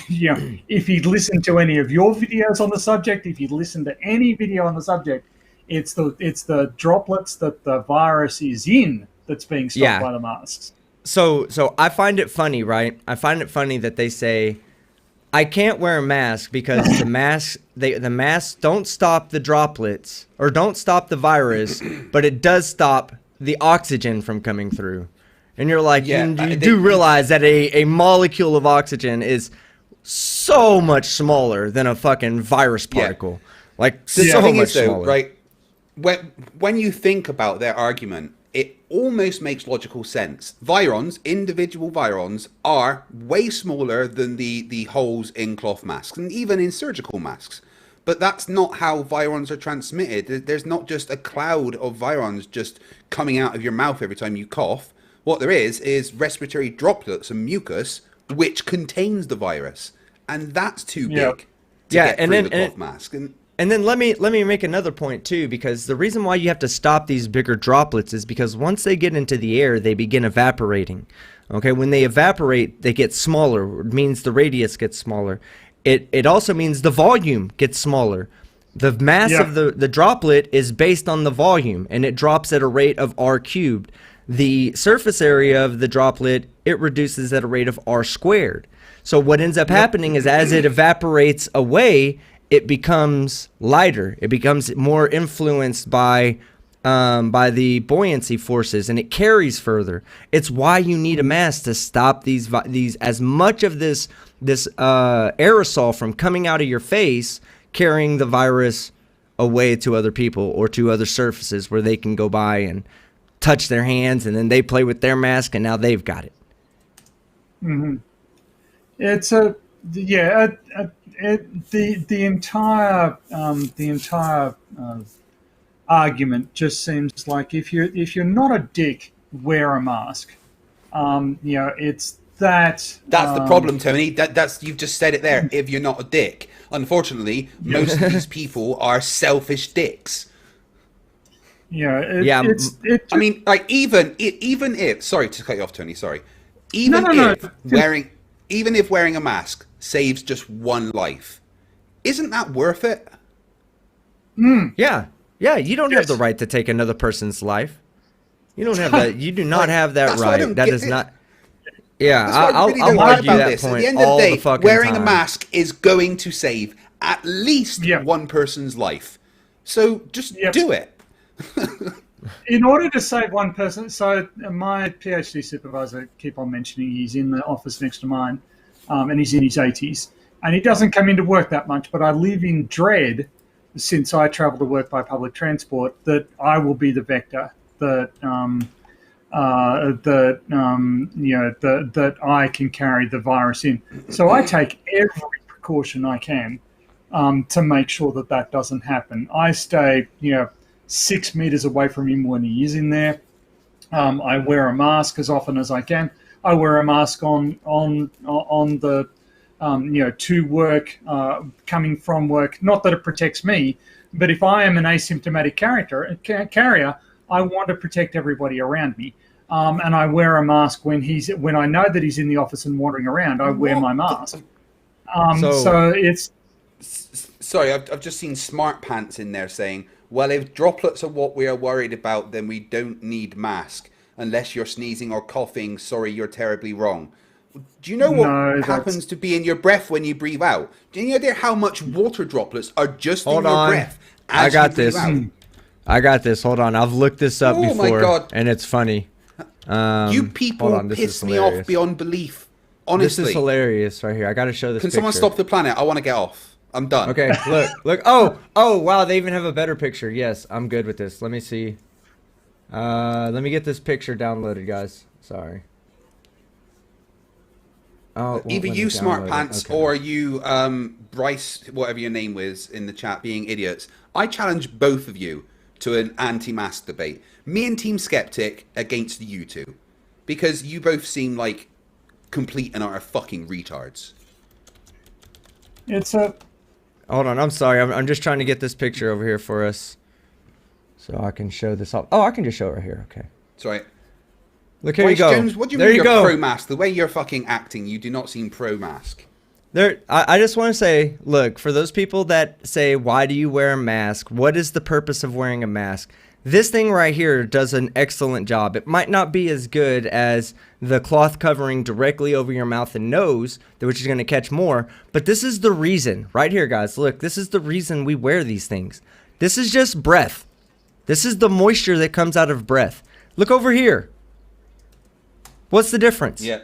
if you'd listen to any of your videos on the subject, if you'd listen to any video on the subject, it's the droplets that the virus is in that's being stopped by the masks. So I find it funny, right? I find it funny that they say, I can't wear a mask because the masks don't stop the droplets or don't stop the virus, but it does stop the oxygen from coming through. And you're like, you do realize that a molecule of oxygen is so much smaller than a fucking virus particle. Like, so much smaller. Right? When you think about their argument, it almost makes logical sense. Individual virons, are way smaller than the holes in cloth masks and even in surgical masks. But that's not how virons are transmitted. There's not just a cloud of virons just coming out of your mouth every time you cough. What there is respiratory droplets and mucus, which contains the virus. And that's too big to get through the cloth mask. And then let me make another point too, because the reason why you have to stop these bigger droplets is because once they get into the air, they begin evaporating. Okay, when they evaporate, they get smaller. It means the radius gets smaller. It also means the volume gets smaller. The mass of the droplet is based on the volume, and it drops at a rate of r cubed. The surface area of the droplet, it reduces at a rate of r squared. So what ends up happening is as it evaporates away, it becomes lighter. It becomes more influenced by the buoyancy forces, and it carries further. It's why you need a mask to stop these as much of this aerosol from coming out of your face, carrying the virus away to other people or to other surfaces where they can go by and touch their hands, and then they play with their mask, and now they've got it. Mm-hmm. It's the entire argument just seems like if you're not a dick, wear a mask. It's that's the problem, Tony. That's you've just said it there. If you're not a dick, unfortunately, most of these people are selfish dicks. I mean, like even if sorry to cut you off, Tony. Sorry. Even if wearing a mask saves just one life, isn't that worth it? Yeah. You don't have the right to take another person's life. You don't have that. You do not have that right. That is not. Yeah, I'll argue that point. At the end of the day, wearing a mask is going to save at least one person's life. So just do it. In order to save one person, so my PhD supervisor, keep on mentioning, he's in the office next to mine, and he's in his 80s, and he doesn't come into work that much, but I live in dread, since I travel to work by public transport, that I will be the vector, that I can carry the virus in. So I take every precaution I can to make sure that doesn't happen. I stay, 6 meters away from him when he is in there. I wear a mask as often as I can. I wear a mask on the to work, coming from work. Not that it protects me, but if I am an asymptomatic carrier, I want to protect everybody around me. And I wear a mask when I know that he's in the office and wandering around. I wear my mask. So it's. Sorry, I've just seen Smart Pants in there saying, well, if droplets are what we are worried about, then we don't need mask. Unless you're sneezing or coughing, sorry, you're terribly wrong. Do you know what happens to be in your breath when you breathe out? Do you know how much water droplets are just in your breath as I got you breathe this. out? I got this. Hold on. I've looked this up before. My God. And it's funny. You people piss me off beyond belief. Honestly. This is hilarious right here. I got to show this Can someone stop the planet? I want to get off. I'm done. Okay, look. Oh, wow, they even have a better picture. Yes, I'm good with this. Let me see. Let me get this picture downloaded, guys. Sorry. Oh, either you, Smart Pants, or you, Bryce, whatever your name was in the chat, being idiots. I challenge both of you to an anti-mask debate. Me and Team Skeptic against you two. Because you both seem like complete and utter fucking retards. It's a Hold on, I'm sorry. I'm just trying to get this picture over here for us, so I can show this off. Oh, I can just show it right here. Okay. Sorry. Look, here you go. Jones, what do you there mean you you're go. pro-mask? The way you're fucking acting, you do not seem pro-mask. I just want to say, look, for those people that say, why do you wear a mask? What is the purpose of wearing a mask? This thing right here does an excellent job. It might not be as good as the cloth covering directly over your mouth and nose, which is going to catch more, but this is the reason. Right here, guys, look, this is the reason we wear these things. This is just breath. This is the moisture that comes out of breath. Look over here. What's the difference? Yeah.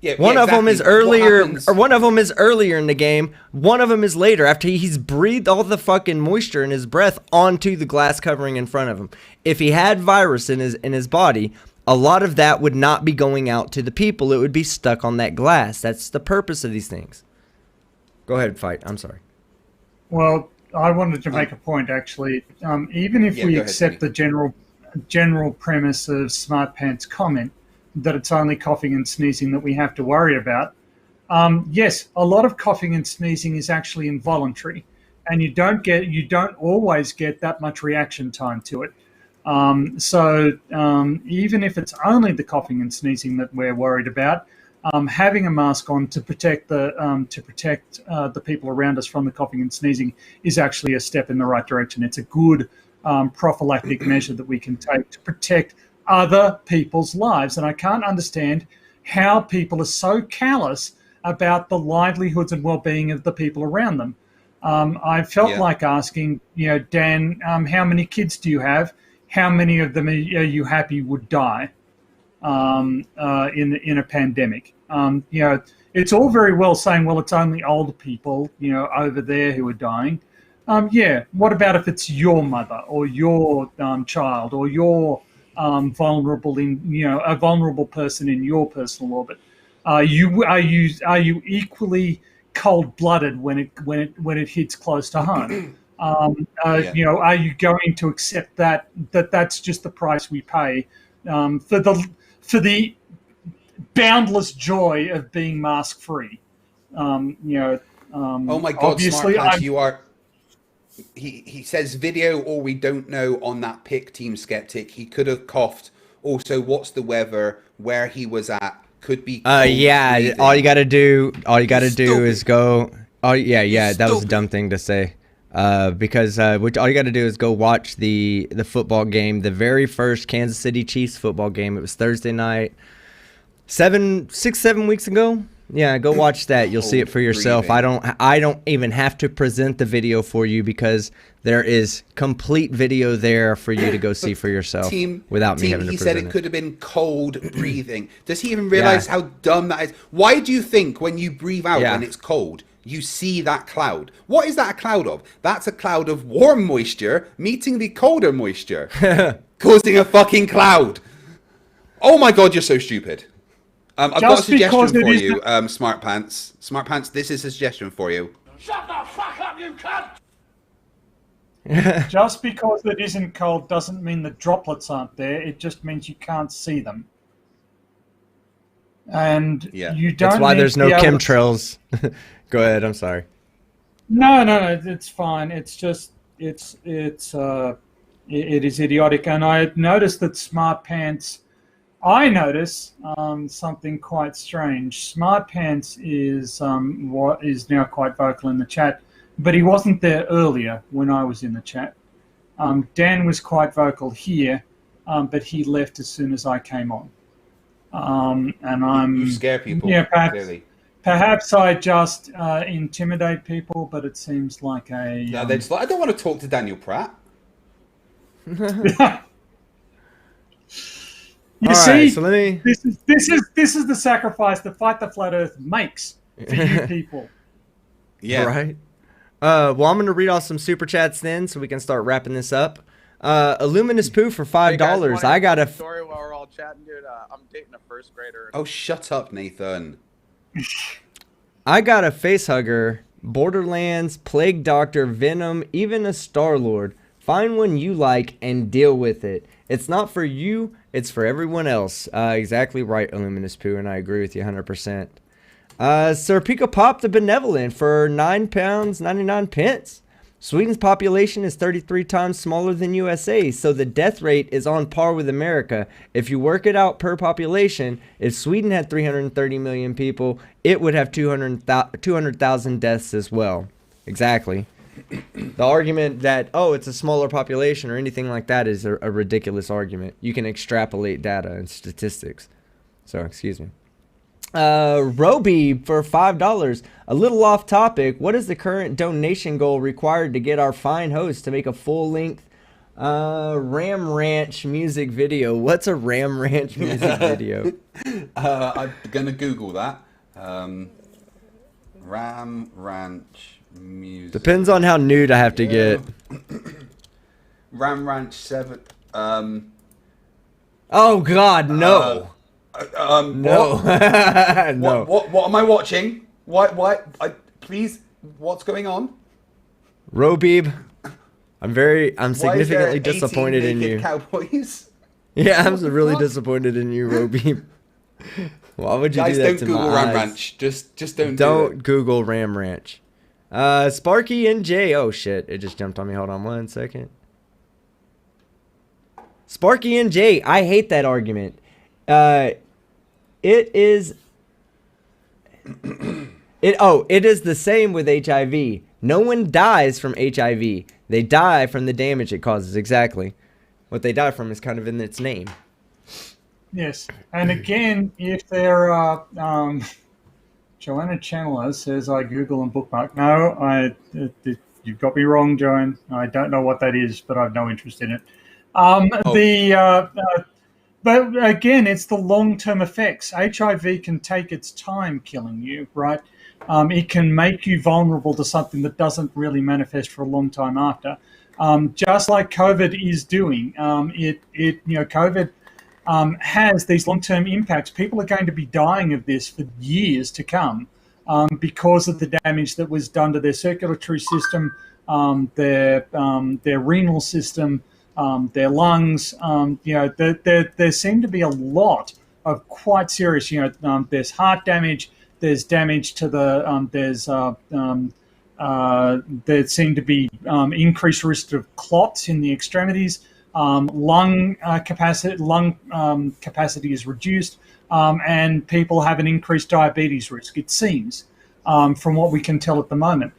Yeah, one of them is earlier, happens... or one of them is earlier in the game. One of them is later, after he's breathed all the fucking moisture in his breath onto the glass covering in front of him. If he had virus in his body, a lot of that would not be going out to the people. It would be stuck on that glass. That's the purpose of these things. Go ahead, fight. I'm sorry. Well, I wanted to make a point actually. Even if we accept the general premise of Smart Pants' comment, that it's only coughing and sneezing that we have to worry about. Yes, a lot of coughing and sneezing is actually involuntary, and you don't always get that much reaction time to it. So even if it's only the coughing and sneezing that we're worried about, having a mask on to protect the people around us from the coughing and sneezing is actually a step in the right direction. It's a good prophylactic measure that we can take to protect other people's lives. And I can't understand how people are so callous about the livelihoods and well-being of the people around them. I felt like asking, Dan, how many kids do you have? How many of them are you happy would die in a pandemic? It's all very well saying, well, it's only old people, over there who are dying. What about if it's your mother or your child or your a vulnerable person in your personal orbit? Are you equally cold-blooded when it hits close to home? Are you going to accept that's just the price we pay for the boundless joy of being mask-free? Oh my God, obviously, Smart Pants, you are. He says video or we don't know on that pick, Team Skeptic. He could have coughed. Also, what's the weather? Where he was at could be. Yeah. All you gotta do is go. Oh yeah. That was a dumb thing to say. Because all you gotta do is go watch the football game, the very first Kansas City Chiefs football game. It was Thursday night, 7 weeks ago. Yeah, go watch that. You'll see it for yourself. Breathing. I don't even have to present the video for you because there is complete video there for you to go see for yourself without me having to present it. He said it could have been cold breathing. Does he even realize how dumb that is? Why do you think when you breathe out when it's cold, you see that cloud? What is that a cloud of? That's a cloud of warm moisture meeting the colder moisture, causing a fucking cloud. Oh my God, you're so stupid. I've got a suggestion for you, Smart Pants. Smart Pants, this is a suggestion for you. Shut the fuck up, you cunt! Just because it isn't cold doesn't mean the droplets aren't there. It just means you can't see them. And you don't. That's why there's no chemtrails. Go ahead. I'm sorry. No, it's fine. It's just it is idiotic. And I noticed that Smart Pants. I notice something quite strange. Smart Pants is what is now quite vocal in the chat, but he wasn't there earlier when I was in the chat. Dan was quite vocal here, but he left as soon as I came on. And you scare people. Yeah, clearly. Perhaps I just intimidate people, but it seems like a. No, I don't want to talk to Daniel Pratt. You see, so this is the sacrifice that Fight the Flat Earth makes for you people. Yeah. Right. Well, I'm gonna read off some super chats then, so we can start wrapping this up. Illuminous Poo for $5. I got a story while we're all chatting, dude. I'm dating a first grader. Oh, shut up, Nathan. I got a face hugger, Borderlands, Plague Doctor, Venom, even a Star-Lord. Find one you like and deal with it. It's not for you, it's for everyone else. Exactly right, Illuminous Poo, and I agree with you 100%. Sir Pico Pop the Benevolent for £9.99. Sweden's population is 33 times smaller than USA, so the death rate is on par with America. If you work it out per population, if Sweden had 330 million people, it would have 200,000 deaths as well. Exactly. The argument that, oh, it's a smaller population or anything like that is a ridiculous argument. You can extrapolate data and statistics. So, excuse me. Roby for $5. A little off topic. What is the current donation goal required to get our fine host to make a full-length Ram Ranch music video? What's a Ram Ranch music video? I'm gonna Google that. Ram Ranch music. Depends on how nude I have to get. Ram Ranch 7. Oh God, no. No. No. What am I watching? Please, what's going on? Robib, I'm significantly Why is there disappointed 18 in naked you. Cowboys? Yeah, I'm really disappointed in you, Robib. Why would you Guys, do that don't to Google my Ram eyes? Ranch. Just don't do Don't it. Google Ram Ranch. Sparky and Jay. Oh shit, it just jumped on me. Hold on 1 second. Sparky and Jay. I hate that argument. It is the same with HIV. No one dies from HIV. They die from the damage it causes. Exactly. What they die from is kind of in its name. Yes, and again, if there are, Joanna Chandler says I Google and bookmark. No, you've got me wrong, Joanne. I don't know what that is, but I've no interest in it. But again, it's the long-term effects. HIV can take its time killing you, right? It can make you vulnerable to something that doesn't really manifest for a long time after. Just like COVID is doing. COVID has these long-term impacts. People are going to be dying of this for years to come because of the damage that was done to their circulatory system, their renal system, their lungs. There seem to be a lot of quite serious. There's heart damage. There's damage to the. There seem to be increased risk of clots in the extremities. Lung capacity is reduced, and people have an increased diabetes risk. It seems, from what we can tell at the moment,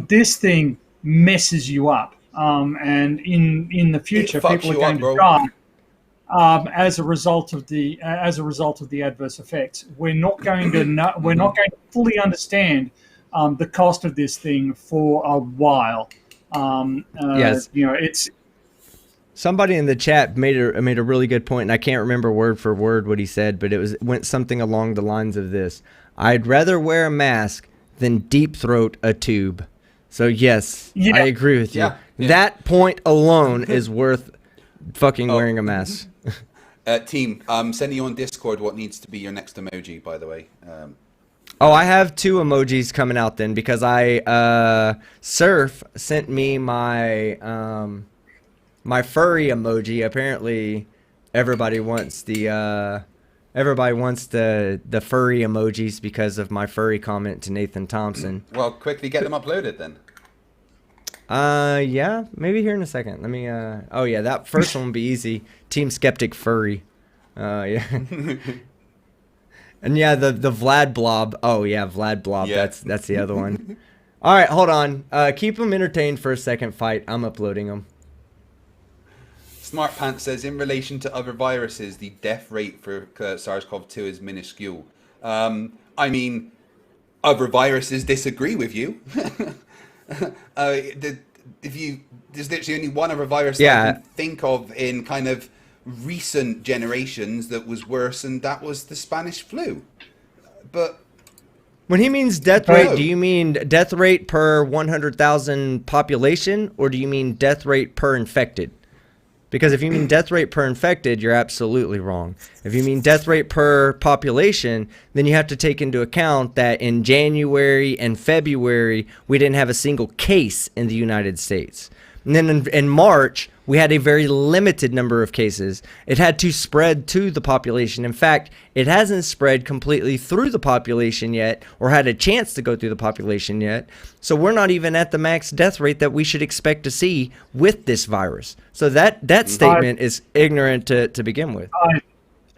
this thing messes you up. And in the future, people are going to die as a result of the adverse effects. We're not going to fully understand the cost of this thing for a while. Yes. It's. Somebody in the chat made a really good point, and I can't remember word for word what he said, but it went something along the lines of this: I'd rather wear a mask than deep throat a tube. So yes, I agree with you. Yeah. That point alone is worth fucking wearing a mask. Team, I'm sending you on Discord what needs to be your next emoji, by the way. I have 2 emojis coming out then, because Surf sent me my my furry emoji. Apparently everybody wants the furry emojis because of my furry comment to Nathan Thompson. Well, quickly get them uploaded then. Yeah, maybe here in a second. Let me oh yeah, that first one will be easy. Team Skeptic furry. Yeah. And yeah, the Vlad Blob. Oh yeah, Vlad Blob. Yeah. That's the other one. All right, hold on. Keep them entertained for a second. Fight. I'm uploading them. Smart Pants says, in relation to other viruses, the death rate for SARS-CoV-2 is minuscule. I mean, other viruses disagree with you. There's literally only one other virus that I can think of in kind of recent generations that was worse, and that was the Spanish flu. But when he means death rate, do you mean death rate per 100,000 population, or do you mean death rate per infected? Because if you mean death rate per infected, you're absolutely wrong. If you mean death rate per population, then you have to take into account that in January and February, we didn't have a single case in the United States. And then in March, we had a very limited number of cases. It had to spread to the population. In fact, it hasn't spread completely through the population yet, or had a chance to go through the population yet. So we're not even at the max death rate that we should expect to see with this virus. So that statement is ignorant to begin with.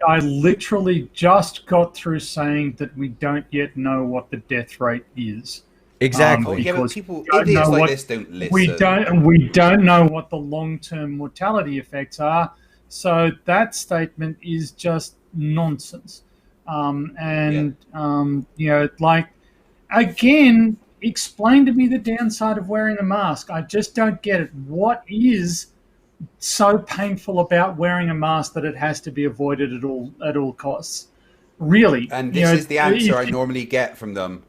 I literally just got through saying that we don't yet know what the death rate is. Exactly. Yeah, but people, idiots like this don't listen. We don't know what the long-term mortality effects are. So that statement is just nonsense. Like, again, explain to me the downside of wearing a mask. I just don't get it. What is so painful about wearing a mask that it has to be avoided at all costs? Really. And this is the answer I normally get from them.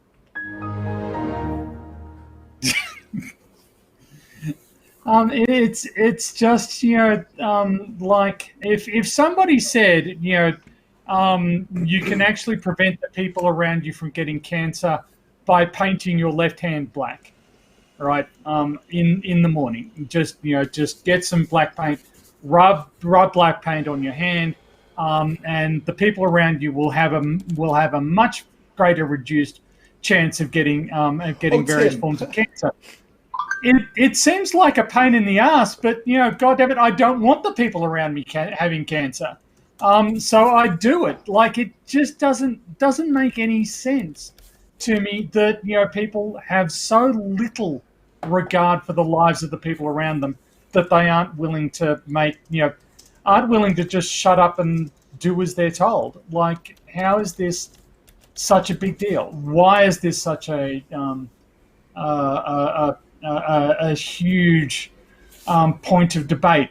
It's just, like if somebody said, you can actually prevent the people around you from getting cancer by painting your left hand black, right? In the morning, just get some black paint, rub black paint on your hand, and the people around you will have a much greater reduced chance of getting various forms of cancer. It seems like a pain in the ass, but God damn it, I don't want the people around me having cancer, so I do it. Like, it just doesn't make any sense to me that people have so little regard for the lives of the people around them that they aren't willing to just shut up and do as they're told. Like, how is this such a big deal? Why is this such a huge point of debate?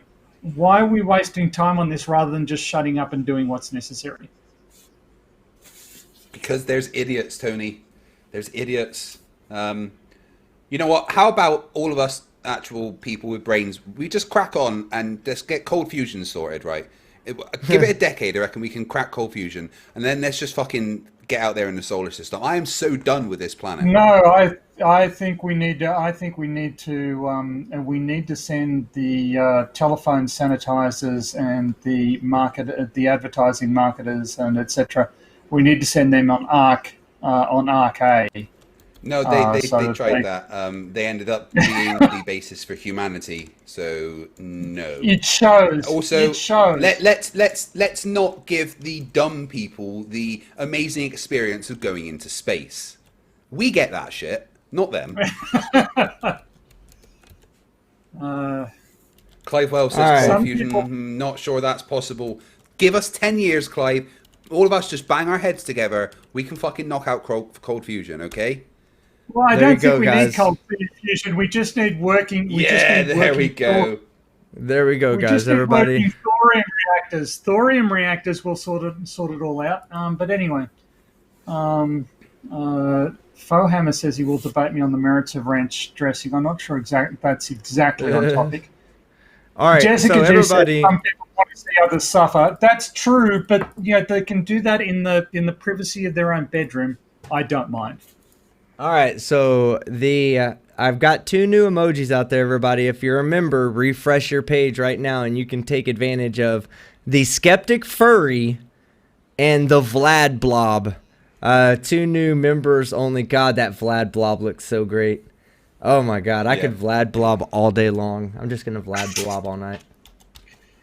Why are we wasting time on this rather than just shutting up and doing what's necessary? Because there's idiots, Tony. There's idiots. You know what? How about all of us actual people with brains, we just crack on and just get cold fusion sorted, right? Give it a decade, I reckon we can crack cold fusion, and then let's just fucking get out there in the solar system. I am so done with this planet. No, I think we need to. And we need to send the telephone sanitizers and the advertising marketers and etc. We need to send them on Arc A. No, they tried that. They ended up being the basis for humanity. So no. It shows. Also, it shows. Let's not give the dumb people the amazing experience of going into space. We get that shit, not them. Clive Wells says cold fusion. Not sure that's possible. Give us 10 years, Clive. All of us just bang our heads together. We can fucking knock out cold fusion, okay? Well, I don't think we need cold fusion. We just need working. There we go. There we go, guys. Everybody. Thorium reactors will sort it all out. But anyway, Fohammer says he will debate me on the merits of ranch dressing. I'm not sure that's exactly on topic. All right, Jessica so everybody. Says some people want to see others suffer. That's true, but they can do that in the privacy of their own bedroom. I don't mind. All right, so I've got 2 new emojis out there, everybody. If you're a member, refresh your page right now, and you can take advantage of the Skeptic Furry and the Vlad Blob. 2 new members only. God, that Vlad Blob looks so great. Oh my God, I could Vlad Blob all day long. I'm just gonna Vlad Blob all night.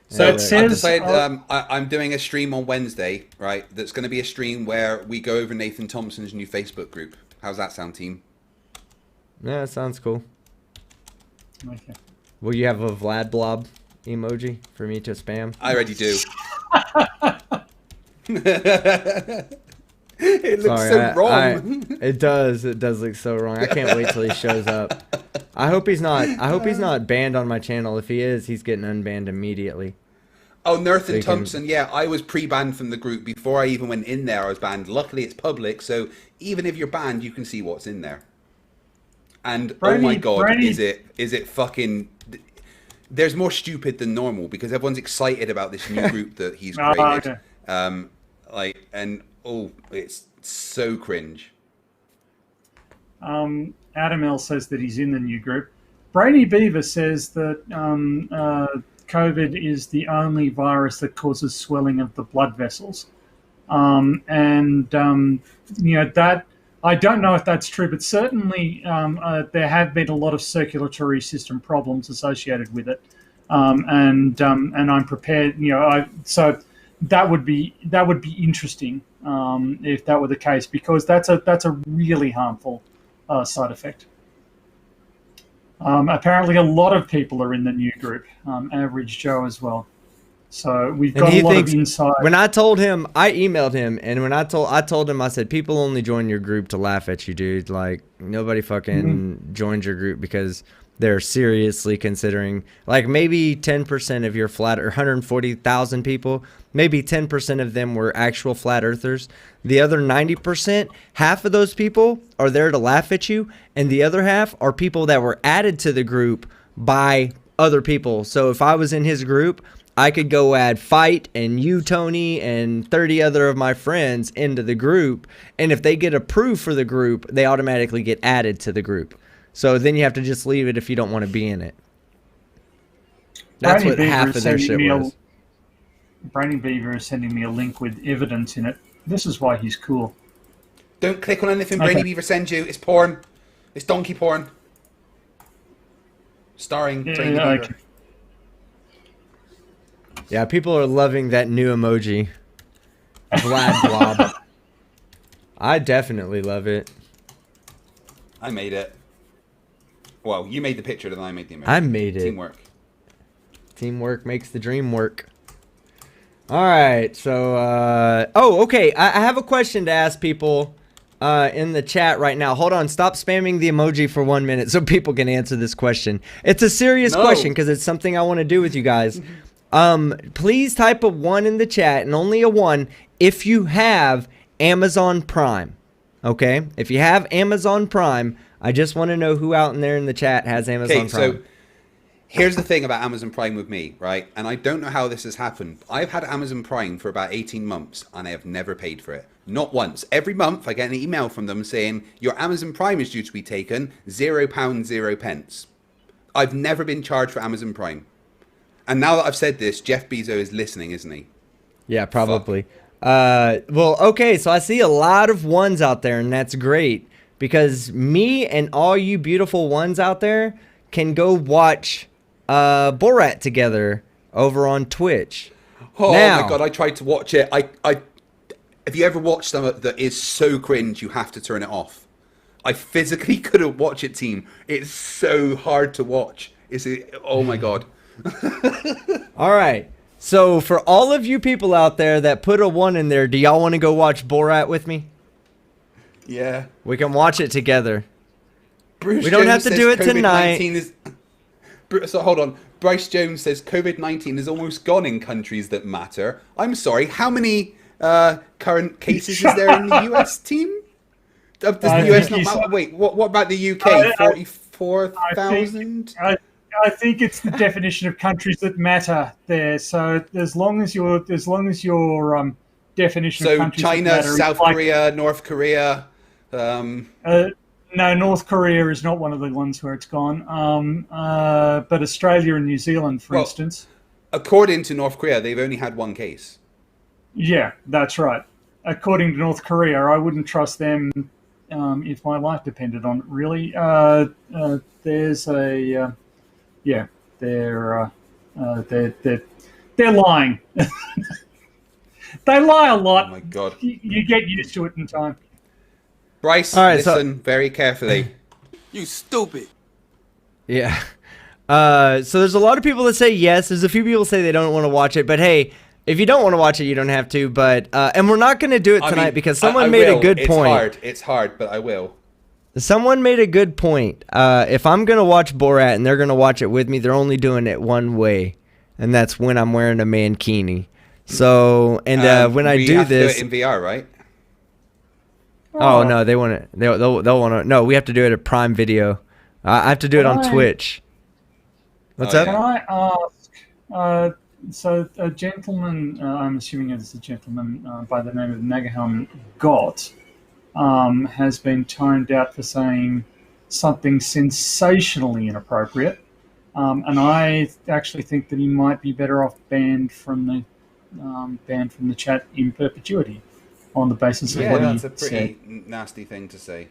So I've decided I'm doing a stream on Wednesday, right? That's going to be a stream where we go over Nathan Thompson's new Facebook group. How's that sound, team? Yeah, it sounds cool. Okay. Will you have a Vlad Blob emoji for me to spam? I already do. It looks so wrong. It does look so wrong. I can't wait till he shows up. I hope he's not banned on my channel. If he is, he's getting unbanned immediately. Oh, Nathan Thompson, yeah, I was pre-banned from the group before I even went in there. I was banned. Luckily, it's public, so even if you're banned, you can see what's in there. And oh my God, is it fucking? There's more stupid than normal because everyone's excited about this new group that he's created. It's so cringe. Adam L says that he's in the new group. Brainy Beaver says that COVID is the only virus that causes swelling of the blood vessels. That I don't know if that's true, but certainly there have been a lot of circulatory system problems associated with it, and I'm prepared. So that would be interesting if that were the case, because that's a really harmful side effect. Apparently, a lot of people are in the new group, Average Joe as well. So we've got a lot of insight. When I told him, I emailed him, and when I told him, I said, people only join your group to laugh at you, dude. Like, nobody fucking joins your group because they're seriously considering, like, maybe 10% of your flat, or 140,000 people, maybe 10% of them were actual flat earthers. The other 90%, half of those people are there to laugh at you, and the other half are people that were added to the group by other people. So if I was in his group, I could go add Fight and you, Tony, and 30 other of my friends into the group. And if they get approved for the group, they automatically get added to the group. So then you have to just leave it if you don't want to be in it. That's what half of their shit was. Briny Beaver is sending me a link with evidence in it. This is why he's cool. Don't click on anything Briny Beaver sends you. It's porn. It's donkey porn. Starring Briny Beaver. Okay. Yeah, people are loving that new emoji. Vlad Blob. I definitely love it. I made it. Well, you made the picture, then I made the emoji. I made it. Teamwork. Teamwork makes the dream work. All right, so... okay. I have a question to ask people in the chat right now. Hold on. Stop spamming the emoji for 1 minute so people can answer this question. It's a serious question because it's something I want to do with you guys. Please type a 1 in the chat, and only a 1 if you have Amazon Prime. Okay? If you have Amazon Prime, I just want to know who out in there in the chat has Amazon Prime. So here's the thing about Amazon Prime with me, right? And I don't know how this has happened. I've had Amazon Prime for about 18 months, and I have never paid for it. Not once. Every month, I get an email from them saying, your Amazon Prime is due to be taken, £0, 0 pence. I've never been charged for Amazon Prime. And now that I've said this, Jeff Bezos is listening, isn't he? Yeah, probably. Well, okay, so I see a lot of 1s out there, and that's great. Because me and all you beautiful 1s out there can go watch Borat together over on Twitch. Oh my God, I tried to watch it. Have you ever watched something that is so cringe you have to turn it off? I physically couldn't watch it, team. It's so hard to watch. Oh my God. All right. So for all of you people out there that put a 1 in there, do y'all want to go watch Borat with me? Yeah. We can watch it together. Bruce we don't Jones have to do it tonight. So hold on. Bryce Jones says COVID-19 is almost gone in countries that matter. I'm sorry. How many current cases is there in the US team? Does the US not matter? Wait, what about the UK? 44,000? I think it's the definition of countries that matter there. So as long as your definition of countries China, that matter, South Korea, North Korea. No, North Korea is not one of the ones where it's gone. But Australia and New Zealand, for instance. According to North Korea, they've only had 1 case. Yeah, that's right. According to North Korea, I wouldn't trust them if my life depended on it. Really, there's a they're lying. They lie a lot. Oh my God! You get used to it in time. Bryce, listen very carefully. You stupid. Yeah. So there's a lot of people that say yes. There's a few people that say they don't want to watch it. But hey, if you don't want to watch it, you don't have to. But and we're not going to do it tonight because someone made a good point. It's hard, but I will. Someone made a good point. If I'm going to watch Borat and they're going to watch it with me, they're only doing it one way. And that's when I'm wearing a mankini. So, and when I do this... do it in VR, right? Oh, no, they want to... They'll want to... No, we have to do it at Prime Video. I have to do it on Twitch. What's up? Can I ask... so a gentleman, I'm assuming it's a gentleman by the name of Nagahelm Gott, has been toned out for saying something sensationally inappropriate. And I actually think that he might be better off banned from the chat in perpetuity on the basis of Yeah, what that's he a pretty said. nasty thing to say.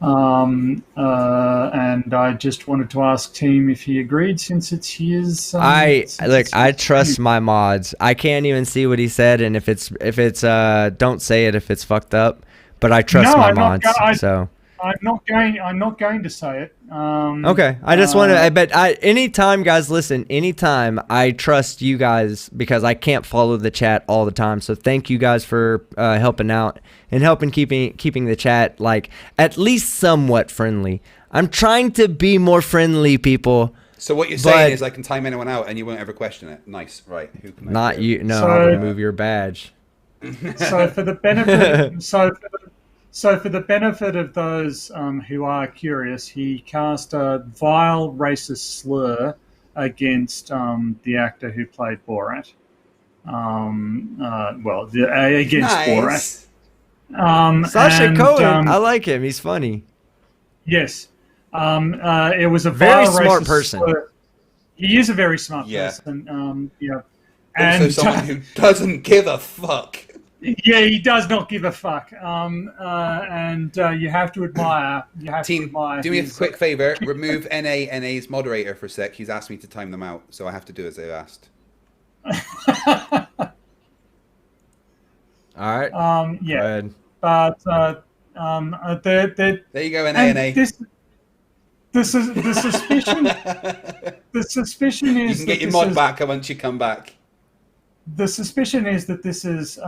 And I just wanted to ask Team if he agreed, since it's his. I trust my mods. I can't even see what he said, and if it's don't say it if it's fucked up. But I trust my mods. So I'm not going to say it. okay, I just want to. But anytime, guys, listen. Anytime, I trust you guys because I can't follow the chat all the time. So thank you guys for helping out and helping keeping the chat like at least somewhat friendly. I'm trying to be more friendly, people. So what you're saying is I can time anyone out and you won't ever question it. Nice, right? Who can not you? No, so, I'll remove your badge. So for the benefit, So for the benefit of those who are curious, he cast a vile racist slur against the actor who played Borat. Against nice. Borat. Sacha Cohen, I like him. He's funny. Yes. It was a very vile smart racist person. Slur. He is a very smart person. Also someone who doesn't give a fuck. Yeah, he does not give a fuck, and you have to admire. Team, do me a quick favor. Remove NA's moderator for a sec. He's asked me to time them out, so I have to do as they've asked. All right. Yeah. Go ahead. But there you go, NA. The suspicion. The suspicion is you can get your mod back once you come back. The suspicion is that this is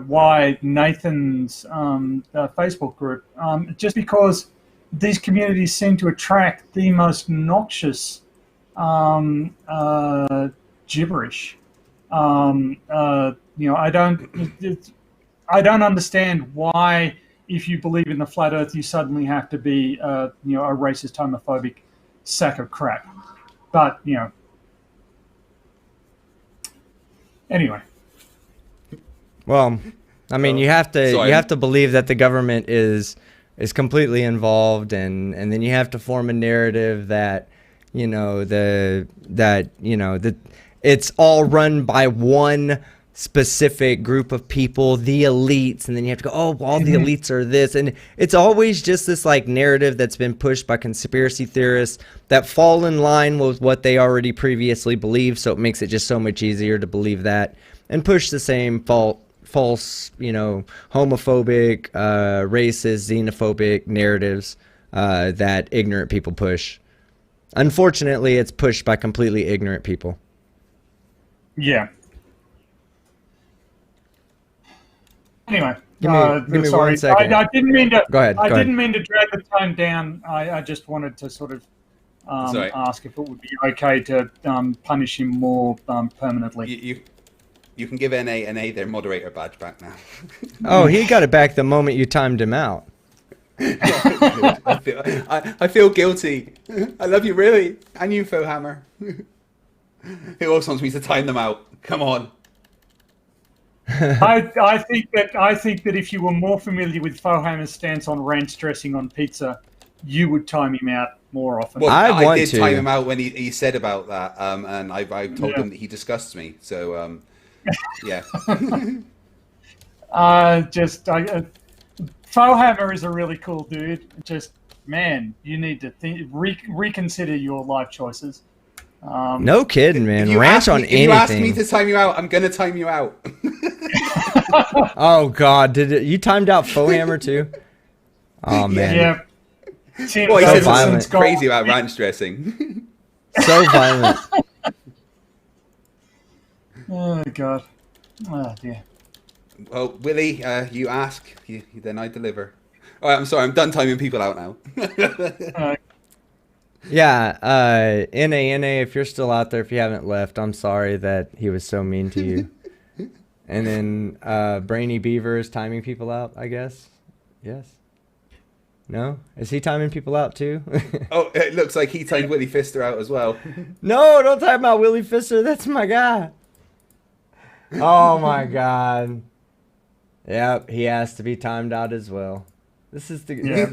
why Nathan's Facebook group, just because these communities seem to attract the most noxious gibberish. I don't understand why, if you believe in the flat Earth, you suddenly have to be a racist, homophobic sack of crap. But anyway. Well, I mean, you have to believe that the government is completely involved, and then you have to form a narrative that that it's all run by one specific group of people, the elites, and then you have to go, oh, all the elites are this, and it's always just this like narrative that's been pushed by conspiracy theorists that fall in line with what they already previously believed, so it makes it just so much easier to believe that and push the same false, homophobic, racist, xenophobic narratives that ignorant people push. Unfortunately, it's pushed by completely ignorant people. Yeah. Anyway, give me sorry. 1 second. I didn't mean to. Go ahead. Didn't mean to drag the time down. I just wanted to sort of ask if it would be okay to punish him more permanently. You can give NA their moderator badge back now. Oh, he got it back the moment you timed him out. I feel guilty. I love you really, and you, Fohammer. Who else wants me to time them out? Come on. I think that if you were more familiar with Fohammer's stance on ranch dressing on pizza, you would time him out more often. Well, I did time him out when he said about that, and I told him that he disgusts me. So, yeah. Fohammer is a really cool dude. Just, man, you need to reconsider your life choices. No kidding, man. Ranch on anything. If you ask me to time you out, I'm going to time you out. Oh, God. You timed out Fohammer, too? Oh, man. Yeah. Well, he says something crazy about ranch dressing. So violent. Oh, God. Oh, dear. Well, Willie, you ask, then I deliver. All right, I'm sorry. I'm done timing people out now. Yeah, NA, if you're still out there, if you haven't left, I'm sorry that he was so mean to you. And then Brainy Beaver is timing people out, I guess. Yes. No? Is he timing people out too? Oh, it looks like he timed Willie Fister out as well. No, don't time out Willie Fister. That's my guy. Oh my God. Yep, he has to be timed out as well. This is the great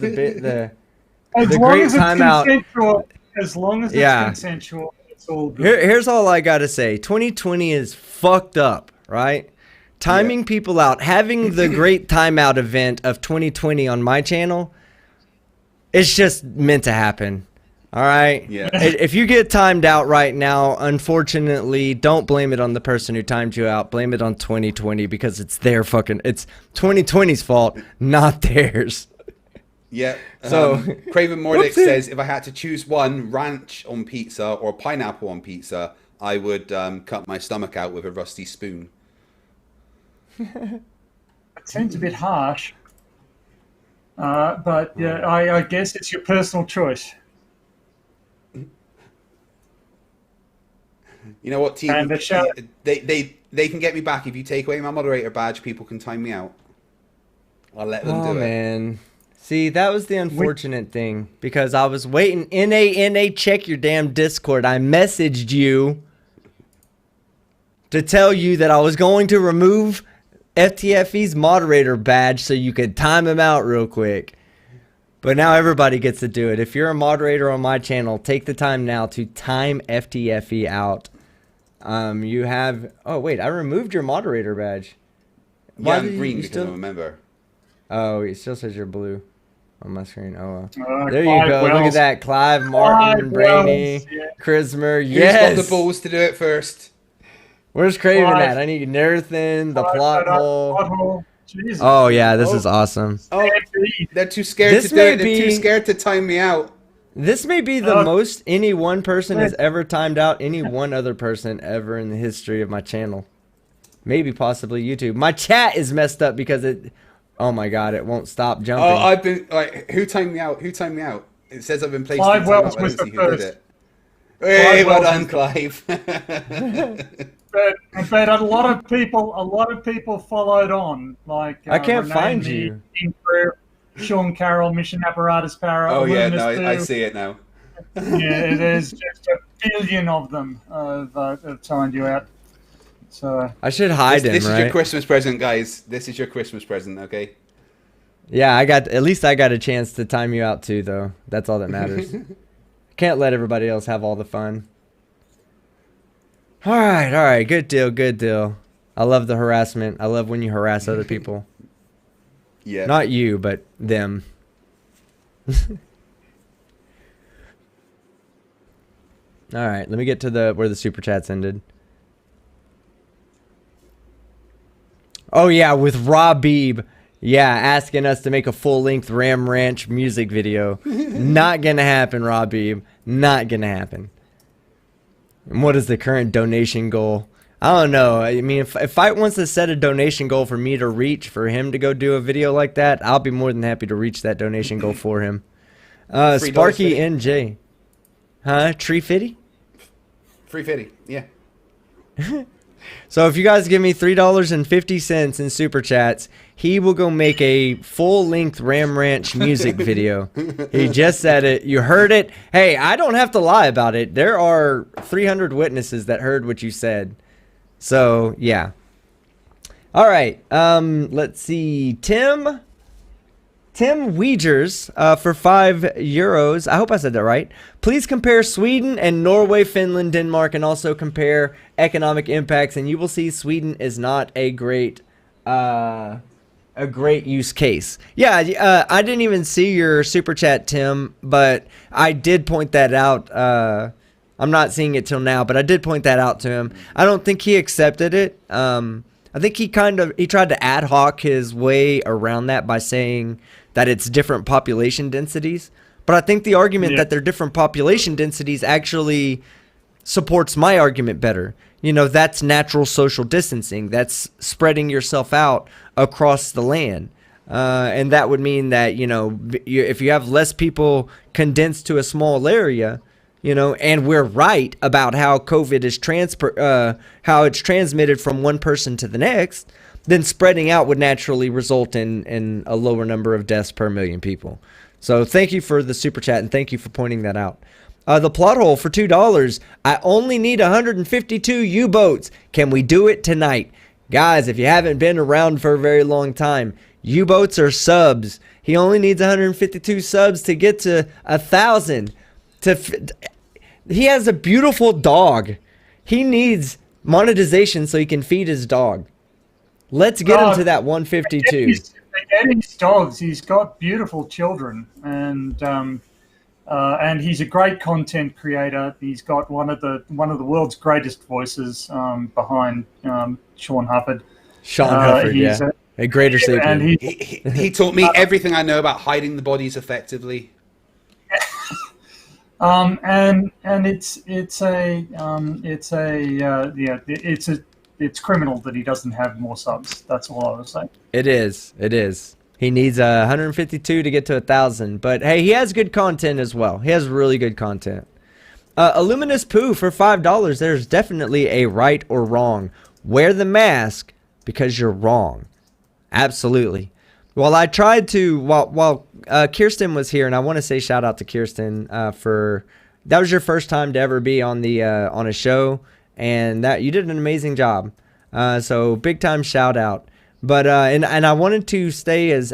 timeout. as long as it's Yeah. consensual, it's all good. Here's all I gotta say. 2020 is fucked up, right? Timing people out, having the great timeout event of 2020 on my channel, it's just meant to happen. All right. Yeah. If you get timed out right now, unfortunately, don't blame it on the person who timed you out. Blame it on 2020 because it's 2020's fault, not theirs. Yeah. So- Craven Mordic Whoopsie. says, if I had to choose one, ranch on pizza or pineapple on pizza, I would cut my stomach out with a rusty spoon. It seems a bit harsh. But yeah, I guess it's your personal choice. You know what, team? And the show- They can get me back if you take away my moderator badge. People can time me out. I'll let them do it. Man. See, that was the unfortunate thing because I was waiting. NA, check your damn Discord. I messaged you to tell you that I was going to remove FTFE's moderator badge so you could time him out real quick. But now everybody gets to do it. If you're a moderator on my channel, take the time now to time FTFE out. You have... Oh, wait. I removed your moderator badge. Yeah, did I'm green you because still... I'm a member. Oh, it still says you're blue on my screen. Oh, well. There Clive you go. Look at Wells. that. Clive, Martin, Clive Brainy, Wells, yeah. Chrismer. Who's Yes. got the balls to do it first? Where's Craven Clive. at? I need Nerthan, the Plot plot hole. hole. Jesus. Oh, yeah. This is awesome. Oh, they're too scared This to do may it. They're be- too scared to time me out. This may be the Uh, most any one person has ever timed out any one other person ever in the history of my channel. Maybe possibly YouTube. My chat is messed up because it... Oh, my God. It won't stop jumping. Oh, I've been like, who timed me out? Who timed me out? It says I've been placed Clive in timeout, Wells but I was don't see the who did first. it. Hey, well Wells done, was Clive. But a lot of people followed on. Like I can't Renee find Me, you. Improve, Sean Carroll, Mission Apparatus Para. Oh yeah, Illuminous no, I Boo. see it now. Yeah, there's just a billion of them have signed you out. So I should hide This him, is right? your Christmas present, guys. This is your Christmas present, okay? Yeah, at least I got a chance to time you out too, though. That's all that matters. Can't let everybody else have all the fun. All right. Good deal. I love the harassment. I love when you harass other people. Yeah. Not you, but them. All right, let me get to where the super chats ended. Oh yeah, with Rob Beeb. Yeah, asking us to make a full-length Ram Ranch music video. Not gonna happen, Rob Beeb. Not gonna happen. And what is the current donation goal? I don't know. I mean, if Fight wants to set a donation goal for me to reach, for him to go do a video like that, I'll be more than happy to reach that donation goal for him. Sparky $3.50. NJ. Huh? Tree Fitty? $3.50. Yeah. So if you guys give me $3.50 in super chats, he will go make a full-length Ram Ranch music video. He just said it. You heard it. Hey, I don't have to lie about it. There are 300 witnesses that heard what you said. So, yeah. All right. Let's see. Tim Weegers for €5. I hope I said that right. Please compare Sweden and Norway, Finland, Denmark, and also compare economic impacts, and you will see Sweden is not a great use case. Yeah, I didn't even see your super chat, Tim, but I did point that out. I'm not seeing it till now, but I did point that out to him. I don't think he accepted it. I think he tried to ad hoc his way around that by saying that it's different population densities. But I think the argument that they're different population densities actually supports my argument better. You know, that's natural social distancing. That's spreading yourself out across the land. And that would mean that, you know, if you have less people condensed to a small area, you know, and we're right about how COVID is how it's transmitted from one person to the next, then spreading out would naturally result in a lower number of deaths per million people. So thank you for the super chat and thank you for pointing that out. The plot hole for $2. I only need 152 U-boats. Can we do it tonight? Guys, if you haven't been around for a very long time, U-boats are subs. He only needs 152 subs to get to 1,000. He has a beautiful dog. He needs monetization so he can feed his dog. Let's get him to that 152. His dogs. He's got beautiful children, and he's a great content creator. He's got one of the world's greatest voices behind Sean Hufford. Sean Hufford, yeah, a greater sapien. And he taught me everything I know about hiding the bodies effectively. It's criminal that he doesn't have more subs. That's all I would say. It is. He needs 152 to get to 1,000. But hey, he has good content as well. He has really good content. Illuminous Poo for $5. There's definitely a right or wrong. Wear the mask because you're wrong. Absolutely. Well, I tried to while Kirsten was here, and I want to say shout out to Kirsten for that was your first time to ever be on the on a show, and that you did an amazing job. So big time shout out. But and I wanted to stay as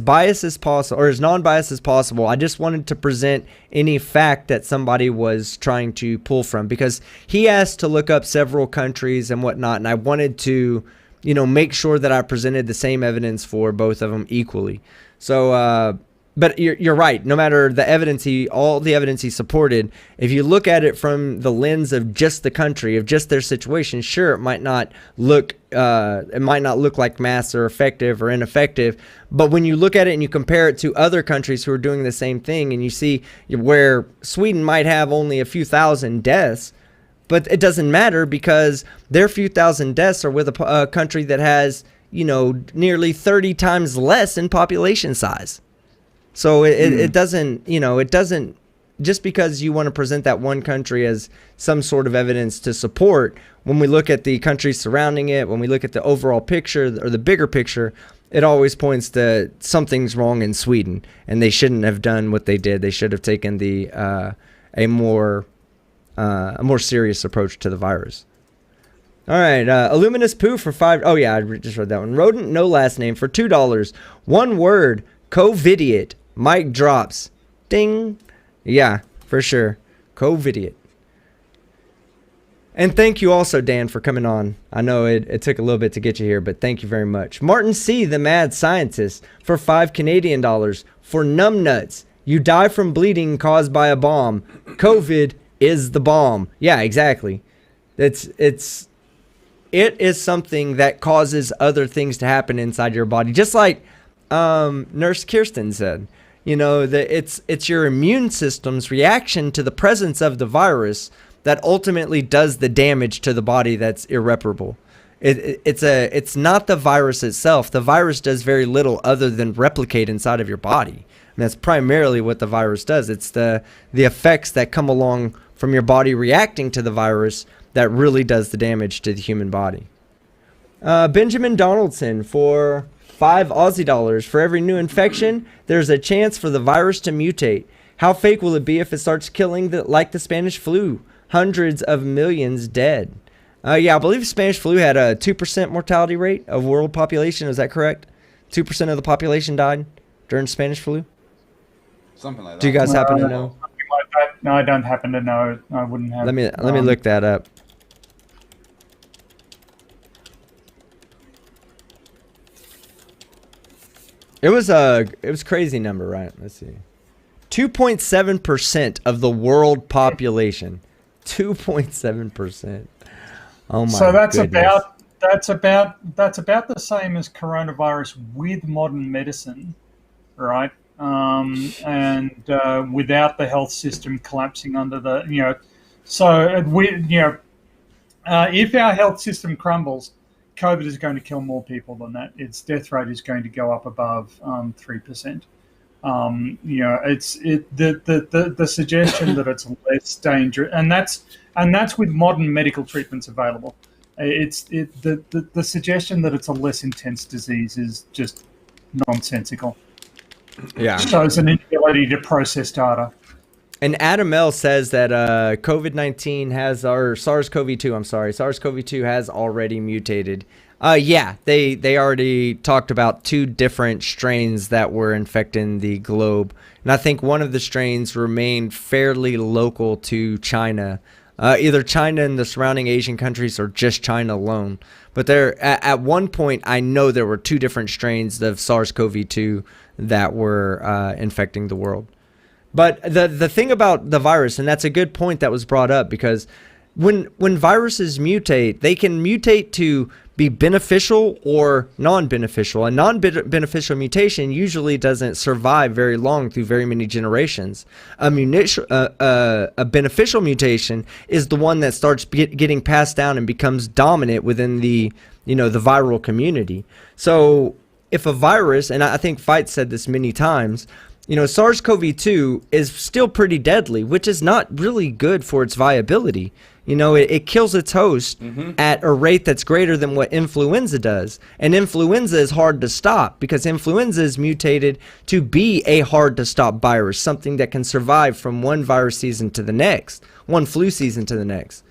biased as possible, or as non-biased as possible. I just wanted to present any fact that somebody was trying to pull from, because he asked to look up several countries and whatnot, and I wanted to, make sure that I presented the same evidence for both of them equally. So, but you're right. No matter the evidence all the evidence he supported, if you look at it from the lens of just the country, of just their situation, sure, it might not look like masks are effective or ineffective. But when you look at it and you compare it to other countries who are doing the same thing, and you see where Sweden might have only a few thousand deaths, but it doesn't matter because their few thousand deaths are with a country that has, nearly 30 times less in population size. So it doesn't, just because you want to present that one country as some sort of evidence to support, when we look at the countries surrounding it, when we look at the overall picture or the bigger picture, it always points to something's wrong in Sweden, and they shouldn't have done what they did. They should have taken a more serious approach to the virus. All right, Illuminous Poo for $5. Oh yeah, I just read that one. Rodent, no last name, for $2. One word, COVIDiot. Mic drops. Ding. Yeah, for sure. COVIDiot. And thank you also, Dan, for coming on. I know it took a little bit to get you here, but thank you very much. Martin C., the mad scientist, for $5 Canadian. For numbnuts. You die from bleeding caused by a bomb. COVID is the bomb. Yeah, exactly. It is something that causes other things to happen inside your body. Just like Nurse Kirsten said, that it's your immune system's reaction to the presence of the virus that ultimately does the damage to the body that's irreparable. It's not the virus itself. The virus does very little other than replicate inside of your body. And that's primarily what the virus does. It's the effects that come along from your body reacting to the virus that really does the damage to the human body. Benjamin Donaldson for $5 Aussie. For every new infection, there's a chance for the virus to mutate. How fake will it be if it starts killing like the Spanish flu? Hundreds of millions dead. Yeah, I believe Spanish flu had a 2% mortality rate of world population. Is that correct? 2% of the population died during Spanish flu? Something like that. Do you guys happen to know? Like that. No, I don't happen to know. I wouldn't have. Let me look that up. It was crazy number, right? Let's see. 2.7% of the world population. 2.7%. Oh my! So that's goodness. about the same as coronavirus with modern medicine, right? And without the health system collapsing under the So if our health system crumbles, COVID is going to kill more people than that. Its death rate is going to go up above 3%. The suggestion that it's less dangerous, and that's with modern medical treatments available. The suggestion that it's a less intense disease is just nonsensical. Yeah, it shows an inability to process data. And Adam L says that COVID-19 has, or SARS-CoV-2, SARS-CoV-2 has already mutated. Yeah, they already talked about 2 different strains that were infecting the globe, and I think one of the strains remained fairly local to China, either China and the surrounding Asian countries or just China alone. But there, at one point, I know there were 2 different strains of SARS-CoV-2 that were infecting the world. But the thing about the virus, and that's a good point that was brought up, because when viruses mutate, they can mutate to be beneficial or non-beneficial. A non-beneficial mutation usually doesn't survive very long through very many generations. A beneficial mutation is the one that starts getting passed down and becomes dominant within the viral community. So if a virus, and I think Fight said this many times, SARS-CoV-2 is still pretty deadly, which is not really good for its viability. It kills its host at a rate that's greater than what influenza does. And influenza is hard to stop because influenza is mutated to be a hard to stop virus, something that can survive from one virus season to the next, one flu season to the next.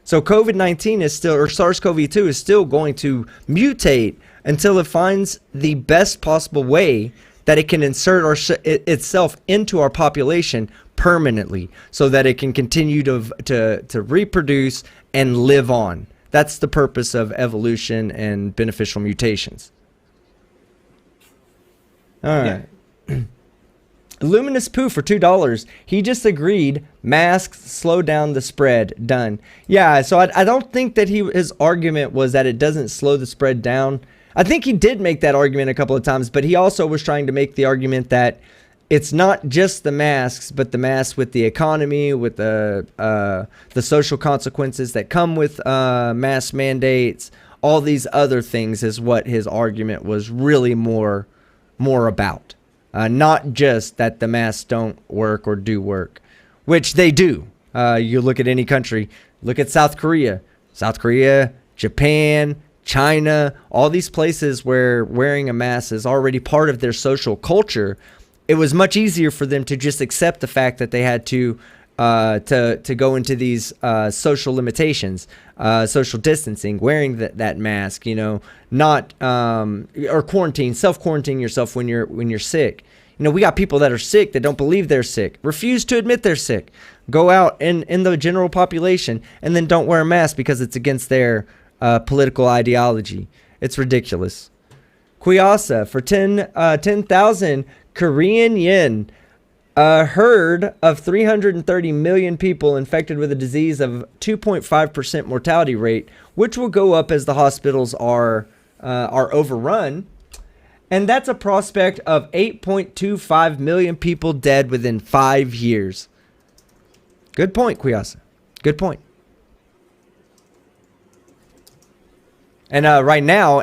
So COVID-19 is still, or SARS-CoV-2 is still going to mutate until it finds the best possible way that it can insert itself into our population permanently, so that it can continue to reproduce and live on. That's the purpose of evolution and beneficial mutations. All right. Yeah. Luminous Poo for $2. He just agreed. Masks slow down the spread. Done. Yeah. So I don't think that his argument was that it doesn't slow the spread down. I think he did make that argument a couple of times, but he also was trying to make the argument that it's not just the masks, but the masks with the economy, with the social consequences that come with mask mandates, all these other things is what his argument was really more about. Not just that the masks don't work or do work, which they do. You look at any country, look at South Korea, Japan, China, all these places where wearing a mask is already part of their social culture. It was much easier for them to just accept the fact that they had to go into these social limitations, social distancing, wearing that mask, not or self-quarantine yourself when you're sick. We got people that are sick that don't believe they're sick, refuse to admit they're sick, go out in the general population, and then don't wear a mask because it's against their political ideology. It's ridiculous. Kuyasa for 10,000 Korean yen. A herd of 330 million people infected with a disease of 2.5% mortality rate, which will go up as the hospitals are overrun. And that's a prospect of 8.25 million people dead within 5 years. Good point, Kuyasa. Good point. And right now,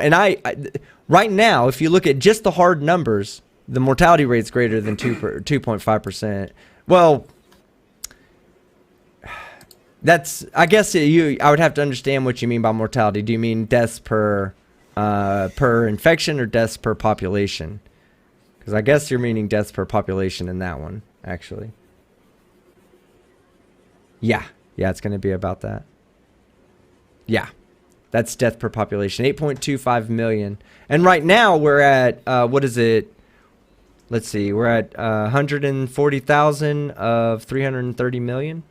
if you look at just the hard numbers, the mortality rate's greater than 2.5%. Well, I guess I would have to understand what you mean by mortality. Do you mean deaths per infection or deaths per population? Because I guess you're meaning deaths per population in that one, actually. Yeah, it's going to be about that. Yeah. That's death per population, 8.25 million. And right now we're at, what is it? Let's see, we're at 140,000 of 330 million.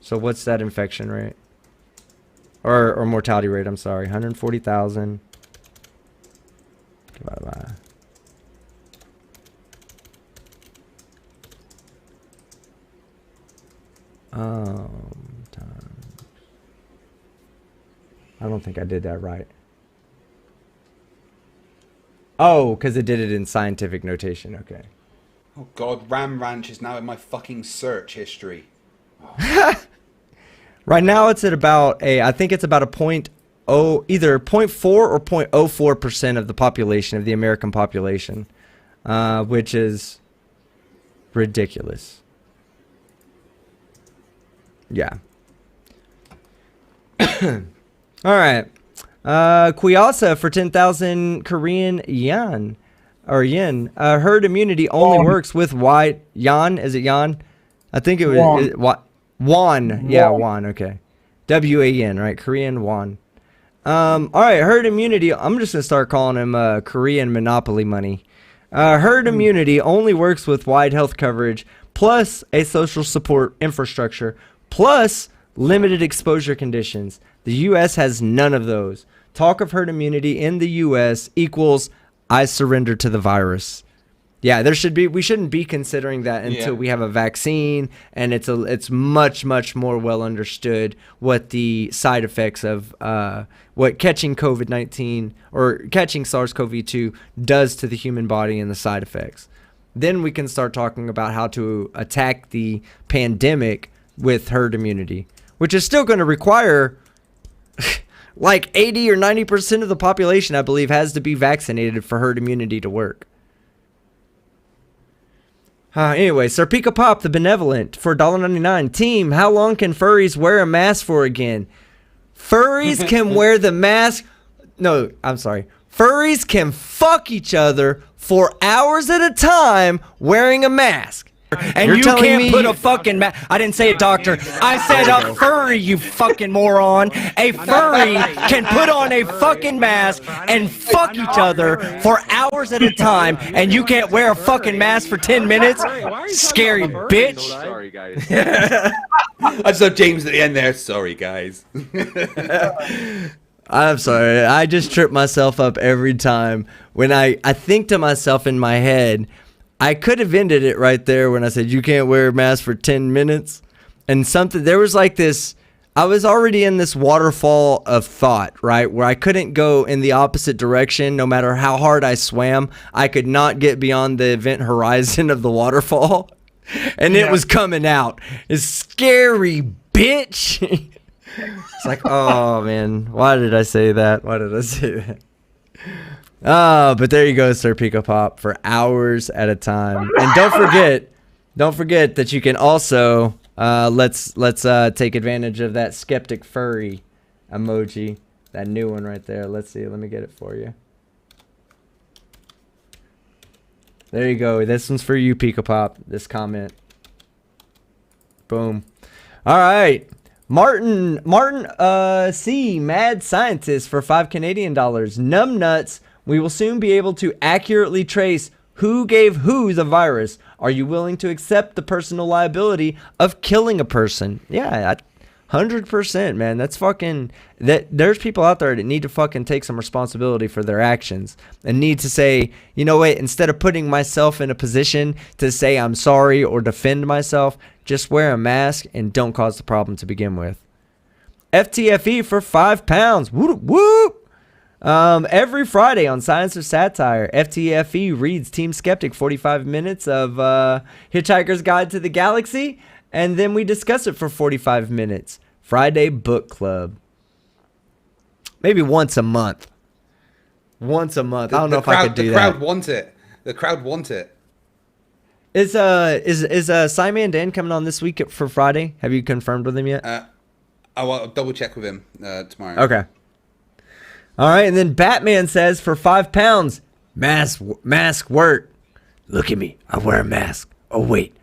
So what's that infection rate? Or mortality rate, I'm sorry. 140,000 divided by... I don't think I did that right. Oh, because it did it in scientific notation. Okay. Oh God, Ram Ranch is now in my fucking search history. Oh. Right now it's at about I think it's about either 0.4 or 0.04% of the population, of the American population, which is ridiculous. Yeah. All right. Kuyasa for 10,000 Korean yen. Herd immunity only works with wide... Yan? Is it yan? I think it was... Won. Yeah, won. Okay. W-A-N, right? Korean won. All right, herd immunity. I'm just gonna start calling him Korean monopoly money. Herd immunity only works with wide health coverage, plus a social support infrastructure, plus limited exposure conditions. The U.S. has none of those. Talk of herd immunity in the U.S. equals I surrender to the virus. Yeah, we shouldn't be considering that until we have a vaccine, and it's much more well understood what the side effects of what catching COVID-19 or catching SARS-CoV-2 does to the human body and the side effects. Then we can start talking about how to attack the pandemic with herd immunity, which is still going to require like 80 or 90% of the population, I believe, has to be vaccinated for herd immunity to work. Anyway, Sir Pika Pop, the benevolent, for $1.99. Team, how long can furries wear a mask for again? Furries can wear the mask. No, I'm sorry. Furries can fuck each other for hours at a time wearing a mask. And you can't put a fucking mask. I didn't say a doctor. I said a furry, you fucking moron. A furry can put on a fucking mask and fuck each other for hours at a time, and you can't wear a fucking mask for 10 minutes? Scary bitch. Sorry, guys. I saw James at the end there. Sorry, guys. I'm sorry. I just trip myself up every time when I think to myself in my head, I could have ended it right there when I said you can't wear a mask for 10 minutes. And there was like this, I was already in this waterfall of thought, right? Where I couldn't go in the opposite direction no matter how hard I swam. I could not get beyond the event horizon of the waterfall. And it was coming out. It's scary, bitch. It's like, oh man, why did I say that? But there you go, Sir Pika Pop, for hours at a time. And don't forget that you can also let's take advantage of that Skeptic furry emoji, that new one right there. Let's see, let me get it for you. There you go. This one's for you, Pika Pop. This comment. Boom. All right. Martin C, mad scientist, for $5 Canadian. Numbnuts. We will soon be able to accurately trace who gave who the virus. Are you willing to accept the personal liability of killing a person? Yeah, 100%, man. That's fucking... There's people out there that need to fucking take some responsibility for their actions and need to say, you know what, instead of putting myself in a position to say I'm sorry or defend myself, just wear a mask and don't cause the problem to begin with. FTFE for £5. Whoop, whoop. Every Friday on Science or Satire, FTFE reads Team Skeptic 45 minutes of Hitchhiker's Guide to the Galaxy, and then we discuss it for 45 minutes. Friday Book Club. Maybe once a month. I don't know if I could do that. The crowd want it. The crowd want it. Is Simon Dan coming on this week for Friday? Have you confirmed with him yet? I'll double check with him tomorrow. Okay. All right, and then Batman says for £5, mask work. Look at me, I wear a mask. Oh wait,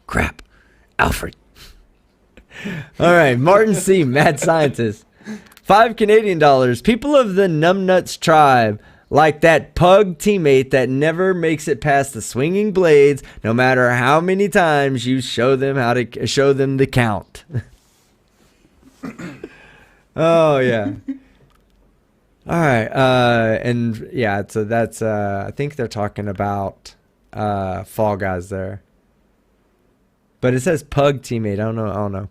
crap, Alfred. All right, Martin C, mad scientist, $5 Canadian. People of the Numbnuts tribe, like that pug teammate that never makes it past the swinging blades, no matter how many times you show them the count. Oh yeah. All right, and yeah, so that's I think they're talking about Fall Guys there, but it says Pug Teammate. I don't know.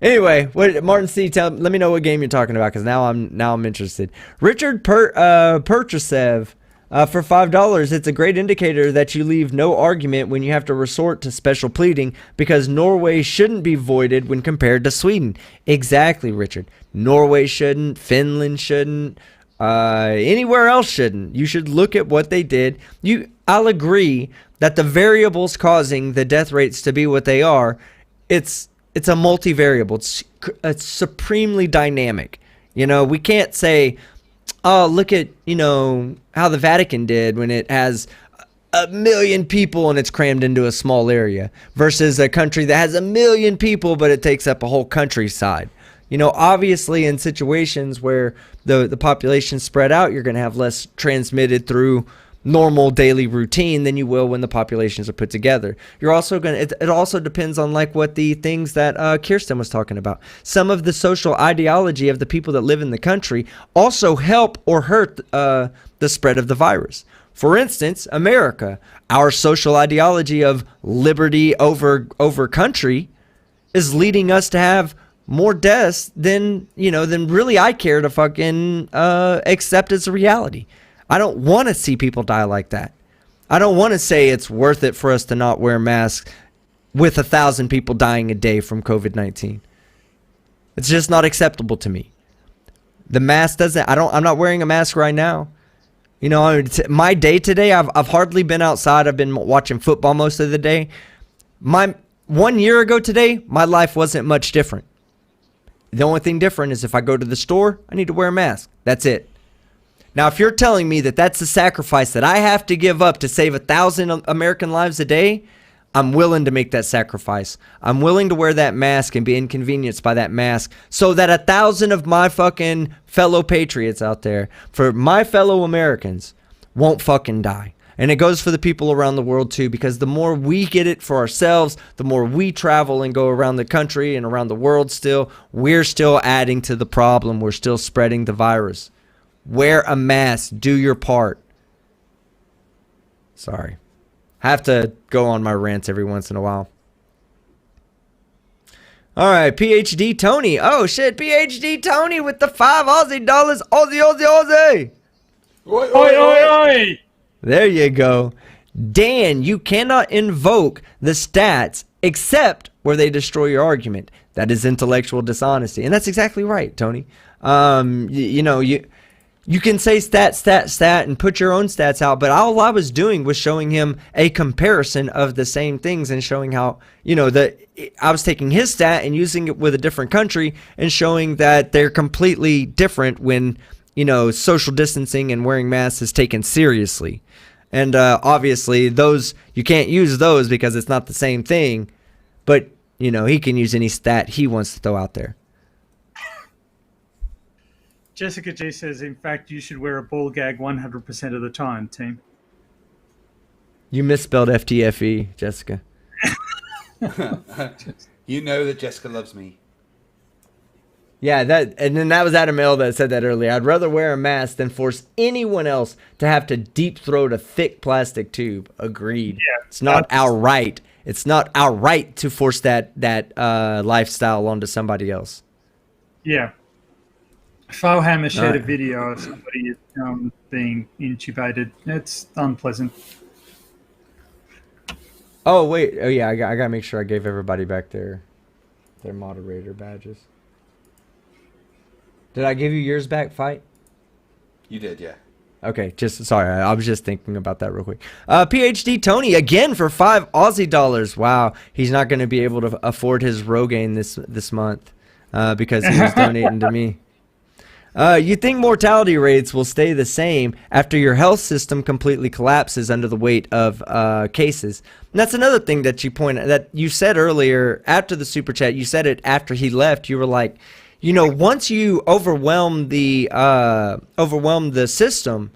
Anyway, Martin C, let me know what game you're talking about, because now I'm interested. Richard Purchasev for $5. It's a great indicator that you leave no argument when you have to resort to special pleading, because Norway shouldn't be voided when compared to Sweden. Exactly, Richard. Norway shouldn't. Finland shouldn't. Anywhere else shouldn't. You should look at what they did. I'll agree that the variables causing the death rates to be what they are, it's a multivariable. It's supremely dynamic. You know, we can't say, oh, look at, how the Vatican did when it has 1 million people and it's crammed into a small area, versus a country that has 1 million people but it takes up a whole countryside. Obviously in situations where the population spread out, you're going to have less transmitted through normal daily routine than you will when the populations are put together. You're also going to, it also depends on like what the things that Kirsten was talking about. Some of the social ideology of the people that live in the country also help or hurt the spread of the virus. For instance, America, our social ideology of liberty over country is leading us to have more deaths than really I care to fucking accept as a reality. I don't want to see people die like that. I don't want to say it's worth it for us to not wear masks with 1,000 people dying a day from COVID-19. It's just not acceptable to me. The mask doesn't, I'm not wearing a mask right now. My day today, I've hardly been outside. I've been watching football most of the day. 1 year ago today, my life wasn't much different. The only thing different is if I go to the store, I need to wear a mask. That's it. Now, if you're telling me that that's the sacrifice that I have to give up to save 1,000 American lives a day, I'm willing to make that sacrifice. I'm willing to wear that mask and be inconvenienced by that mask so that 1,000 of my fucking fellow patriots out there, for my fellow Americans, won't fucking die. And it goes for the people around the world too, because the more we get it for ourselves, the more we travel and go around the country and around the world still, we're still adding to the problem. We're still spreading the virus. Wear a mask. Do your part. Sorry. Have to go on my rants every once in a while. All right, PhD Tony. Oh, shit, PhD Tony with the $5 Aussie dollars. Aussie, Aussie, Aussie. Oi, oi, oi, oi. There you go. Dan, you cannot invoke the stats except where they destroy your argument. That is intellectual dishonesty. And that's exactly right, Tony. You can say stat, and put your own stats out, but all I was doing was showing him a comparison of the same things and showing how, I was taking his stat and using it with a different country and showing that they're completely different when, social distancing and wearing masks is taken seriously. And obviously, you can't use those because it's not the same thing, but, he can use any stat he wants to throw out there. Jessica G says, in fact, you should wear a ball gag 100% of the time, team. You misspelled FTFE, Jessica. You know that Jessica loves me. Yeah, and then that was Adam L that said that earlier. I'd rather wear a mask than force anyone else to have to deep throat a thick plastic tube. Agreed. Yeah, it's not our right. It's not our right to force that lifestyle onto somebody else. Yeah. Fohammer shared a video of somebody being intubated. It's unpleasant. Oh wait, I gotta make sure I gave everybody back their moderator badges. Did I give you yours back, Fight? You did, yeah. Okay, sorry, I was just thinking about that real quick. PhD Tony again for $5 Aussie dollars. Wow, he's not going to be able to afford his Rogaine this month because he was donating to me. You think mortality rates will stay the same after your health system completely collapses under the weight of cases? And that's another thing that you said earlier after the super chat. You said it after he left. You were like, once you overwhelm the system,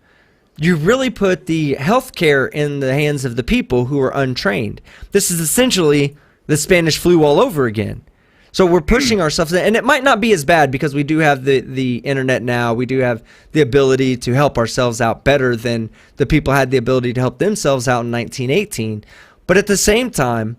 you really put the healthcare in the hands of the people who are untrained. This is essentially the Spanish flu all over again. So we're pushing ourselves, and it might not be as bad because we do have the internet now. We do have the ability to help ourselves out better than the people had the ability to help themselves out in 1918. But at the same time,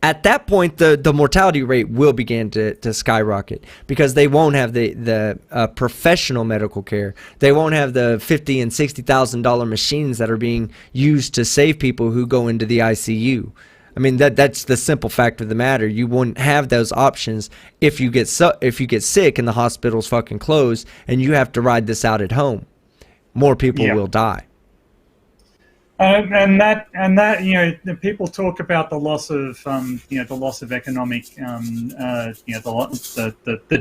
at that point, the mortality rate will begin to skyrocket because they won't have the professional medical care. They won't have the $50,000 and $60,000 machines that are being used to save people who go into the ICU. I mean, that's the simple fact of the matter. You wouldn't have those options if you get sick and the hospital's fucking closed and you have to ride this out at home. More people will die. And that the people talk about the loss of the loss of economic the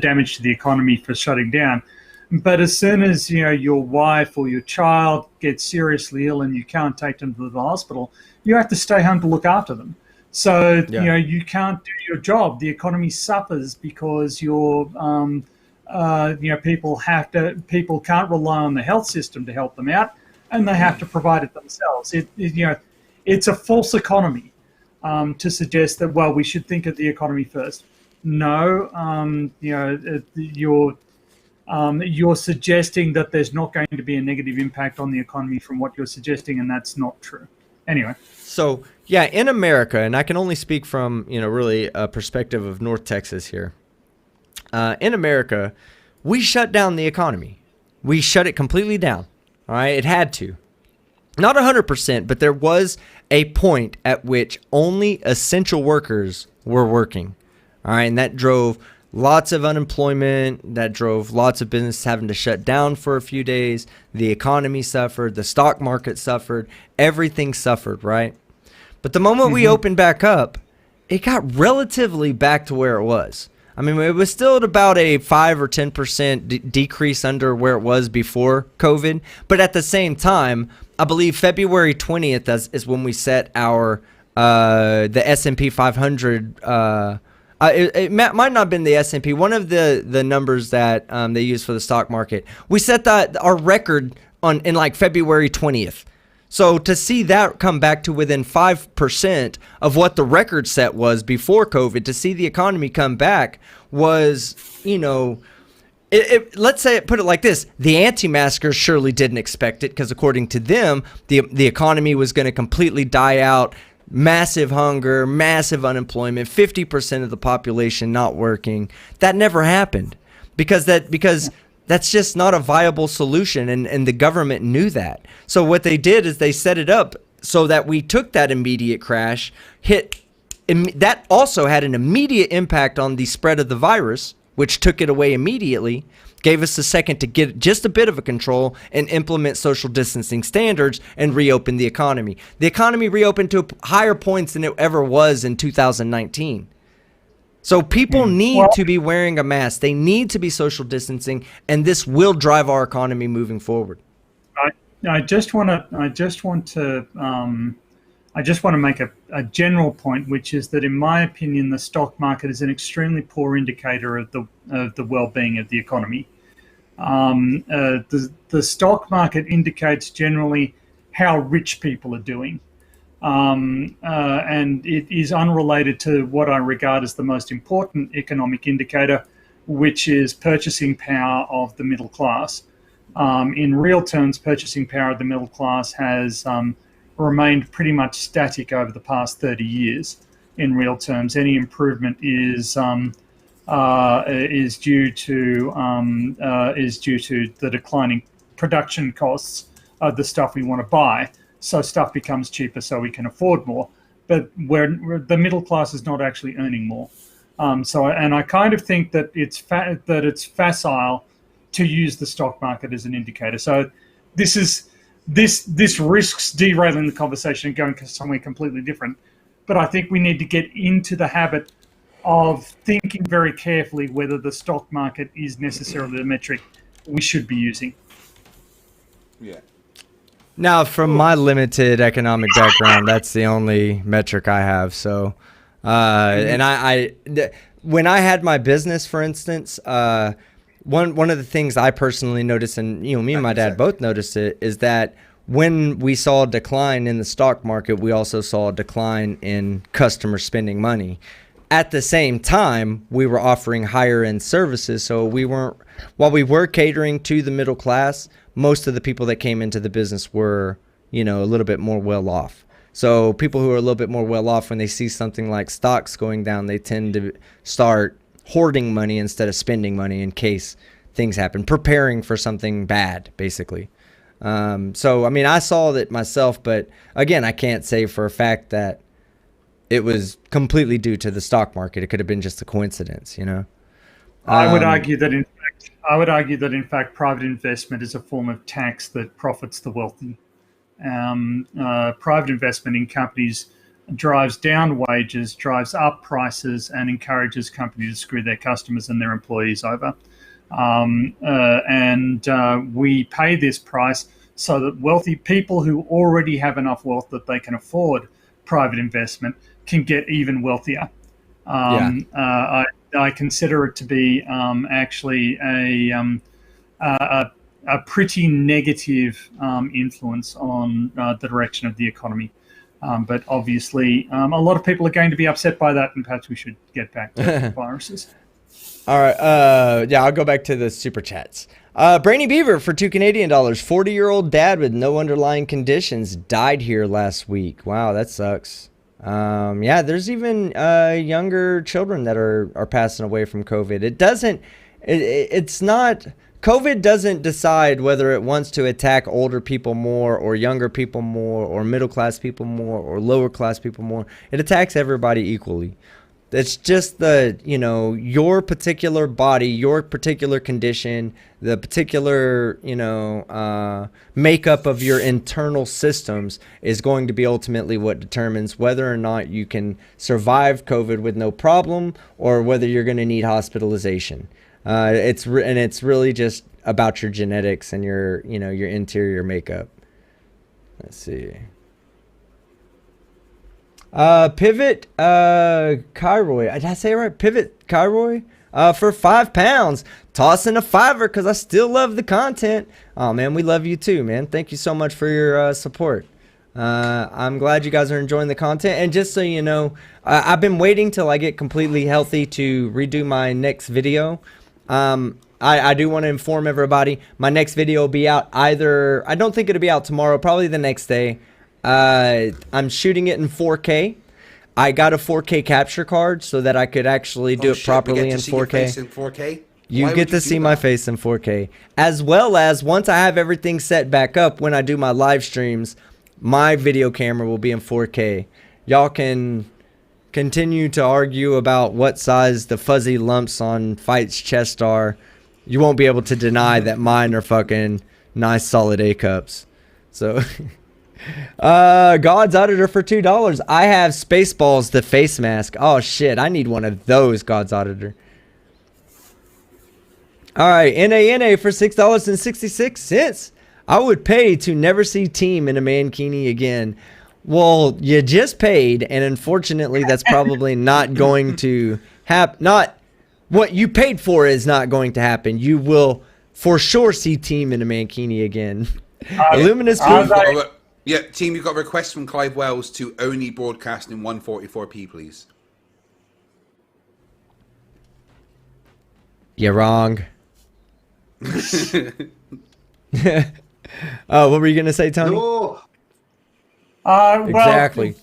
damage to the economy for shutting down. But as soon as your wife or your child gets seriously ill and you can't take them to the hospital, you have to stay home to look after them. So you can't do your job. The economy suffers because your people can't rely on the health system to help them out, and they have to provide it themselves. It's a false economy to suggest that, well, we should think of the economy first. No, you're suggesting that there's not going to be a negative impact on the economy from what you're suggesting, and that's not true. Anyway. So, yeah, in America, and I can only speak from, really a perspective of North Texas here. In America, we shut down the economy. We shut it completely down. All right, it had to. Not 100%, but there was a point at which only essential workers were working. All right, and that drove lots of unemployment. That drove lots of businesses having to shut down for a few days. The economy suffered. The stock market suffered. Everything suffered, right? But the moment we opened back up, it got relatively back to where it was. I mean, it was still at about a 5 or 10% decrease under where it was before COVID. But at the same time, I believe February 20th is when we set our the S&P 500. It might not have been the S&P. One of the numbers that they use for the stock market. We set our record in like February 20th. So to see that come back to within 5% of what the record set was before COVID, to see the economy come back was, let's say put it like this: the anti-maskers surely didn't expect it, because according to them, the economy was going to completely die out. Massive hunger, massive unemployment, 50% of the population not working. That never happened because that's just not a viable solution, and the government knew that. So what they did is they set it up so that we took that immediate crash, that also had an immediate impact on the spread of the virus, which took it away immediately, gave us a second to get just a bit of a control and implement social distancing standards and reopen the economy. The economy reopened to higher points than it ever was in 2019. So people need to be wearing a mask. They need to be social distancing, and this will drive our economy moving forward. I just want to make a general point, which is that, in my opinion, the stock market is an extremely poor indicator of the well-being of the economy. The stock market indicates generally how rich people are doing. And it is unrelated to what I regard as the most important economic indicator, which is purchasing power of the middle class. In real terms, purchasing power of the middle class has remained pretty much static over the past 30 years. In real terms, any improvement is due to the declining production costs of the stuff we want to buy. So stuff becomes cheaper, so we can afford more. But where the middle class is not actually earning more. And I kind of think that it's facile to use the stock market as an indicator. So this risks derailing the conversation and going somewhere completely different. But I think we need to get into the habit of thinking very carefully whether the stock market is necessarily the metric we should be using. Yeah. Now, from my limited economic background, that's the only metric I have. So, when I had my business, for instance, one of the things I personally noticed, and me and my dad both noticed it, is that when we saw a decline in the stock market, we also saw a decline in customer spending money. At the same time, we were offering higher end services, so while we were catering to the middle class, most of the people that came into the business were, a little bit more well off. So people who are a little bit more well off, when they see something like stocks going down, they tend to start hoarding money instead of spending money in case things happen, preparing for something bad, basically. So, I saw that myself, but again, I can't say for a fact that it was completely due to the stock market. It could have been just a coincidence, I would argue that in fact private investment is a form of tax that profits the wealthy. Private investment in companies drives down wages, drives up prices, and encourages companies to screw their customers and their employees over. We pay this price so that wealthy people who already have enough wealth that they can afford private investment can get even wealthier. I consider it to be actually a pretty negative influence on the direction of the economy. But obviously, a lot of people are going to be upset by that, and perhaps we should get back to viruses. All right. Yeah, I'll go back to the super chats. Brainy Beaver for $2 Canadian. 40-year-old dad with no underlying conditions died here last week. Wow, that sucks. Yeah, there's even younger children that are passing away from COVID. It's not. COVID doesn't decide whether it wants to attack older people more or younger people more or middle class people more or lower class people more. It attacks everybody equally. It's just your particular body, your particular condition, the particular, makeup of your internal systems is going to be ultimately what determines whether or not you can survive COVID with no problem or whether you're going to need hospitalization. It's really just about your genetics and your interior makeup. Let's see. Pivot Kyroy. Did I say it right? Pivot Kyroy for £5. Tossing a $5 because I still love the content. Oh man, we love you too, man. Thank you so much for your support. I'm glad you guys are enjoying the content. And just so you know, I've been waiting till I get completely healthy to redo my next video. I do want to inform everybody my next video will be out either, I don't think it'll be out tomorrow, probably the next day. I'm shooting it in 4K. I got a 4K capture card so that I could actually do it properly in 4K. You get to see my face in 4K. As well as once I have everything set back up, when I do my live streams, my video camera will be in 4K. Y'all can continue to argue about what size the fuzzy lumps on Fight's chest are. You won't be able to deny that mine are fucking nice solid A cups. So God's Auditor for $2. I have Spaceballs the face mask. Oh shit, I need one of those, God's Auditor. Alright, NA for $6.66. I would pay to never see Team in a mankini again. Well, you just paid, and unfortunately that's probably not going to happen. Not what you paid for is not going to happen. You will for sure see Team in a mankini again. Illuminous Yeah, Team, you've got a request from Clive Wells to only broadcast in 144p, please. You're wrong. What were you gonna say, Tony? No. Well, Exactly.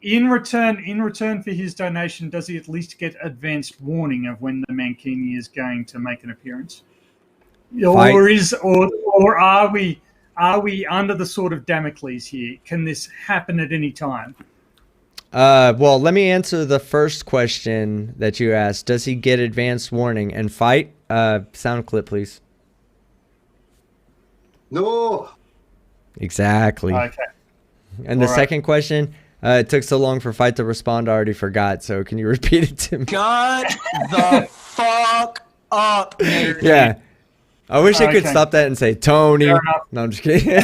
In return for his donation, does he at least get advanced warning of when the mankini is going to make an appearance, or are we under the sword of Damocles here? Can this happen at any time? Well, let me answer the first question that you asked. Does he get advanced warning and fight? Sound clip, please. No. Exactly. Okay. And the second question, it took so long for Fight to respond, I already forgot. So can you repeat it to me? Shut the fuck up. Yeah. I wish I could stop that and say, Tony. Fair enough. No, I'm just kidding.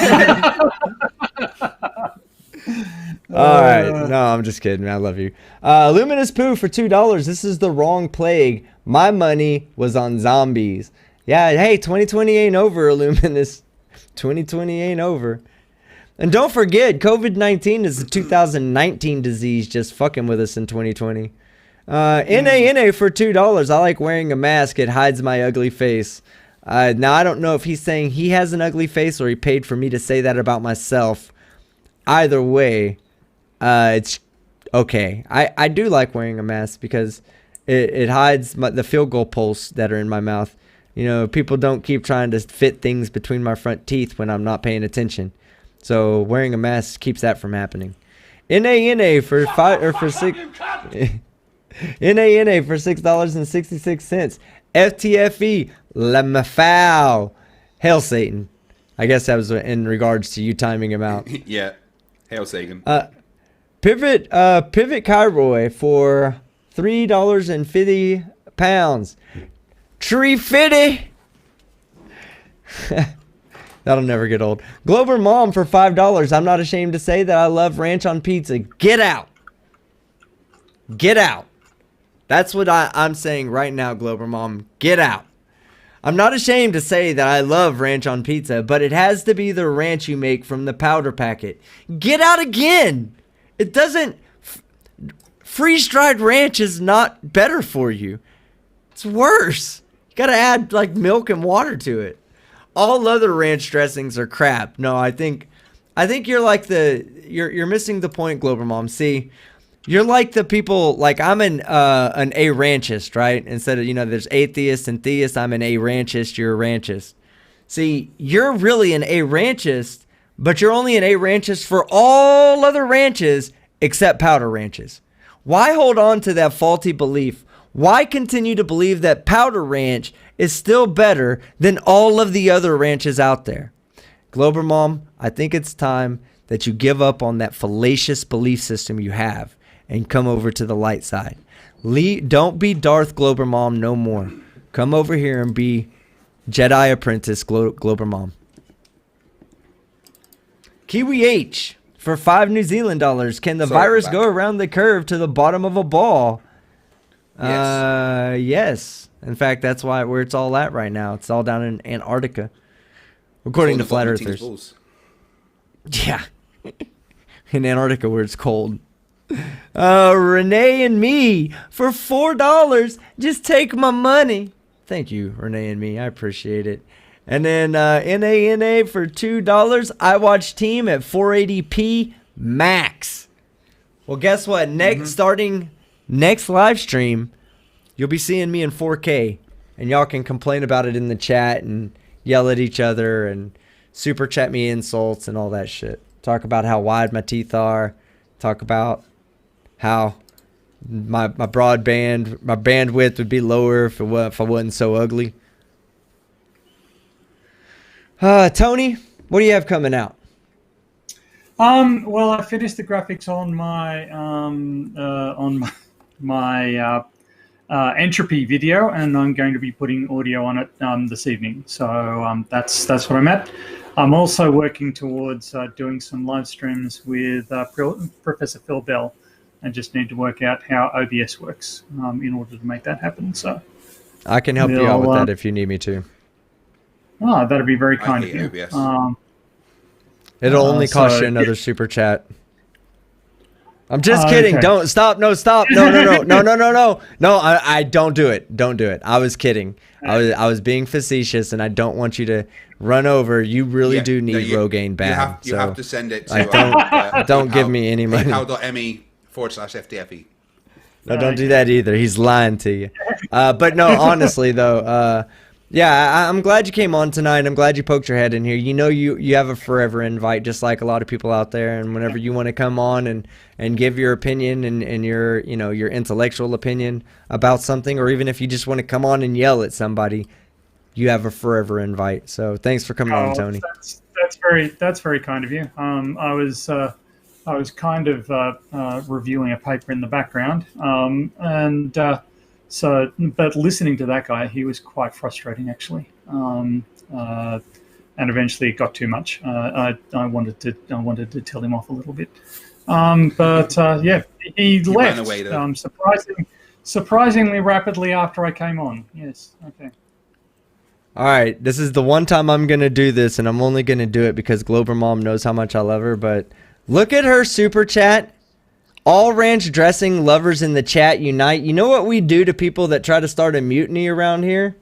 All right. No, I'm just kidding. I love you. Luminous Poo for $2. This is the wrong plague. My money was on zombies. Yeah, hey, 2020 ain't over, Illuminous. 2020 ain't over. And don't forget, COVID-19 is a 2019 disease just fucking with us in 2020. NA for $2. I like wearing a mask. It hides my ugly face. Now, I don't know if he's saying he has an ugly face or he paid for me to say that about myself. Either way, it's okay. I do like wearing a mask because it hides the field goal posts that are in my mouth. You know, people don't keep trying to fit things between my front teeth when I'm not paying attention. So wearing a mask keeps that from happening. NA for $6.66. FTFE Lemafau. Hail Satan. I guess that was in regards to you timing him out. Yeah. Hail Satan. Pivot Kyroy for £3.50. Tree fitty. That'll never get old. Glover Mom for $5. I'm not ashamed to say that I love ranch on pizza. Get out. Get out. That's what I'm saying right now, Glober Mom. Get out. I'm not ashamed to say that I love ranch on pizza, but it has to be the ranch you make from the powder packet. Get out again. It doesn't... Freeze-dried ranch is not better for you. It's worse. You gotta add, like, milk and water to it. All other ranch dressings are crap. No, I think you're like you're missing the point, Glober Mom. See, you're like the people, like I'm an a-ranchist, right? Instead of, there's atheists and theists, I'm an a-ranchist, you're a ranchist. See, you're really an a-ranchist, but you're only an a-ranchist for all other ranches except powder ranches. Why hold on to that faulty belief? Why continue to believe that powder ranch is still better than all of the other ranches out there? Glober Mom, I think it's time that you give up on that fallacious belief system you have and come over to the light side. Don't be Darth Glober Mom no more. Come over here and be Jedi Apprentice Glober Mom. Kiwi H for 5 New Zealand dollars. Can the virus go around the curve to the bottom of a ball? Yes. Yes. In fact, that's where it's all at right now. It's all down in Antarctica, according to flat earthers. Yeah, in Antarctica where it's cold. Renee and me for $4. Just take my money. Thank you, Renee and me. I appreciate it. And then NANA for $2. I watch Team at 480p max. Well, guess what? Starting next live stream, you'll be seeing me in 4K, and y'all can complain about it in the chat and yell at each other and super chat me insults and all that shit. Talk about how wide my teeth are. Talk about how my bandwidth would be lower if I wasn't so ugly. Tony, what do you have coming out? Well, I finished the graphics on my entropy video, and I'm going to be putting audio on it this evening. So that's what I'm at. I'm also working towards doing some live streams with Professor Phil Bell. I just need to work out how OBS works in order to make that happen. So I can help you out with that if you need me to. Oh, that'd be very kind of you. It'll only cost you another super chat. I'm just kidding. Okay. Don't stop. No, stop. No. No, I don't do it. Don't do it. I was kidding. I was being facetious, and I don't want you to run over. You really do need Rogaine bad. You have to send it to don't give me any money. PayPal.me/FTFE. No, don't do that either. He's lying to you. But no, honestly though, yeah, I'm glad you came on tonight. I'm glad you poked your head in here. You have a forever invite, just like a lot of people out there. And whenever you want to come on and give your opinion and your your intellectual opinion about something, or even if you just want to come on and yell at somebody, you have a forever invite. So thanks for coming on, Tony. That's very kind of you. I was kind of reviewing a paper in the background, but listening to that guy, he was quite frustrating, actually. And eventually it got too much. I wanted to tell him off a little bit. Yeah, he left away, surprisingly rapidly after I came on. Yes, okay. All right, this is the one time I'm going to do this, and I'm only going to do it because Glober Mom knows how much I love her, but look at her super chat. All ranch dressing lovers in the chat unite. You know what we do to people that try to start a mutiny around here?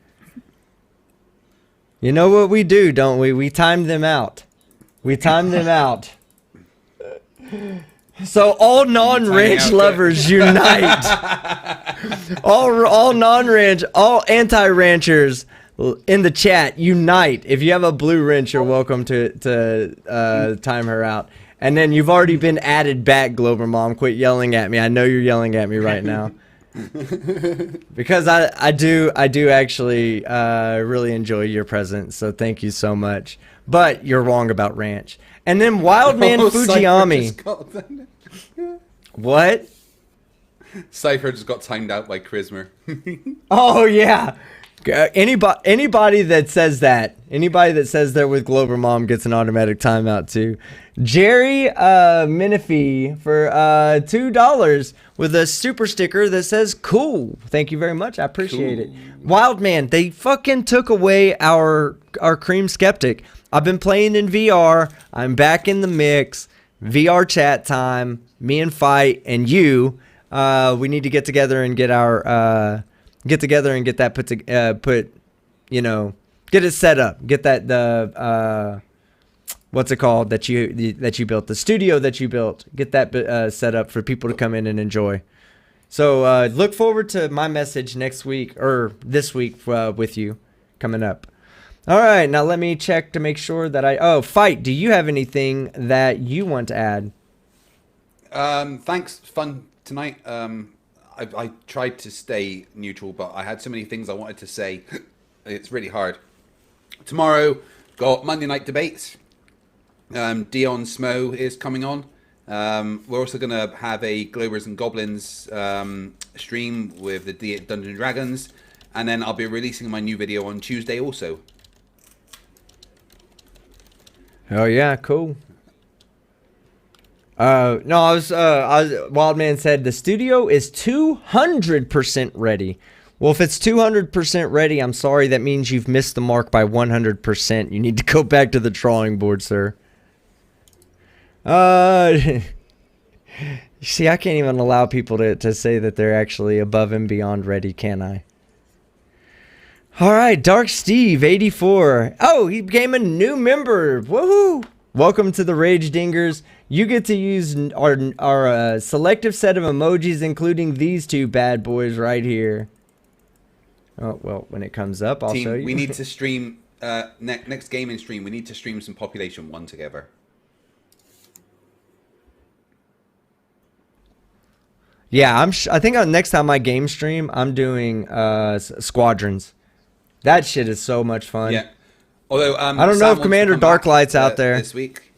You know what we do, don't we? We time them out. We time them out. So all non-ranch lovers unite. all non-ranch, all anti-ranchers in the chat unite. If you have a blue wrench, you're welcome to time her out. And then you've already been added back, Glober Mom. Quit yelling at me. I know you're yelling at me right now. Because I do actually really enjoy your presence. So thank you so much. But you're wrong about ranch. And then Wildman Fujiyami. What? Cypher just got timed out by Chrismer. Oh yeah. Anybody that says they're with Glober Mom gets an automatic timeout too. Jerry Menifee for $2 with a super sticker that says cool. Thank you very much. I appreciate it. Wild man, they fucking took away our Cream Skeptic. I've been playing in VR. I'm back in the mix. VR chat time. Me and Fight and you. We need to get together and get our get that get it set up. Get that what's it called that you built, the studio that you built. Get that set up for people to come in and enjoy. So look forward to my message next week or this week with you coming up. All right, now let me check to make sure that Fight, do you have anything that you want to add? Thanks. Fun tonight. I tried to stay neutral, but I had so many things I wanted to say. It's really hard. Tomorrow, got Monday night debates. Dion Smo is coming on. We're also going to have a Globers and Goblins stream with the Dungeons and Dragons. And then I'll be releasing my new video on Tuesday also. Oh yeah, cool. No, I was Wildman said the studio is 200% ready. Well, if it's 200% ready, I'm sorry, that means you've missed the mark by 100%. You need to go back to the drawing board, sir. See, I can't even allow people to say that they're actually above and beyond ready, can I? All right, Dark Steve 84. Oh, he became a new member. Woohoo! Welcome to the Rage Dingers. You get to use our selective set of emojis, including these two bad boys right here. Oh, well, when it comes up, I'll show you. We need to stream, next gaming stream, we need to stream some Population 1 together. Yeah, I think next time I game stream, I'm doing Squadrons. That shit is so much fun. Yeah. Although I don't know if Commander Darklight's out there this week.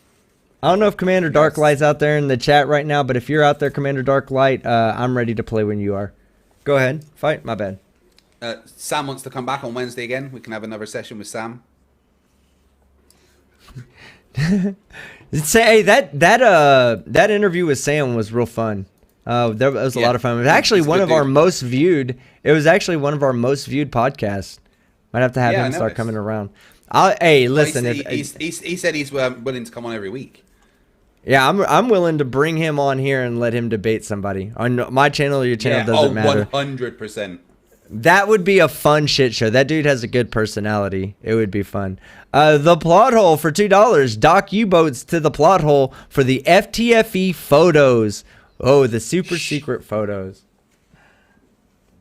I don't know if Commander Darklight's out there in the chat right now, but if you're out there, Commander Darklight, I'm ready to play when you are. Go ahead, Fight. My bad. Sam wants to come back on Wednesday again. We can have another session with Sam. Say that interview with Sam was real fun. There was a lot of fun. It was actually one of our most viewed. It was actually one of our most viewed podcasts. Might have to have him start coming around. Hey, listen. He said he's willing to come on every week. Yeah, I'm willing to bring him on here and let him debate somebody on my channel or your channel. Doesn't matter. 100%. That would be a fun shit show. That dude has a good personality. It would be fun. The plot hole for $2. Dock U-boats to the plot hole for the FTFE photos. Oh, the super secret photos.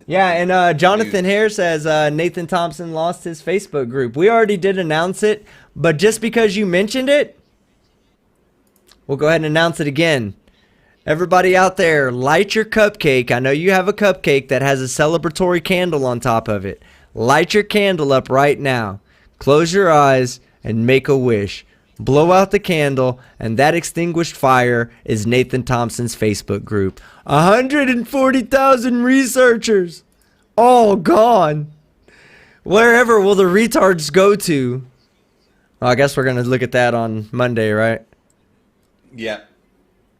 Yeah, and Jonathan Hare says Nathan Thompson lost his Facebook group. We already did announce it, but just because you mentioned it, we'll go ahead and announce it again. Everybody out there, light your cupcake. I know you have a cupcake that has a celebratory candle on top of it. Light your candle up right now. Close your eyes and make a wish. Blow out the candle, and that extinguished fire is Nathan Thompson's Facebook group. 140,000 researchers. All gone. Wherever will the retards go to? Well, I guess we're going to look at that on Monday, right? Yeah.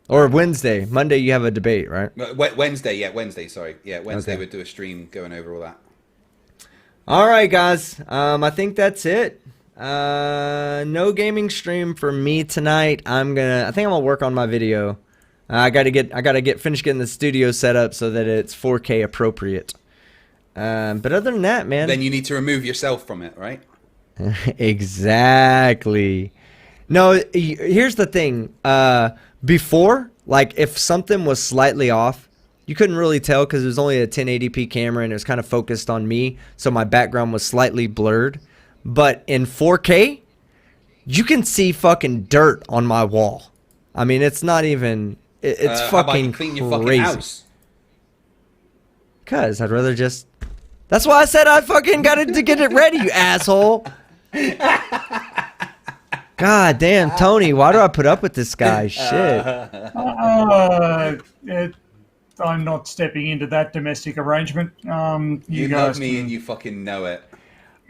Or Wednesday. Monday you have a debate, right? Wednesday, sorry. Yeah, Wednesday Okay. we'll do a stream going over all that. All right, guys. I think that's it. No gaming stream for me tonight. I think I'm gonna work on my video. I gotta finish getting the studio set up so that it's 4K appropriate. But other than that, man. Then you need to remove yourself from it, right? Exactly. No, here's the thing. Before, like, if something was slightly off, you couldn't really tell because it was only a 1080p camera and it was kind of focused on me, so my background was slightly blurred. But in 4K, you can see fucking dirt on my wall. I mean, it's not even... It's how fucking about you clean your fucking crazy. house? Because I'd rather just... That's why I said I fucking got it to get it ready, you asshole. God damn, Tony, why do I put up with this guy? Shit. I'm not stepping into that domestic arrangement. You love me and you fucking know it.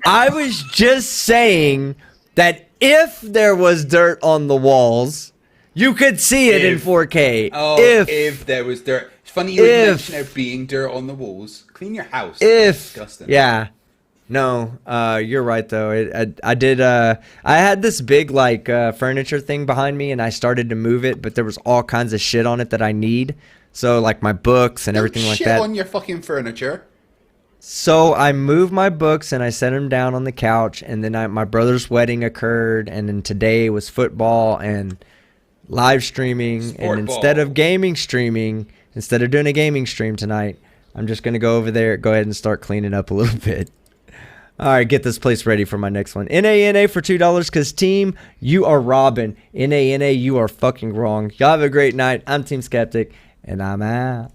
I was just saying that if there was dirt on the walls, you could see it in 4K. Oh, if there was dirt. It's funny you would mention there being dirt on the walls. Clean your house. That's disgusting. Yeah. No, you're right though. I had this big like furniture thing behind me, and I started to move it, but there was all kinds of shit on it that I need. So like my books and everything like that. Shit on your fucking furniture. So I moved my books and I set them down on the couch, and then my brother's wedding occurred, and then today was football and live streaming, and instead of instead of doing a gaming stream tonight, I'm just gonna go over there, go ahead and start cleaning up a little bit. All right, get this place ready for my next one. NANA for $2, because team, you are robbing. NANA, you are fucking wrong. Y'all have a great night. I'm Team Skeptic, and I'm out.